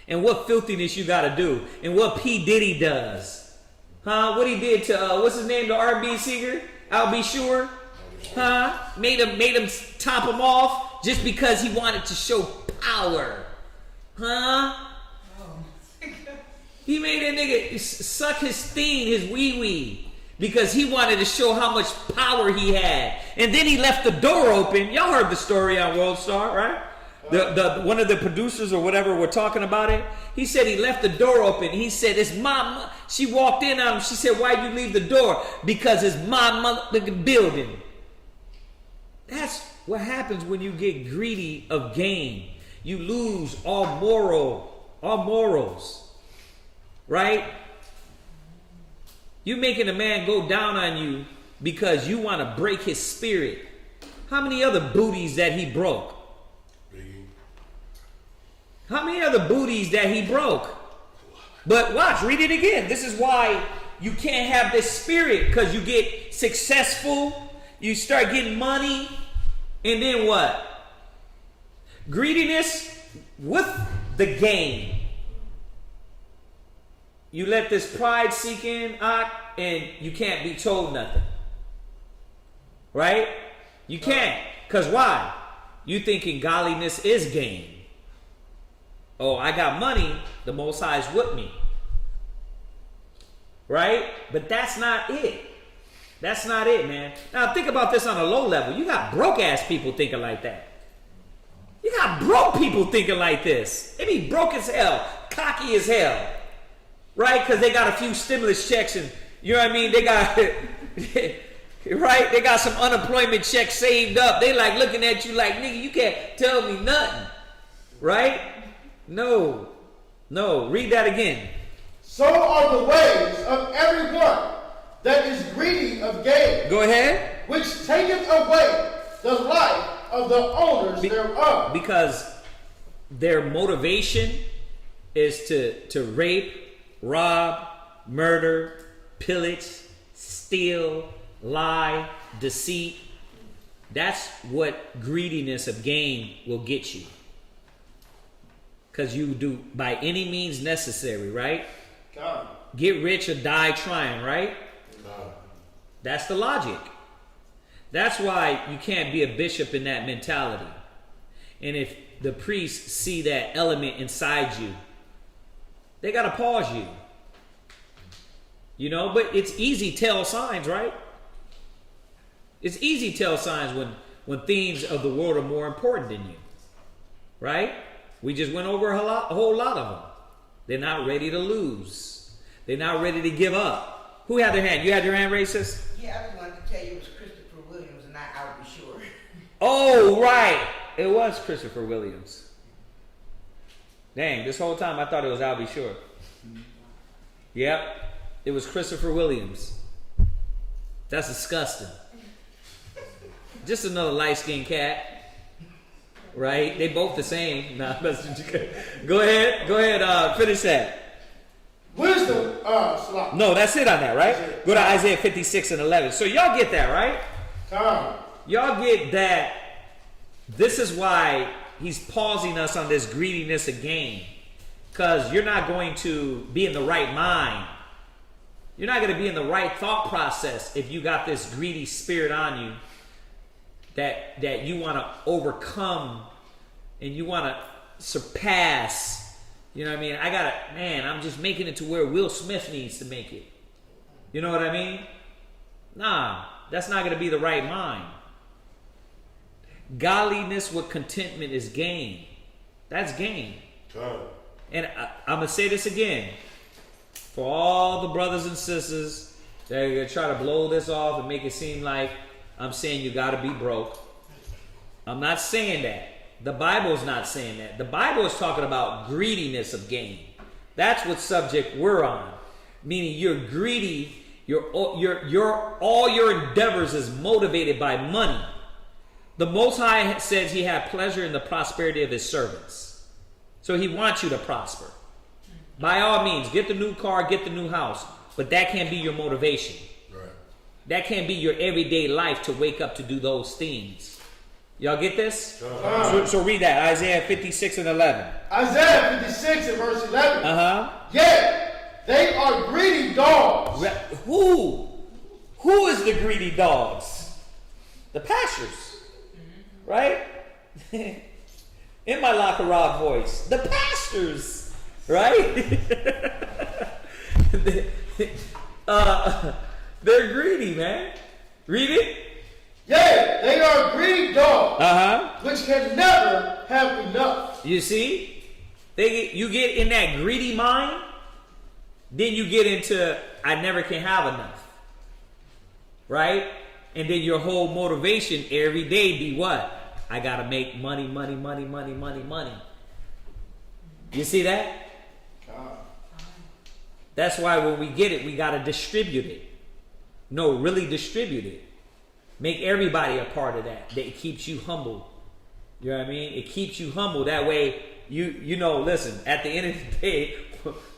Speaker 3: and what filthiness you gotta do and what P. Diddy does? What he did to what's his name, the R&B singer? I'll Be Sure? Made him top him off just because he wanted to show power. He made that nigga suck his thing, his wee-wee, because he wanted to show how much power he had. And then he left the door open. Y'all heard the story on World Star, right? The one of the producers or whatever were talking about it. He said he left the door open. He said, it's my she walked in on him. She said, why'd you leave the door? Because it's my motherfucking building. That's what happens when you get greedy of gain. You lose all morals. Right? You making a man go down on you because you want to break his spirit. How many other booties that he broke? How many other booties that he broke? But watch, read it again. This is why you can't have this spirit, because you get successful, you start getting money, and then what? Greediness with the gain. You let this pride seek in, and you can't be told nothing. Right? You can't. Because why? You thinking godliness is gain. Oh, I got money, the Most High is with me. Right? But that's not it. That's not it, man. Now think about this on a low level. You got broke ass people thinking like that. You got broke people thinking like this. They be broke as hell, cocky as hell. Right? Because they got a few stimulus checks and, you know what I mean? They got, right? They got some unemployment checks saved up. They like looking at you like, nigga, you can't tell me nothing. Right? No. Read that again.
Speaker 7: So are the ways of everyone that is greedy of gain.
Speaker 3: Go ahead.
Speaker 7: Which taketh away the life of the owners thereof.
Speaker 3: Because their motivation is to rape, rob, murder, pillage, steal, lie, deceit. That's what greediness of gain will get you. Because you do by any means necessary, right?
Speaker 7: God.
Speaker 3: Get rich or die trying, right?
Speaker 7: God.
Speaker 3: That's the logic. That's why you can't be a bishop in that mentality. And if the priests see that element inside you, they got to pause you. You know, but it's easy tell signs, right? It's easy tell signs when things of the world are more important than you. Right? We just went over a whole lot of them. They're not ready to lose. They're not ready to give up. Who had their hand? You had your hand raised, sis?
Speaker 10: Yeah, I just wanted to tell you it was Christopher Williams, and I'll be sure.
Speaker 3: Oh, right. It was Christopher Williams. Dang, this whole time I thought it was I'll be sure. Yep. It was Christopher Williams. That's disgusting. Just another light-skinned cat. Right? They both the same. Nah, go ahead. Finish that.
Speaker 7: Wisdom.
Speaker 3: No, that's it on that, right? Go to Isaiah 56 and 11. So y'all get that, right? Y'all get that. This is why he's pausing us on this greediness of gain. Because you're not going to be in the right mind. You're not going to be in the right thought process if you got this greedy spirit on you. That you want to overcome and you want to surpass. You know what I mean? I'm just making it to where Will Smith needs to make it. You know what I mean? Nah, that's not going to be the right mind. Godliness with contentment is gain. That's gain. And I'm going to say this again. For all the brothers and sisters that are going to try to blow this off and make it seem like I'm saying you got to be broke. I'm not saying that. The Bible's not saying that. The Bible is talking about greediness of gain. That's what subject we're on. Meaning you're greedy. All your endeavors is motivated by money. The Most High says he had pleasure in the prosperity of his servants. So he wants you to prosper. By all means, get the new car, get the new house. But that can't be your motivation. That can't be your everyday life to wake up to do those things. Y'all get this? So read that. Isaiah 56 and 11.
Speaker 7: Isaiah 56 and verse 11.
Speaker 3: Uh-huh.
Speaker 7: Yet they are greedy dogs.
Speaker 3: Who? Who is the greedy dogs? The pastors. Right? In my Lacharab voice. The pastors. Right? They're greedy, man. Read it.
Speaker 7: Yea, they are greedy dogs,
Speaker 3: Uh-huh.
Speaker 7: which can never have enough.
Speaker 3: You see? You get in that greedy mind, then you get into, I never can have enough. Right? And then your whole motivation every day be what? I got to make money. You see that? That's why when we get it, we got to distribute it. No, really distribute it. Make everybody a part of that. That it keeps you humble. You know what I mean? It keeps you humble. That way, you know, listen, at the end of the day,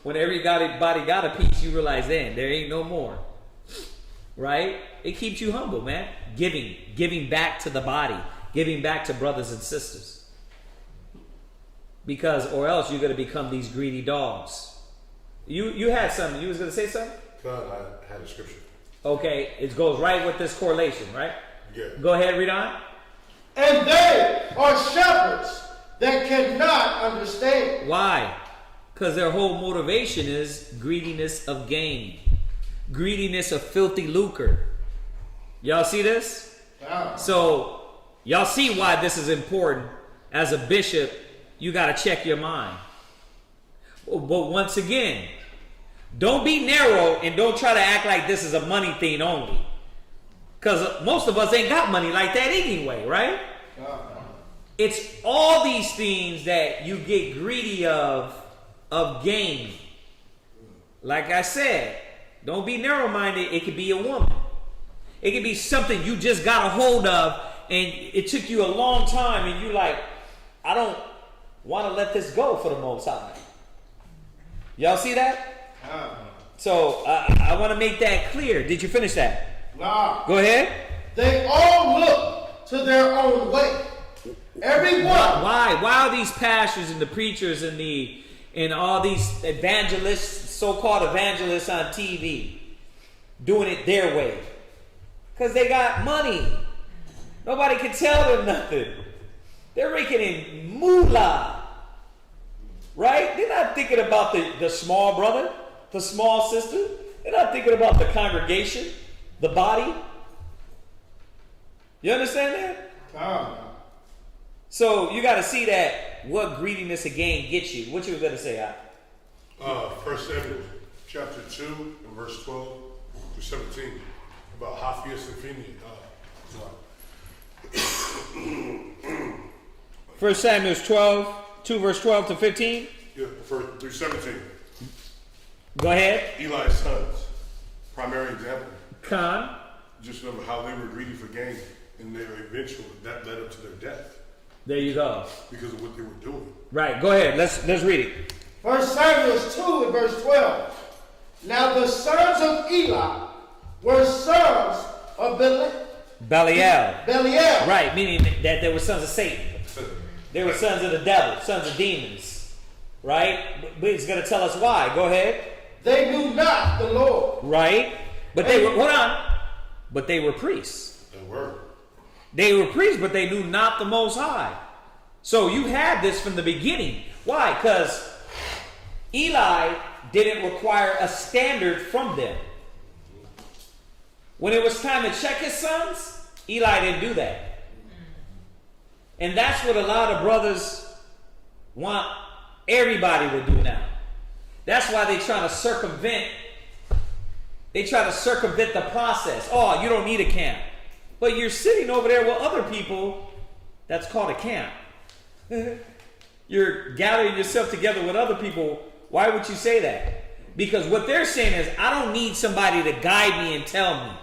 Speaker 3: when everybody got a piece, you realize then there ain't no more. Right? It keeps you humble, man. Giving back to the body. Giving back to brothers and sisters. Because, or else you're going to become these greedy dogs. You had something. You was going to say something?
Speaker 5: God, I had a scripture.
Speaker 3: Okay, it goes right with this correlation, right?
Speaker 5: Yeah.
Speaker 3: Go ahead, read on.
Speaker 7: And they are shepherds that cannot understand.
Speaker 3: Why? Because their whole motivation is greediness of gain, greediness of filthy lucre. Y'all see this?
Speaker 7: Wow.
Speaker 3: So, y'all see why this is important. As a bishop, you got to check your mind. But once again, don't be narrow and don't try to act like this is a money thing only. Because most of us ain't got money like that anyway, right? It's all these things that you get greedy of gain. Like I said, don't be narrow-minded. It could be a woman. It could be something you just got a hold of and it took you a long time and you like, I don't want to let this go for the Most High. Y'all see that? So I want to make that clear. Did you finish that?
Speaker 7: Nah.
Speaker 3: Go ahead.
Speaker 7: They all look to their own way. Everyone.
Speaker 3: Why are these pastors and the preachers and all these evangelists, so-called evangelists on TV, doing it their way? Because they got money. Nobody can tell them nothing. They're raking in moolah. Right? They're not thinking about the small brother, the small sister. They're not thinking about the congregation, the body. You understand that? So you got to see that what greediness again gets you. What you were going to say, Al?
Speaker 5: 1 Samuel chapter 2 and verse 12 to 17 about Hophias and Phinehas.
Speaker 3: 1 Samuel 2 verse 12 to 15.
Speaker 5: Yeah, through 17.
Speaker 3: Go ahead.
Speaker 5: Eli's sons, primary example.
Speaker 3: Con.
Speaker 5: Just remember how they were greedy for gain, and their eventual that led up to their death.
Speaker 3: There you go.
Speaker 5: Because of what they were doing.
Speaker 3: Right. Go ahead. Let's read it.
Speaker 7: 1 Samuel 2 and verse 12. Now the sons of Eli were sons of
Speaker 3: Belial.
Speaker 7: Right,
Speaker 3: meaning that they were sons of Satan. They were sons of the devil, sons of demons. Right? But it's going to tell us why. Go ahead.
Speaker 7: They knew not the Lord.
Speaker 3: Right? But they were, hold on. But they were priests.
Speaker 5: They were.
Speaker 3: They were priests, but they knew not the Most High. So you had this from the beginning. Why? Because Eli didn't require a standard from them. When it was time to check his sons, Eli didn't do that. And that's what a lot of brothers want everybody to do now. That's why they try to circumvent. They try to circumvent the process. Oh, you don't need a camp. But you're sitting over there with other people. That's called a camp. You're gathering yourself together with other people. Why would you say that? Because what they're saying is, I don't need somebody to guide me and tell me.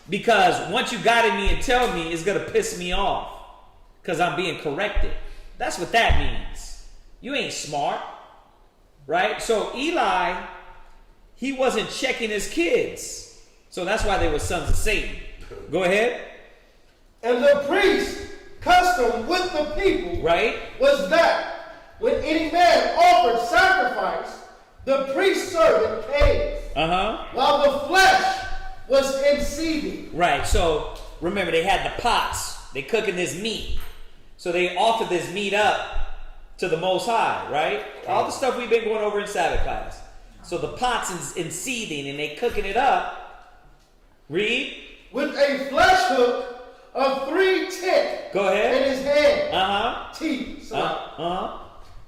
Speaker 3: Because once you guide me and tell me, it's going to piss me off. Because I'm being corrected. That's what that means. You ain't smart. Right? So Eli, he wasn't checking his kids. So that's why they were sons of Satan. Go ahead.
Speaker 7: And the priest's custom with the people was that when any man offered sacrifice, the priest's servant came while the flesh was in seething.
Speaker 3: Right. So remember, they had the pots. They cooking this meat. So they offered this meat up to the Most High, right? All the stuff we've been going over in Sabbath class. So the pots in seething and they cooking it up. Read.
Speaker 7: With a flesh hook of 3 10
Speaker 3: Go ahead.
Speaker 7: in his hand. Teeth.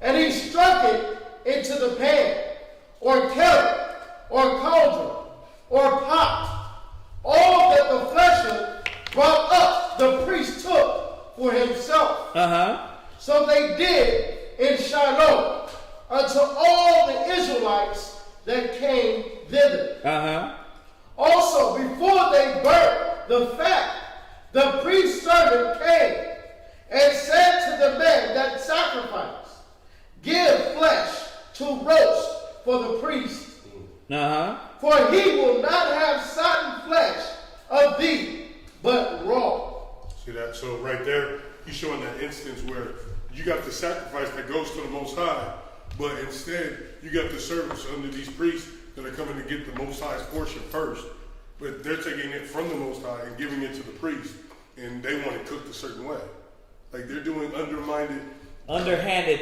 Speaker 7: And he struck it into the pan, or kettle, or cauldron, or pot. All that the flesh hook brought up, the priest took for himself. So they did in Shiloh unto all the Israelites that came thither. Also, before they burnt the fat, the priest's servant came and said to the man that sacrificed, give flesh to roast for the priest. For he will not have sodden flesh of thee, but raw.
Speaker 5: See that? So right there, he's showing that instance where you got the sacrifice that goes to the Most High, but instead you got the servants under these priests that are coming to get the Most High's portion first, but they're taking it from the Most High and giving it to the priest, and they want it cooked a certain way. Like they're doing
Speaker 3: underhanded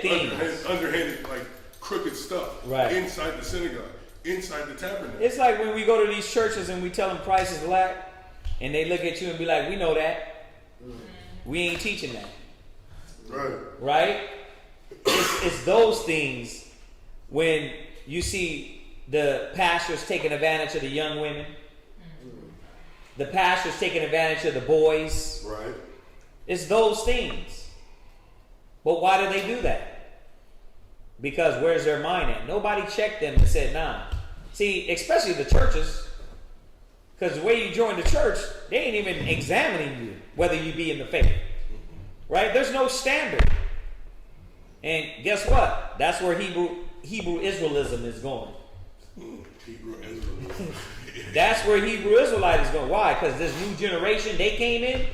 Speaker 3: things,
Speaker 5: underhanded, like crooked stuff,
Speaker 3: right,
Speaker 5: inside the synagogue, inside the tabernacle.
Speaker 3: It's like when we go to these churches and we tell them Christ is black, and they look at you and be like, "We know that. We ain't teaching that." Right? It's those things when you see the pastors taking advantage of the young women, the pastors taking advantage of the boys.
Speaker 5: Right.
Speaker 3: It's those things. But why do they do that? Because where's their mind at? Nobody checked them and said, nah. See, especially the churches, because the way you join the church, they ain't even examining you, whether you be in the faith. Right? There's no standard. And guess what? That's where Hebrew Israelism is going.
Speaker 5: Hebrew Israelism.
Speaker 3: That's where Hebrew Israelite is going. Why? Because this new generation, they came in,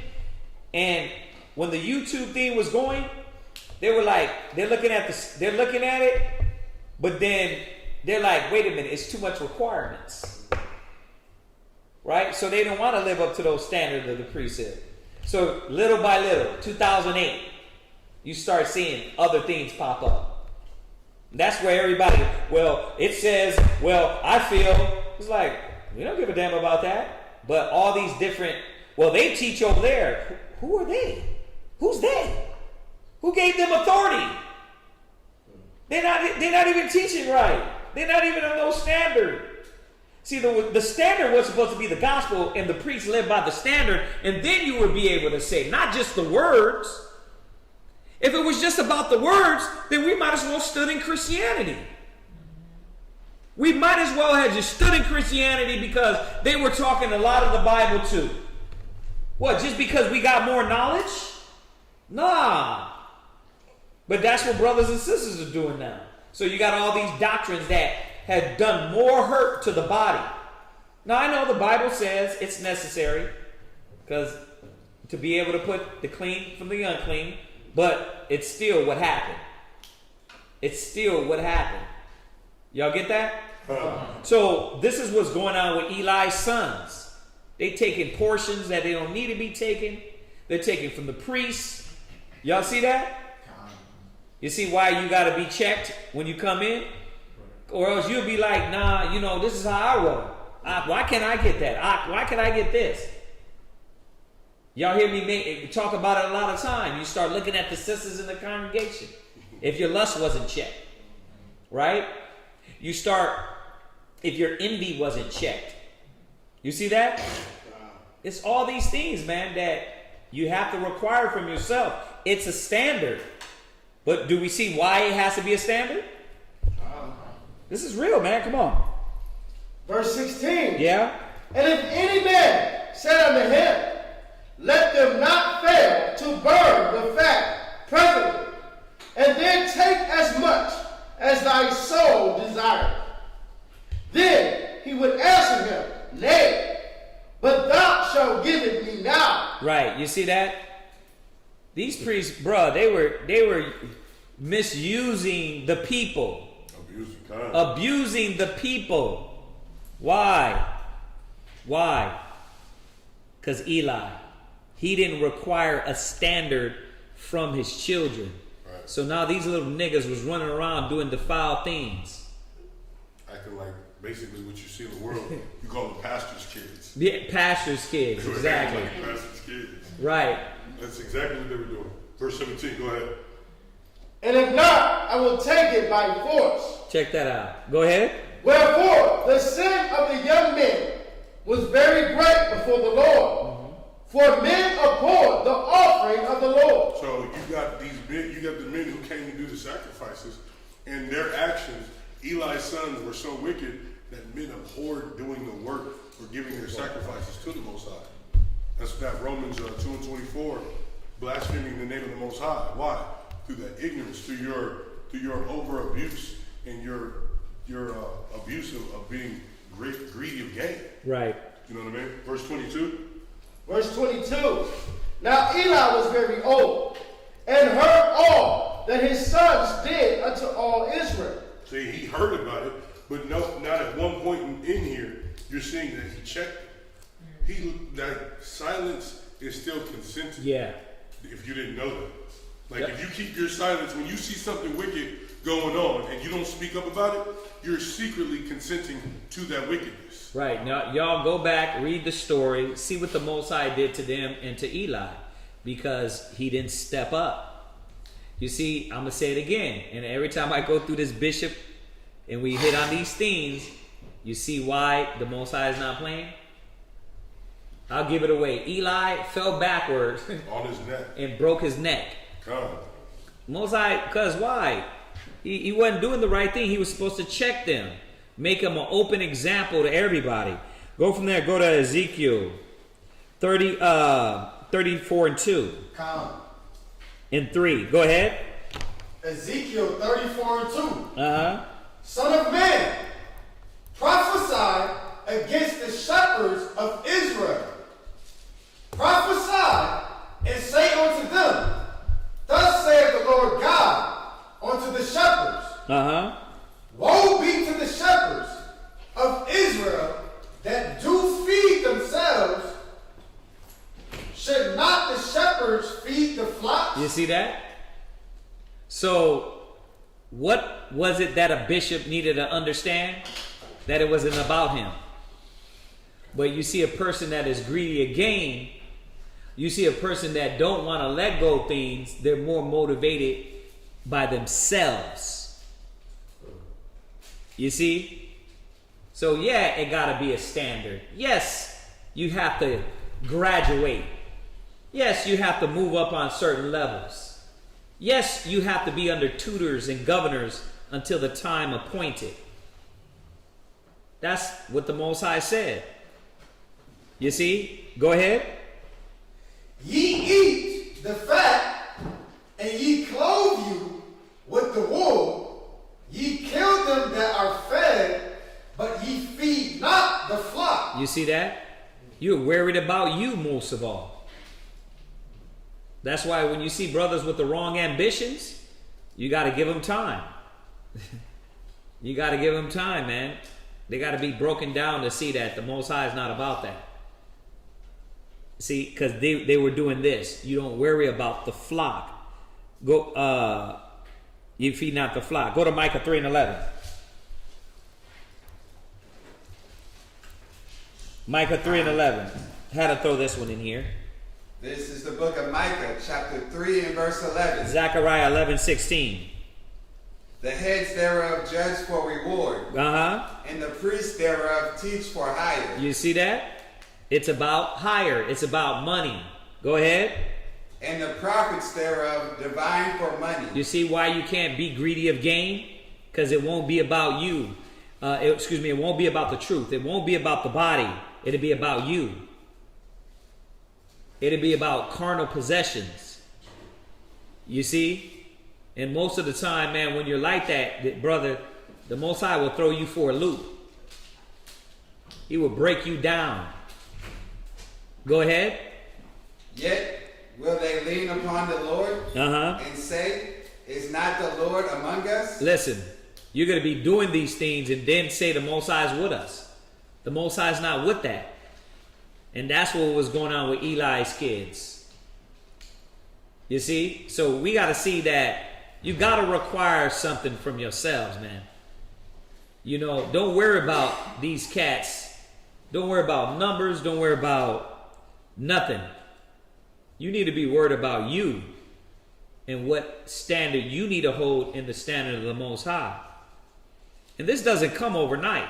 Speaker 3: and when the YouTube thing was going, they were like, they're looking at it, but then they're like, wait a minute, it's too much requirements. Right? So they don't want to live up to those standards of the priesthood. So little by little, 2008, you start seeing other things pop up. That's where everybody, well, it says, well, I feel, it's like, we don't give a damn about that. But all these different, well, they teach over there. Who are they? Who's they? Who gave them authority? They're not even teaching right. They're not even on no standard. See, the standard was supposed to be the gospel, and the priests lived by the standard, and then you would be able to say, not just the words. If it was just about the words, then we might as well stood in Christianity. We might as well have just stood in Christianity because they were talking a lot of the Bible too. What, just because we got more knowledge? Nah. But that's what brothers and sisters are doing now. So you got all these doctrines that had done more hurt to the body. Now I know the Bible says it's necessary because to be able to put the clean from the unclean, but it's still what happened. It's still what happened. Y'all get that? So this is what's going on with Eli's sons. They taking portions that they don't need to be taken. They're taking from the priests. Y'all see that? You see why you got to be checked when you come in? Or else you'll be like, nah, this is how I roll. Why can't I get that? Why can I get this? Y'all hear me talk about it a lot of time. You start looking at the sisters in the congregation. If your lust wasn't checked, right? You start, if your envy wasn't checked. You see that? It's all these things, man, that you have to require from yourself. It's a standard. But do we see why it has to be a standard? This is real, man. Come on.
Speaker 7: Verse 16.
Speaker 3: Yeah.
Speaker 7: And if any man said unto him, let them not fail to burn the fat presently, and then take as much as thy soul desireth. Then he would answer him, nay, but thou shalt give it me now.
Speaker 3: Right, you see that? These priests, bro, they were misusing the people. Abusing the people. Why? Because Eli, he didn't require a standard from his children. Right. So now these little niggas was running around doing defiled things.
Speaker 5: Acting like basically what you see in the world, you call them pastors' kids.
Speaker 3: Yeah, pastors' kids, exactly.
Speaker 5: Like pastors' kids.
Speaker 3: Right.
Speaker 5: That's exactly what they were doing. Verse 17, go ahead.
Speaker 7: And if not, I will take it by force.
Speaker 3: Check that out. Go ahead.
Speaker 7: Wherefore, the sin of the young men was very great before the Lord. For men abhorred the offering of the Lord.
Speaker 5: So you got these men, you got the men who came to do the sacrifices, and their actions, Eli's sons were so wicked that men abhorred doing the work or giving their sacrifices to the Most High. That's that Romans 2:24, blaspheming the name of the Most High. Why? Through that ignorance, through your over abuse and your abuse of being greedy of gain.
Speaker 3: Right.
Speaker 5: You know what I mean? Verse 22.
Speaker 7: Verse 22. Now Eli was very old, and heard all that his sons did unto all Israel.
Speaker 5: See, he heard about it, But no, not at one point in here, you're seeing that he checked. That silence is still consenting.
Speaker 3: Yeah.
Speaker 5: If you didn't know that. Like, if you keep your silence, when you see something wicked going on and you don't speak up about it, you're secretly consenting to that wickedness.
Speaker 3: Right. Now, y'all go back, read the story, see what the Most High did to them and to Eli, because he didn't step up. You see, I'm going to say it again, and every time I go through this, Bishop, and we hit on these themes, you see why the Most High is not playing? I'll give it away. Eli fell backwards
Speaker 5: on his neck
Speaker 3: and broke his neck.
Speaker 5: God.
Speaker 3: Most High, because why? He wasn't doing the right thing. He was supposed to check them, make them an open example to everybody. Go from there. Go to Ezekiel 34 and 2. And 3. Go ahead.
Speaker 7: Ezekiel 34 and 2. Son of man, prophesy against the shepherds of Israel. Prophesy and say unto them, thus saith the Lord God unto the shepherds. Woe be to the shepherds of Israel that do feed themselves. Should not the shepherds feed the flocks?
Speaker 3: You see that? So, what was it that a bishop needed to understand? That it wasn't about him. But you see a person that is greedy of gain, you see a person that don't want to let go of things, they're more motivated by themselves. You see? So yeah, it got to be a standard. Yes, you have to graduate. Yes, you have to move up on certain levels. Yes, you have to be under tutors and governors until the time appointed. That's what the Most High said. You see? Go ahead.
Speaker 7: Ye eat the fat, and ye clothe you with the wool. Ye kill them that are fed, but ye feed not the flock.
Speaker 3: You see that? You're worried about you most of all. That's why when you see brothers with the wrong ambitions, you got to give them time. You got to give them time, man. They got to be broken down to see that the Most High is not about that. See, because they were doing this. You don't worry about the flock. Go, you feed not the flock. Go to Micah 3 and 11. Micah 3 and 11. Had to throw this one in here.
Speaker 11: This is the book of Micah, chapter 3 and verse 11.
Speaker 3: Zechariah 11:16.
Speaker 11: The heads thereof judge for reward. And the priests thereof teach for hire.
Speaker 3: You see that? It's about hire. It's about money. Go ahead.
Speaker 11: And the prophets thereof divine for money.
Speaker 3: You see why you can't be greedy of gain? Because it won't be about you. It won't be about the truth. It won't be about the body. It'll be about you. It'll be about carnal possessions. You see? And most of the time, man, when you're like that, brother, the Most High will throw you for a loop. He will break you down. Go ahead.
Speaker 11: Yet will they lean upon the Lord and say, is not the Lord among us?
Speaker 3: Listen, you're going to be doing these things and then say the Most High is with us. The Most High is not with that. And that's what was going on with Eli's kids. You see? So we got to see that you got to require something from yourselves, man. You know, don't worry about these cats. Don't worry about numbers. Don't worry about nothing. You need to be worried about you and what standard you need to hold in the standard of the Most High. And this doesn't come overnight.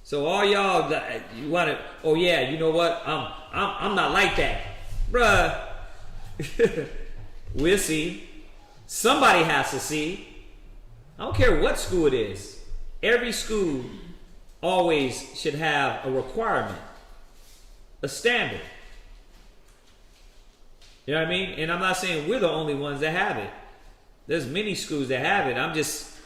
Speaker 3: So all y'all, you want to, oh yeah, you know what? I'm not like that, bruh. We'll see. Somebody has to see. I don't care what school it is. Every school always should have a requirement, a standard. You know what I mean? And I'm not saying we're the only ones that have it. There's many schools that have it. I'm just,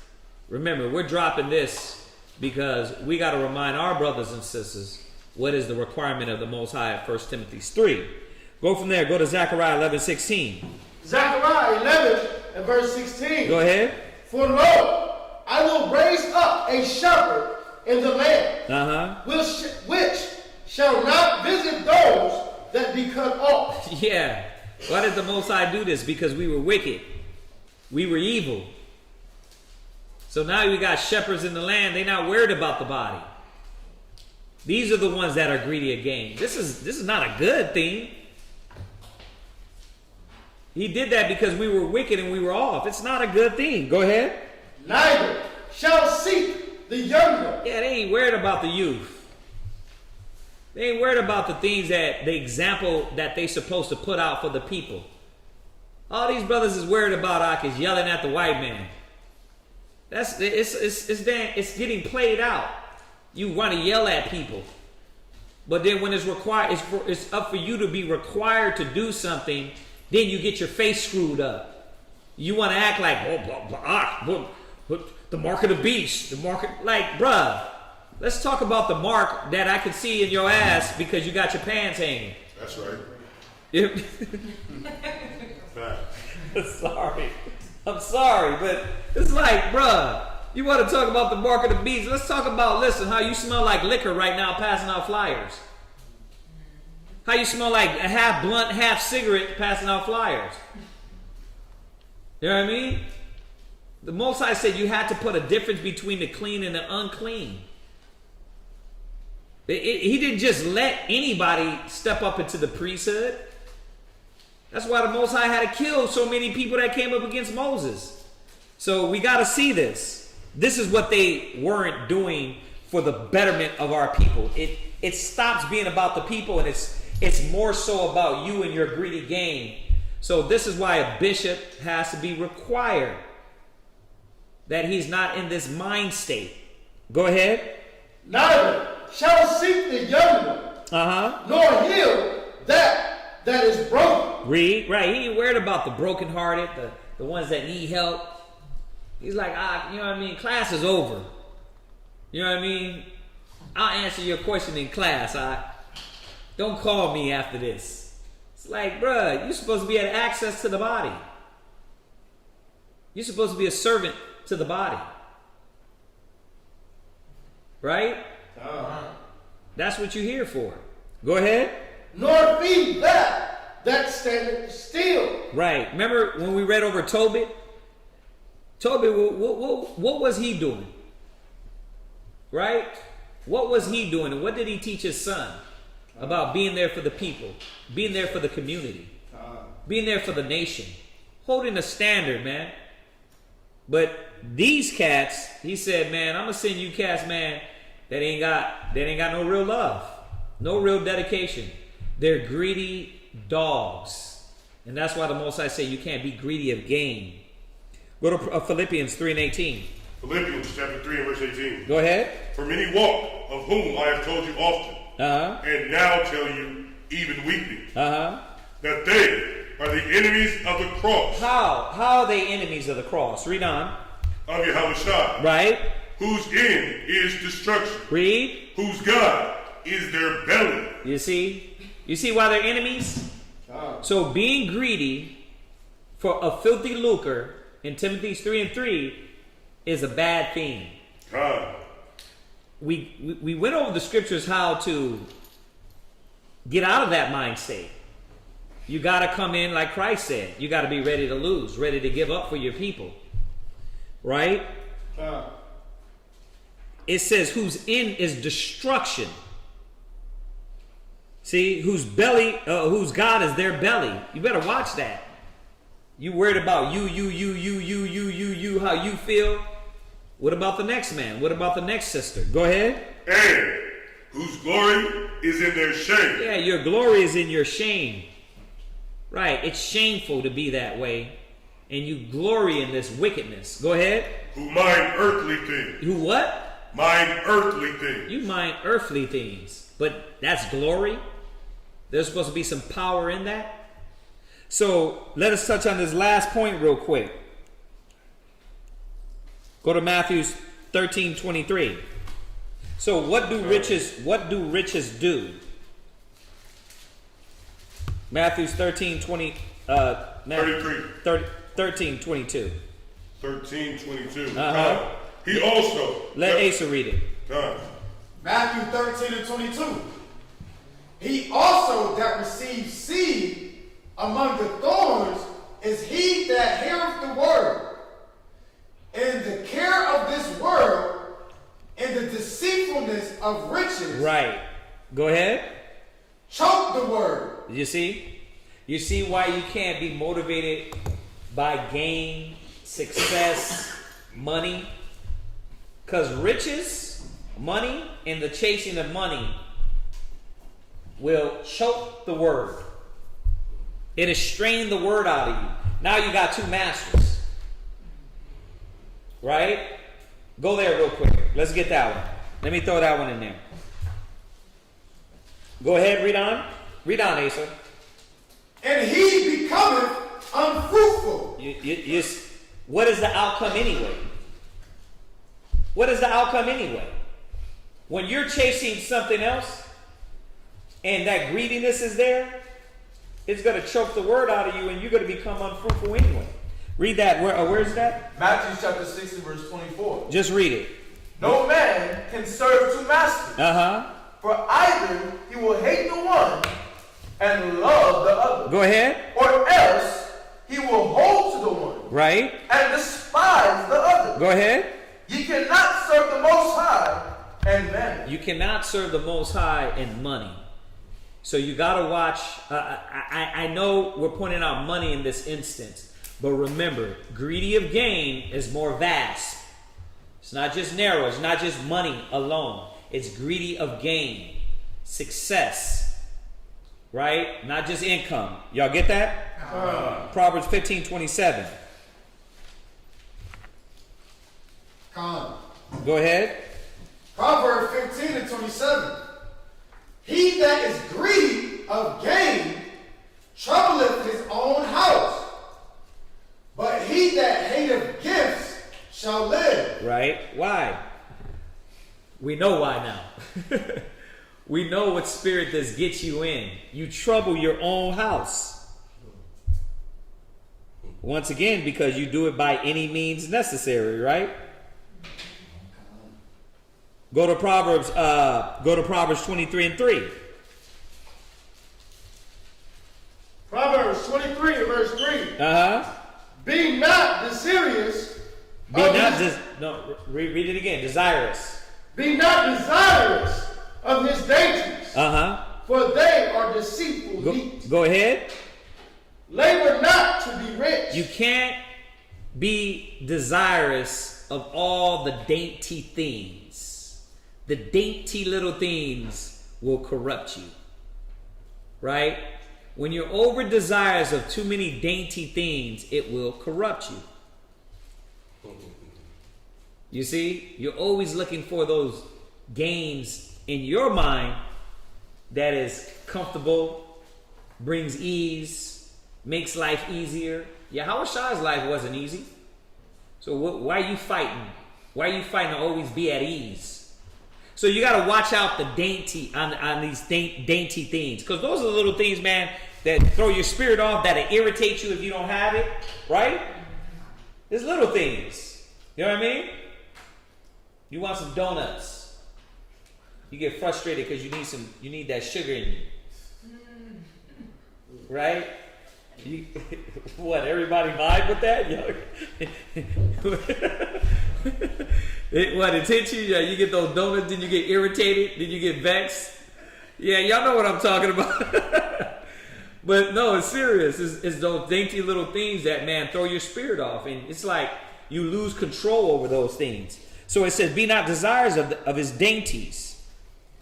Speaker 3: remember, we're dropping this because we got to remind our brothers and sisters what is the requirement of the Most High at 1 Timothy 3. Go from there. Go to Zechariah 11:16.
Speaker 7: Zechariah 11 and verse 16.
Speaker 3: Go ahead.
Speaker 7: For lo, I will raise up a shepherd in the land, which shall not visit those that be cut off.
Speaker 3: Yeah. Why did the Most High do this? Because we were wicked. We were evil. So now we got shepherds in the land. They're not worried about the body. These are the ones that are greedy of gain. This is not a good thing. He did that because we were wicked and we were off. It's not a good thing. Go ahead.
Speaker 7: Neither shall seek the younger.
Speaker 3: Yeah, they ain't worried about the youth. They ain't worried about the things that the example that they supposed to put out for the people. All these brothers is worried about is yelling at the white man. It's getting played out. You want to yell at people, but then when it's required, it's up for you to be required to do something. Then you get your face screwed up. You want to act like the mark of the beast, the mark, like, bruh. Let's talk about the mark that I could see in your ass because you got your pants hanging.
Speaker 5: That's right.
Speaker 3: I'm sorry, but it's like, bruh, you want to talk about the mark of the beast? Let's talk about, listen, how you smell like liquor right now passing out flyers. How you smell like a half blunt, half cigarette passing out flyers. You know what I mean? The Most High said you had to put a difference between the clean and the unclean. He didn't just let anybody step up into the priesthood. That's why the Most High had to kill so many people that came up against Moses. So we got to see this. This is what they weren't doing for the betterment of our people. It stops being about the people, and it's more so about you and your greedy gain. So this is why a bishop has to be required, that he's not in this mind state. Go ahead.
Speaker 7: Neither shall seek the younger, nor heal that is broken.
Speaker 3: Read, right. He ain't worried about the brokenhearted, the ones that need help. He's like, you know what I mean? Class is over. You know what I mean? I'll answer your question in class. Don't call me after this. It's like, bruh, you're supposed to be at access to the body. You're supposed to be a servant to the body. Right? That's what you're here for. Go ahead.
Speaker 7: Nor feed that standeth still.
Speaker 3: Right. Remember when we read over Tobit? Tobit, what was he doing? Right? What was he doing? And what did he teach his son? About being there for the people. Being there for the community. Being there for the nation. Holding a standard, man. But these cats, he said, man, I'm going to send you cats, man, that ain't got no real love. No real dedication. They're greedy dogs. And that's why the Most High say you can't be greedy of gain. Go to Philippians 3:18.
Speaker 5: Philippians chapter 3 and verse 18.
Speaker 3: Go ahead.
Speaker 5: For many walk, of whom I have told you often, and now tell you, even weeping, that they are the enemies of the cross.
Speaker 3: How are they enemies of the cross? Read on.
Speaker 5: Of Yahushua.
Speaker 3: Right.
Speaker 5: Whose end is destruction.
Speaker 3: Read.
Speaker 5: Whose God is their belly.
Speaker 3: You see? You see why they're enemies? So being greedy for a filthy lucre in Timothy 3:3 is a bad thing. We went over the scriptures how to get out of that mind state. You got to come in like Christ said. You got to be ready to lose, ready to give up for your people. Right? It says whose end is destruction. See, whose God is their belly. You better watch that. You worried about you, how you feel. What about the next man? What about the next sister? Go ahead.
Speaker 5: And whose glory is in their shame.
Speaker 3: Yeah, your glory is in your shame. Right, it's shameful to be that way. And you glory in this wickedness. Go ahead.
Speaker 5: Who mind earthly things.
Speaker 3: Who what?
Speaker 5: Mind earthly things.
Speaker 3: You mind earthly things. But that's glory. There's supposed to be some power in that. So let us touch on this last point real quick. Go to Matthew 13:23. So what do riches do? Matthew 13:20 13:22.
Speaker 5: 13:22. He also.
Speaker 3: Let Asa read it.
Speaker 7: Matthew 13 and 22. He also that receives seed among the thorns is he that heareth the word, and the care of this world, and the deceitfulness of riches.
Speaker 3: Right. Go ahead.
Speaker 7: Choke the word.
Speaker 3: You see? You see why you can't be motivated by gain, success, money? Because riches, money, and the chasing of money will choke the word. It'll strain the word out of you. Now you got two masters. Right? Go there real quick. Let's get that one. Let me throw that one in there. Go ahead, read on. Read on, Asa.
Speaker 7: And he becometh unfruitful.
Speaker 3: What is the outcome anyway? What is the outcome anyway? When you're chasing something else and that greediness is there, it's going to choke the word out of you and you're going to become unfruitful anyway. Read that. Where is that?
Speaker 8: Matthew chapter 6 and verse 24.
Speaker 3: Just read it.
Speaker 8: No man can serve two masters. For either he will hate the one and love the other.
Speaker 3: Go ahead.
Speaker 8: Or else he will hold to the one.
Speaker 3: Right.
Speaker 8: And despise the other.
Speaker 3: Go ahead.
Speaker 8: You cannot serve the Most High and mammon.
Speaker 3: You cannot serve the Most High and money. So you got to watch. I know we're pointing out money in this instance. But remember, greedy of gain is more vast. It's not just narrow. It's not just money alone. It's greedy of gain, success, right? Not just income. Y'all get that? Proverbs 15:27. Go ahead.
Speaker 7: Proverbs 15 and 27. He that is greedy of gain troubleth his own house, but he that hateth gifts shall live.
Speaker 3: Right? Why? We know why now. We know what spirit this gets you in. You trouble your own house. Once again, because you do it by any means necessary, right? Go to Proverbs 23 and 3.
Speaker 7: Proverbs 23 and verse 3. Be not desirous.
Speaker 3: Read it again. Desirous.
Speaker 7: Be not desirous of his dainties. For they are deceitful meat.
Speaker 3: Go ahead.
Speaker 7: Labor not to be rich.
Speaker 3: You can't be desirous of all the dainty things. The dainty little things will corrupt you. Right? When you're over desirous of too many dainty things, it will corrupt you. You see, you're always looking for those gains in your mind that is comfortable, brings ease, makes life easier. Yahweh Shah's life wasn't easy. So why are you fighting? Why are you fighting to always be at ease? So you got to watch out the dainty on these dainty things, because those are the little things, man, that throw your spirit off, that irritate you if you don't have it, right? There's little things. You know what I mean? You want some donuts. You get frustrated because you need that sugar in you. Right? What, everybody vibe with that? It hits you? Yeah, you get those donuts, then you get irritated, then you get vexed. Yeah, y'all know what I'm talking about. But no, it's serious. It's those dainty little things that, man, throw your spirit off. And it's like you lose control over those things. So it says, be not desirous of his dainties.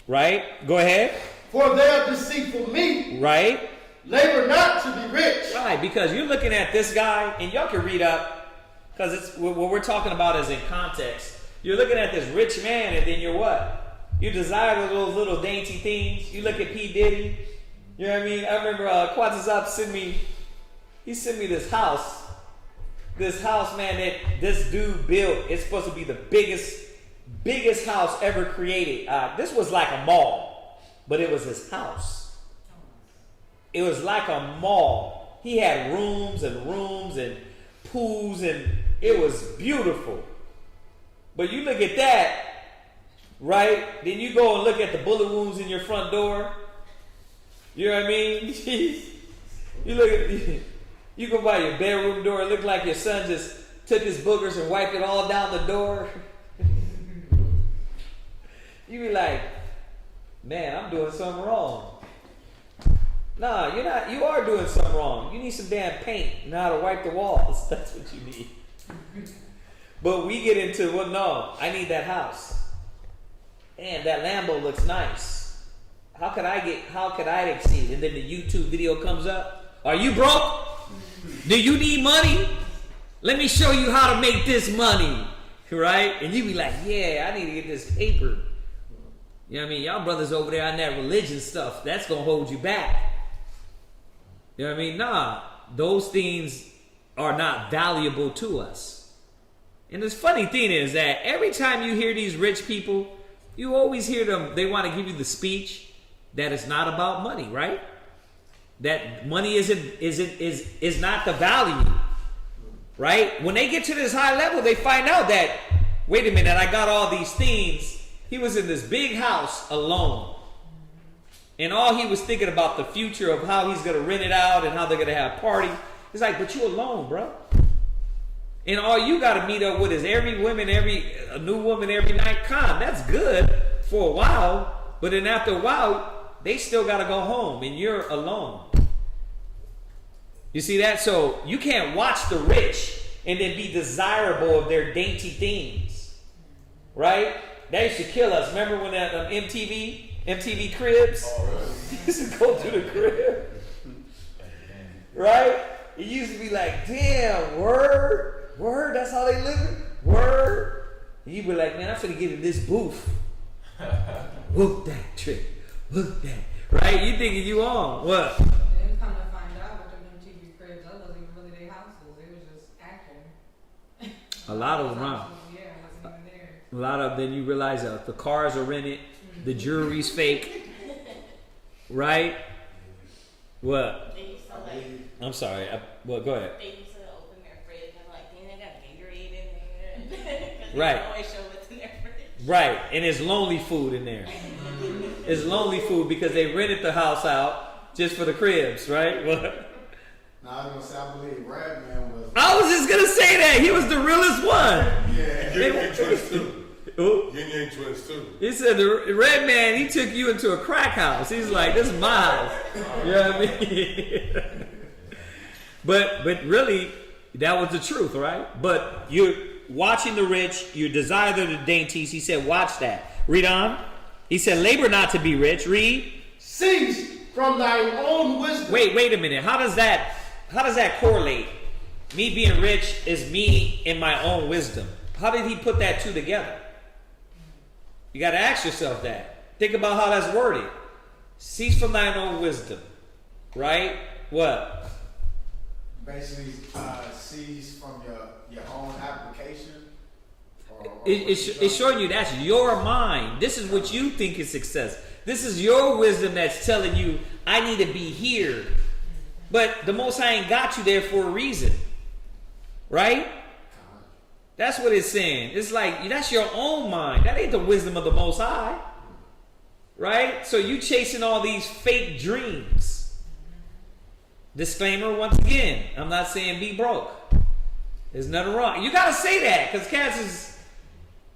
Speaker 3: Right? Go ahead.
Speaker 7: For they are deceitful meat.
Speaker 3: Right?
Speaker 7: Labor not to be rich.
Speaker 3: Right, because you're looking at this guy, and y'all can read up, because it's what we're talking about is in context. You're looking at this rich man, and then you're what? You desire those little dainty things. You look at P. Diddy. You know what I mean? I remember Chaazaqya sent me this house. This house, man, that this dude built. It's supposed to be the biggest house ever created. This was like a mall, but it was his house. It was like a mall. He had rooms and pools, and it was beautiful. But you look at that, right? Then you go and look at the bullet wounds in your front door. You know what I mean? You look at, you go by your bedroom door, it look like your son just took his boogers and wiped it all down the door. You be like, man, I'm doing something wrong. Nah, you're not. You are doing something wrong. You need some damn paint and know how to wipe the walls. That's what you need. But we get into, well, no, I need that house. Man, that Lambo looks nice. How could I exceed? And then the YouTube video comes up. Are you broke? Do you need money? Let me show you how to make this money. Right? And you be like, yeah, I need to get this paper. You know what I mean? Y'all brothers over there on that religion stuff, that's going to hold you back. You know what I mean? Nah, those things are not valuable to us. And the funny thing is that every time you hear these rich people, you always hear them, they want to give you the speech that it's not about money, right? That money is not the value, right? When they get to this high level, they find out that, wait a minute, I got all these things. He was in this big house alone. And all he was thinking about the future of how he's going to rent it out and how they're going to have a party. It's like, but you alone, bro. And all you got to meet up with is a new woman every night. That's good for a while. But then after a while, they still got to go home and you're alone. You see that? So you can't watch the rich and then be desirable of their dainty things. Right? That used to kill us. Remember when that MTV Cribs? You used to go to the crib. Right? It used to be like, damn, word, that's how they living? Word. And you'd be like, man, I'm finna get in this booth. Whoop that trick. Whoop that. Right? You thinking you on. What?
Speaker 6: Then come to find out with them MTV Cribs, that wasn't even really their houses. It was just acting.
Speaker 3: A lot of them, huh?
Speaker 6: Yeah, it wasn't even there.
Speaker 3: A lot of them, you realize that the cars are rented, the jewelry's fake, right? What?
Speaker 4: They used to like.
Speaker 3: I'm sorry. Well, go ahead.
Speaker 4: They used to open their fridge and like, dang, they got Gatorade in there.
Speaker 3: Right.
Speaker 4: They always show what's in their fridge.
Speaker 3: Right, and it's lonely food in there. It's lonely food because they rented the house out just for the cribs, right? What?
Speaker 9: No, I was gonna say I believe Redman was.
Speaker 3: I was just gonna say that he was the realest one.
Speaker 9: Yeah.
Speaker 5: Yin Yang Twins too. Yin Yang Twins too.
Speaker 3: He said the red man, he took you into a crack house. He's like, this is my house. You know what I mean? But really, that was the truth, right? But you're watching the rich, you desire the dainties. He said, watch that. Read on. He said, labor not to be rich. Read.
Speaker 7: Cease from thine own wisdom.
Speaker 3: Wait a minute. How does that correlate? Me being rich is me in my own wisdom. How did he put that two together? You got to ask yourself that. Think about how that's worded. Cease from thine own wisdom. Right? What?
Speaker 9: Basically, cease from your own application.
Speaker 3: It's showing you that's your mind. This is what you think is success. This is your wisdom that's telling you, I need to be here. But the Most High ain't got you there for a reason. Right? That's what it's saying. It's like, that's your own mind. That ain't the wisdom of the Most High. Right? So you chasing all these fake dreams. Disclaimer once again. I'm not saying be broke. There's nothing wrong. You got to say that because cats is,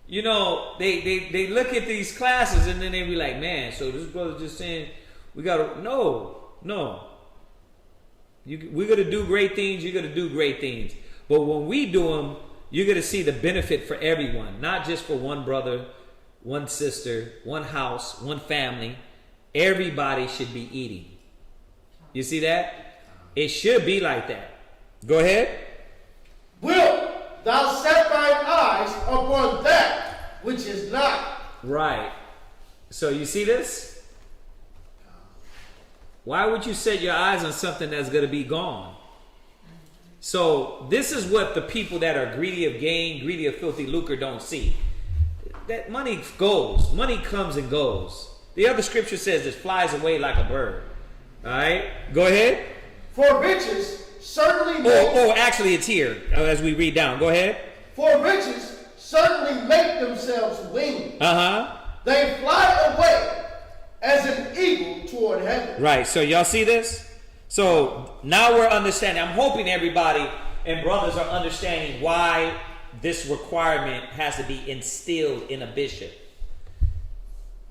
Speaker 3: you know, they look at these classes and then they be like, man, so this brother's just saying we got to, no. We're going to do great things. You're going to do great things. But when we do them, you're going to see the benefit for everyone, not just for one brother, one sister, one house, one family. Everybody should be eating. You see that? It should be like that. Go ahead.
Speaker 7: Wilt thou set thine eyes upon that which is not?
Speaker 3: Right. So you see this? Why would you set your eyes on something that's going to be gone? So this is what the people that are greedy of gain, greedy of filthy lucre don't see. That money goes. Money comes and goes. The other scripture says it flies away like a bird. All right? Go ahead.
Speaker 7: For riches certainly
Speaker 3: actually it's here as we read down. Go ahead.
Speaker 7: For riches certainly make themselves wings.
Speaker 3: Uh-huh.
Speaker 7: They fly away as an eagle toward heaven.
Speaker 3: Right. So y'all see this? So now we're understanding. I'm hoping everybody and brothers are understanding why this requirement has to be instilled in a bishop.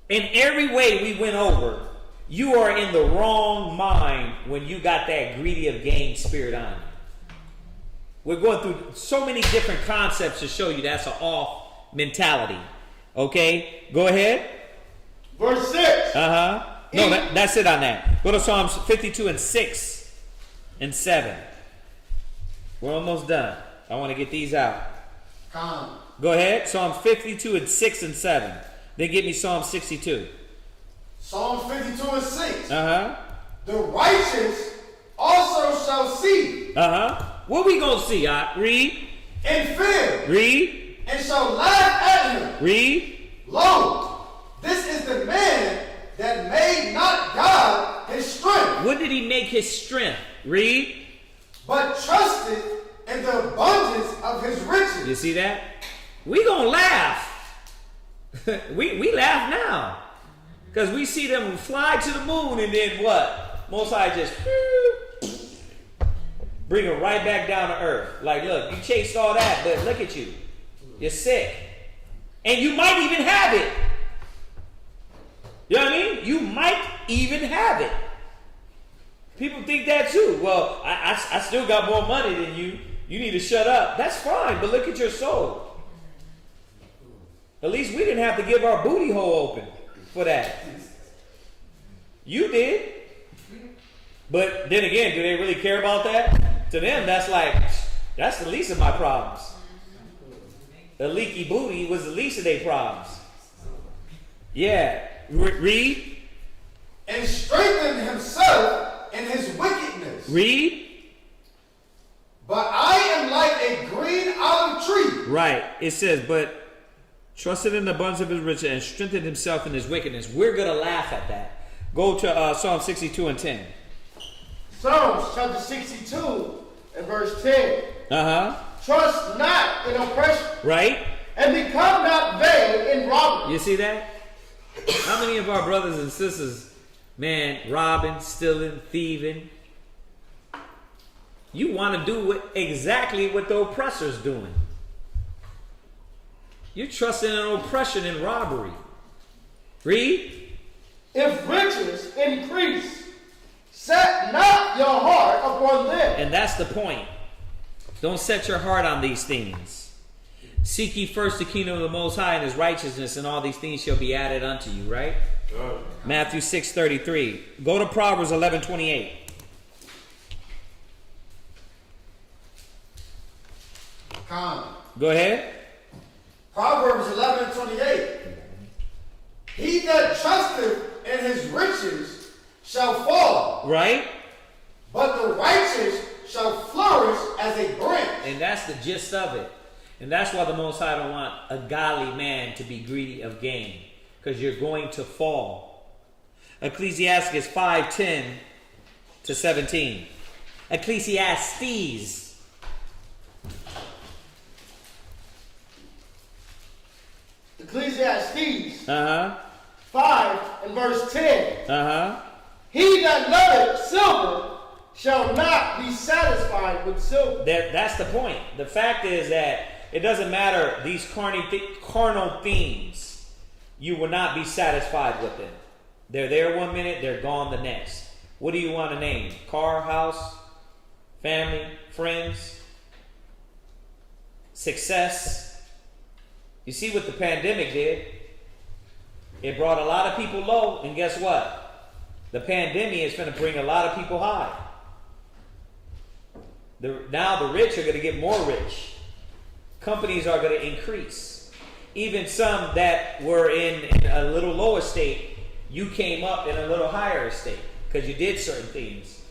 Speaker 3: In every way we went over, you are in the wrong mind when you got that greedy of gain spirit on you. We're going through so many different concepts to show you that's an off mentality. Okay? Go ahead.
Speaker 7: Verse 6.
Speaker 3: Uh-huh. No, that's it on that. Go to Psalms 52 and 6 and 7. We're almost done. I want to get these out.
Speaker 9: Come.
Speaker 3: Go ahead. Psalms 52 and 6 and 7. Then give me Psalm 62.
Speaker 9: Psalms 52 and 6.
Speaker 3: Uh-huh.
Speaker 9: The righteous also shall see.
Speaker 3: Uh-huh. What we gonna see? Read.
Speaker 9: And fear.
Speaker 3: Read.
Speaker 9: And shall laugh at him.
Speaker 3: Read.
Speaker 9: Lo, this is the man that made not God his strength.
Speaker 3: What did he make his strength? Read.
Speaker 9: But trusted in the abundance of his riches.
Speaker 3: You see that? We gonna laugh. we laugh now. Because we see them fly to the moon and then what? Most High just bring them right back down to earth. Like, look, you chased all that, but look at you. You're sick. And you might even have it. You know what I mean? You might even have it. People think that too. Well, I still got more money than you. You need to shut up. That's fine, but look at your soul. At least we didn't have to give our booty hole open for that. You did. But then again, do they really care about that? To them, that's the least of my problems. The leaky booty was the least of their problems. Yeah. Read.
Speaker 9: And strengthen himself in his wickedness.
Speaker 3: Read.
Speaker 9: But I am like a green olive tree.
Speaker 3: Right. It says, but trusted in the abundance of his riches and strengthened himself in his wickedness. We're going to laugh at that. Go to Psalm 62 and 10.
Speaker 7: Psalms chapter 62 and verse 10.
Speaker 3: Uh-huh.
Speaker 7: Trust not in oppression.
Speaker 3: Right.
Speaker 7: And become not vain in robbery.
Speaker 3: You see that? How many of our brothers and sisters, man, robbing, stealing, thieving? You want to do exactly what the oppressor's doing. You're trusting in oppression and robbery. Read.
Speaker 7: If riches increase, set not your heart upon them.
Speaker 3: And that's the point. Don't set your heart on these things. Seek ye first the kingdom of the Most High and his righteousness, and all these things shall be added unto you, right? Matthew 6:33. Go to Proverbs 11:28.
Speaker 9: Come.
Speaker 3: Go ahead.
Speaker 9: Proverbs 11:28. He that trusteth in his riches shall fall.
Speaker 3: Right?
Speaker 9: But the righteous shall flourish as a branch.
Speaker 3: And that's the gist of it. And that's why the Most High don't want a godly man to be greedy of gain. Because you're going to fall. Ecclesiasticus 5:10 to 17. Ecclesiastes.
Speaker 7: Ecclesiastes
Speaker 3: 5
Speaker 7: and verse 10.
Speaker 3: Uh-huh.
Speaker 7: He that loveth silver shall not be satisfied with silver.
Speaker 3: That's the point. The fact is that it doesn't matter these carnal themes. You will not be satisfied with them. They're there 1 minute, they're gone the next. What do you want to name? Car, house, family, friends, success. You see what the pandemic did? It brought a lot of people low, and guess what? The pandemic is going to bring a lot of people high. Now the rich are going to get more rich. Companies are going to increase. Even some that were in a little lower state, you came up in a little higher estate because you did certain things.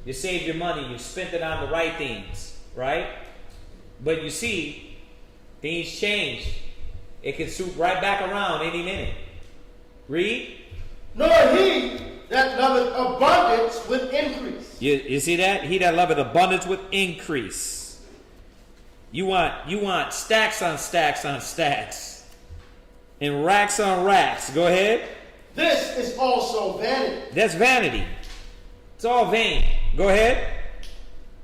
Speaker 3: You saved your money, you spent it on the right things, right? But you see, things change. It can swoop right back around any minute. Read.
Speaker 7: Nor he that loveth abundance with increase.
Speaker 3: You see that? He that loveth abundance with increase. You want stacks on stacks on stacks. And racks on racks. Go ahead.
Speaker 7: This is also vanity.
Speaker 3: That's vanity. It's all vain. Go ahead.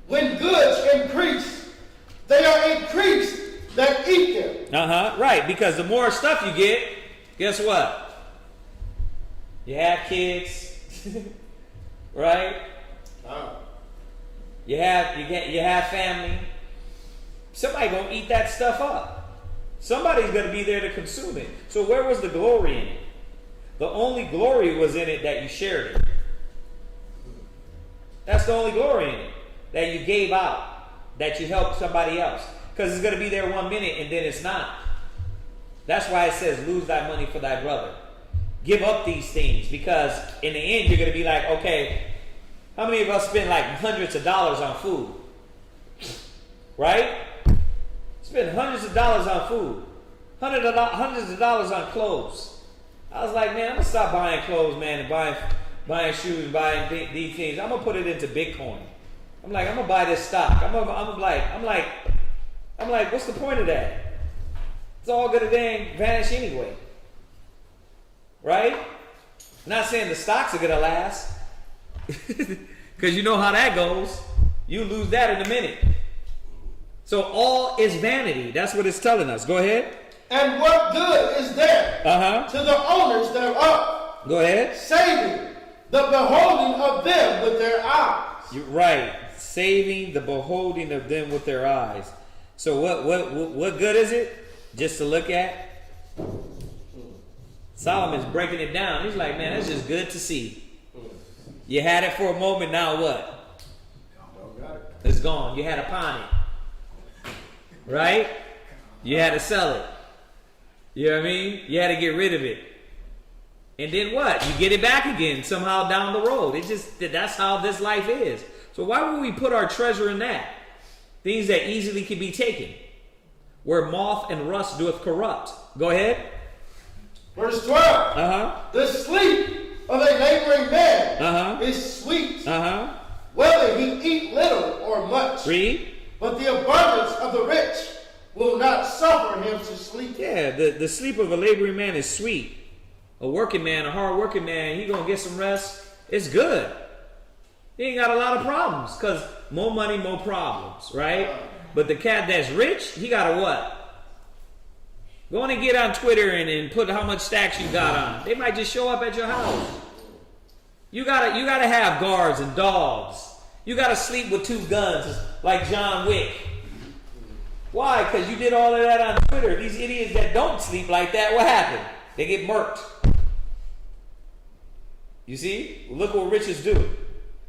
Speaker 7: When goods increase, they are increased that eat them.
Speaker 3: Right, because the more stuff you get, guess what? You have kids, right? You have family. Somebody gonna eat that stuff up. Somebody's gonna be there to consume it. So where was the glory in it? The only glory was in it that you shared it. That's the only glory in it. That you gave out. That you helped somebody else. Because it's going to be there 1 minute and then it's not. That's why it says, lose thy money for thy brother. Give up these things. Because in the end, you're going to be like, okay, how many of us spend like hundreds of dollars on food? Right? Spend hundreds of dollars on food. Hundreds of dollars on clothes. I was like, man, I'm going to stop buying clothes, man, and buying shoes, buying these things. I'm going to put it into Bitcoin. I'm like, I'm going to buy this stock. I'm like, what's the point of that? It's all going to dang vanish anyway. Right? I'm not saying the stocks are going to last. Because you know how that goes. You lose that in a minute. So all is vanity. That's what it's telling us. Go ahead.
Speaker 7: And what good is there to the owners thereof?
Speaker 3: Go ahead.
Speaker 7: Saving the beholding of them with their eyes.
Speaker 3: You're right. Saving the beholding of them with their eyes. So what good is it? Just to look at? Solomon's breaking it down. He's like, man, that's just good to see. You had it for a moment, now what? It's gone. You had a pawn it. Right? You had to sell it. You know what I mean? You had to get rid of it. And then what? You get it back again somehow down the road. That's how this life is. So why would we put our treasure in that? Things that easily can be taken. Where moth and rust doeth corrupt. Go ahead.
Speaker 7: Verse 12. The sleep of a laboring man is sweet. Whether he eat little or much.
Speaker 3: Read.
Speaker 7: But the abundance of the rich will not suffer him to sleep.
Speaker 3: Yeah, the sleep of a laboring man is sweet. A working man, a hard working man, he gonna get some rest. It's good. He ain't got a lot of problems, because more money, more problems, right? But the cat that's rich, he got a what? Go on and get on Twitter and put how much stacks you got on. They might just show up at your house. You gotta have guards and dogs. You gotta sleep with 2 guns like John Wick. Why? Because you did all of that on Twitter. These idiots that don't sleep like that, what happened? They get murked. You see? Look what riches do.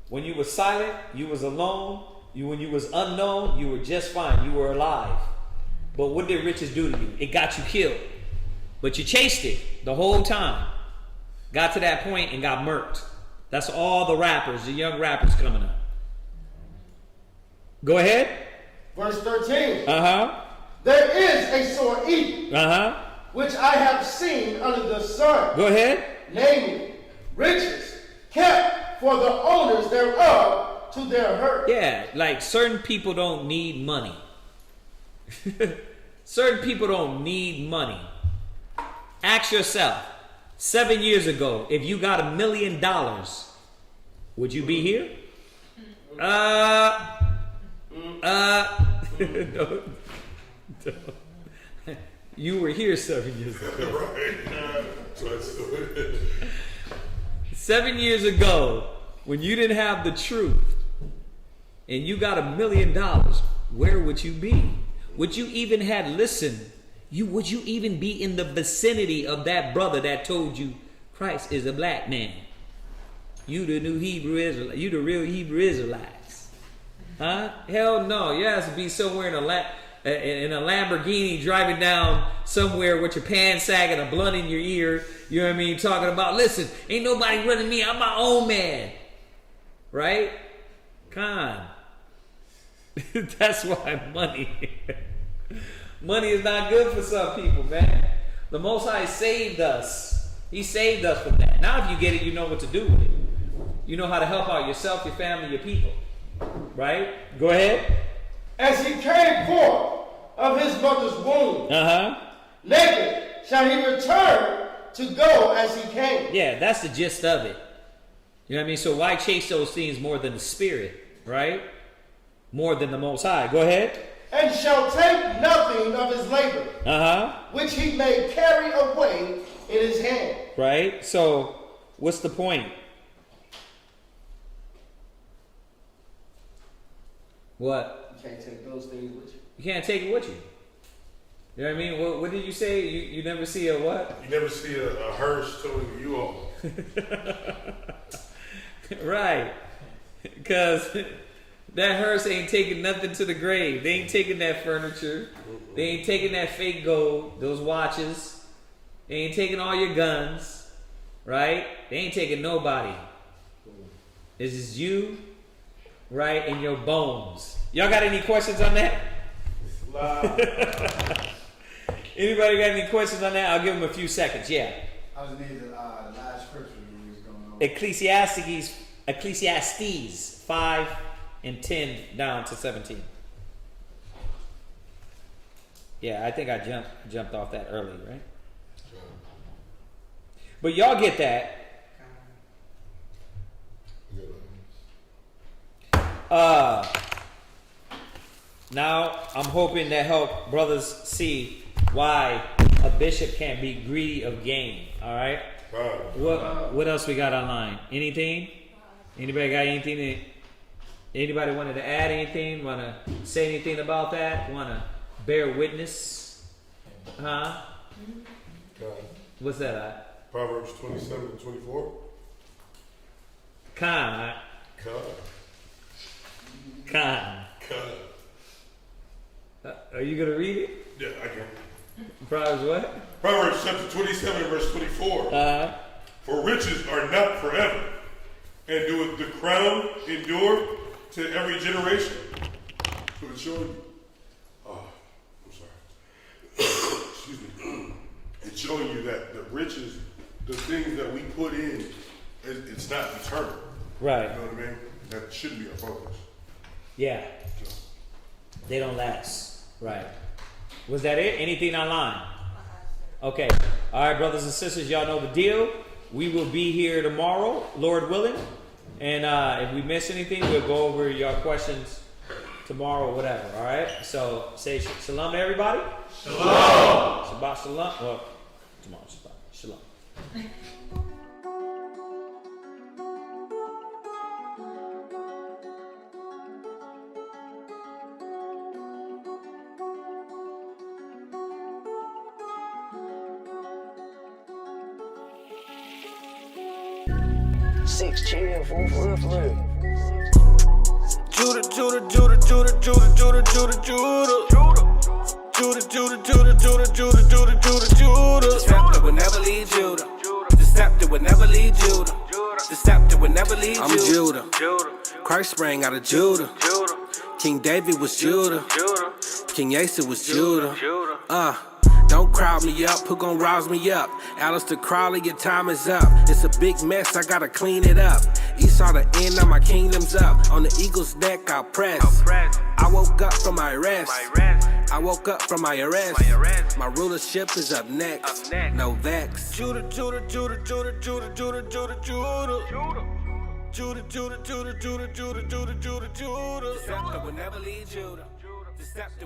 Speaker 3: When you were silent, you was alone. When you was unknown, you were just fine. You were alive. But what did riches do to you? It got you killed. But you chased it the whole time. Got to that point and got murked. That's all the rappers, the young rappers coming up. Go ahead.
Speaker 7: Verse 13. There is a sore evil, which I have seen under the sun.
Speaker 3: Go ahead.
Speaker 7: Namely, riches kept for the owners thereof to their hurt.
Speaker 3: Yeah, like certain people don't need money. Certain people don't need money. Ask yourself, 7 years ago, if you got $1 million, would you be here? No. You were here 7 years ago.
Speaker 5: Right.
Speaker 3: 7 years ago, when you didn't have the truth, and you got $1 million, where would you be? Would you even have listened? Would you even be in the vicinity of that brother that told you Christ is a black man? You the new Hebrew Israelite. You the real Hebrew Israelites. Huh? Hell no. You have to be somewhere in a Lamborghini driving down somewhere with your pants sagging, a blunt in your ear. You know what I mean? Talking about, listen, ain't nobody running me. I'm my own man. Right? Con. That's why money is not good for some people, man. The Most High saved us. He saved us from that. Now if you get it, you know what to do with it. You know how to help out yourself, your family, your people. Right? Go ahead.
Speaker 7: As he came forth of his mother's womb.
Speaker 3: Uh-huh.
Speaker 7: Naked shall he return to go as he came.
Speaker 3: Yeah, that's the gist of it. You know what I mean? So why chase those things more than the Spirit, right? More than the Most High. Go ahead.
Speaker 7: And shall take nothing of his labor, which he may carry away in his hand.
Speaker 3: Right? So, what's the point? What?
Speaker 7: You can't take those things with you.
Speaker 3: You can't take it with you. You know what I mean? What did you say? You never see a what?
Speaker 5: You never see a hearse towing you all.
Speaker 3: Right. Because that hearse ain't taking nothing to the grave. They ain't taking that furniture. They ain't taking that fake gold, those watches. They ain't taking all your guns. Right? They ain't taking nobody. It's just you, right, and your bones. Y'all got any questions on that? Anybody got any questions on that? I'll give them a few seconds. Yeah.
Speaker 9: I was needing the last scripture you was going on.
Speaker 3: Ecclesiastes 5 and 10 down to 17. Yeah, I think I jumped off that early, right? But y'all get that. Now I'm hoping that help brothers see why a bishop can't be greedy of gain. All right. What else we got online? Anything? Anybody got anything? Anybody wanted to add anything? Want to say anything about that? Want to bear witness? Huh? What's that at?
Speaker 5: Proverbs 27 and 24.
Speaker 3: Khan. Are you going to read it?
Speaker 5: Yeah, I can.
Speaker 3: Proverbs what?
Speaker 5: Proverbs chapter 27 verse 24. For riches are not forever, and doeth the crown endure to every generation. So it's showing you, I'm sorry. Excuse me. It's showing you that the riches, the things that we put in, it's not eternal.
Speaker 3: Right.
Speaker 5: You know what I mean? That shouldn't be our focus.
Speaker 3: Yeah. They don't last. Right. Was that it? Anything online? Okay. All right, brothers and sisters, y'all know the deal. We will be here tomorrow, Lord willing. And if we miss anything, we'll go over your questions tomorrow or whatever. All right? So say shalom to everybody. Shalom. Shabbat shalom. Well, tomorrow Shabbat. Shalom.
Speaker 1: Six children for Judah.
Speaker 2: Judah, Judah, Judah, Judah, Judah, Judah, Judah, Judah, Judah, Judah, Judah, Judah, Judah, Judah, Judah, Judah. The scepter will never leave Judah. The scepter will never leave Judah. The scepter will never leave Judah. I'm Judah. Christ sprang out of Judah. King David was Judah. King Jasher was Judah. Don't crowd me up, who gon' rouse me up? Alistair Crowley, your time is up. It's a big mess, I gotta clean it up. Esau, the end of my kingdom's up. On the eagle's neck, I'll press. I woke up from my rest. I woke up from my arrest. My rulership is up next. No vex. Judah, Judah, Judah, Judah, Judah, Judah, Judah, Judah. Judah, Judah, Judah, Judah, Judah, Judah, Judah, Judah. The scepter will never leave Judah. The scepter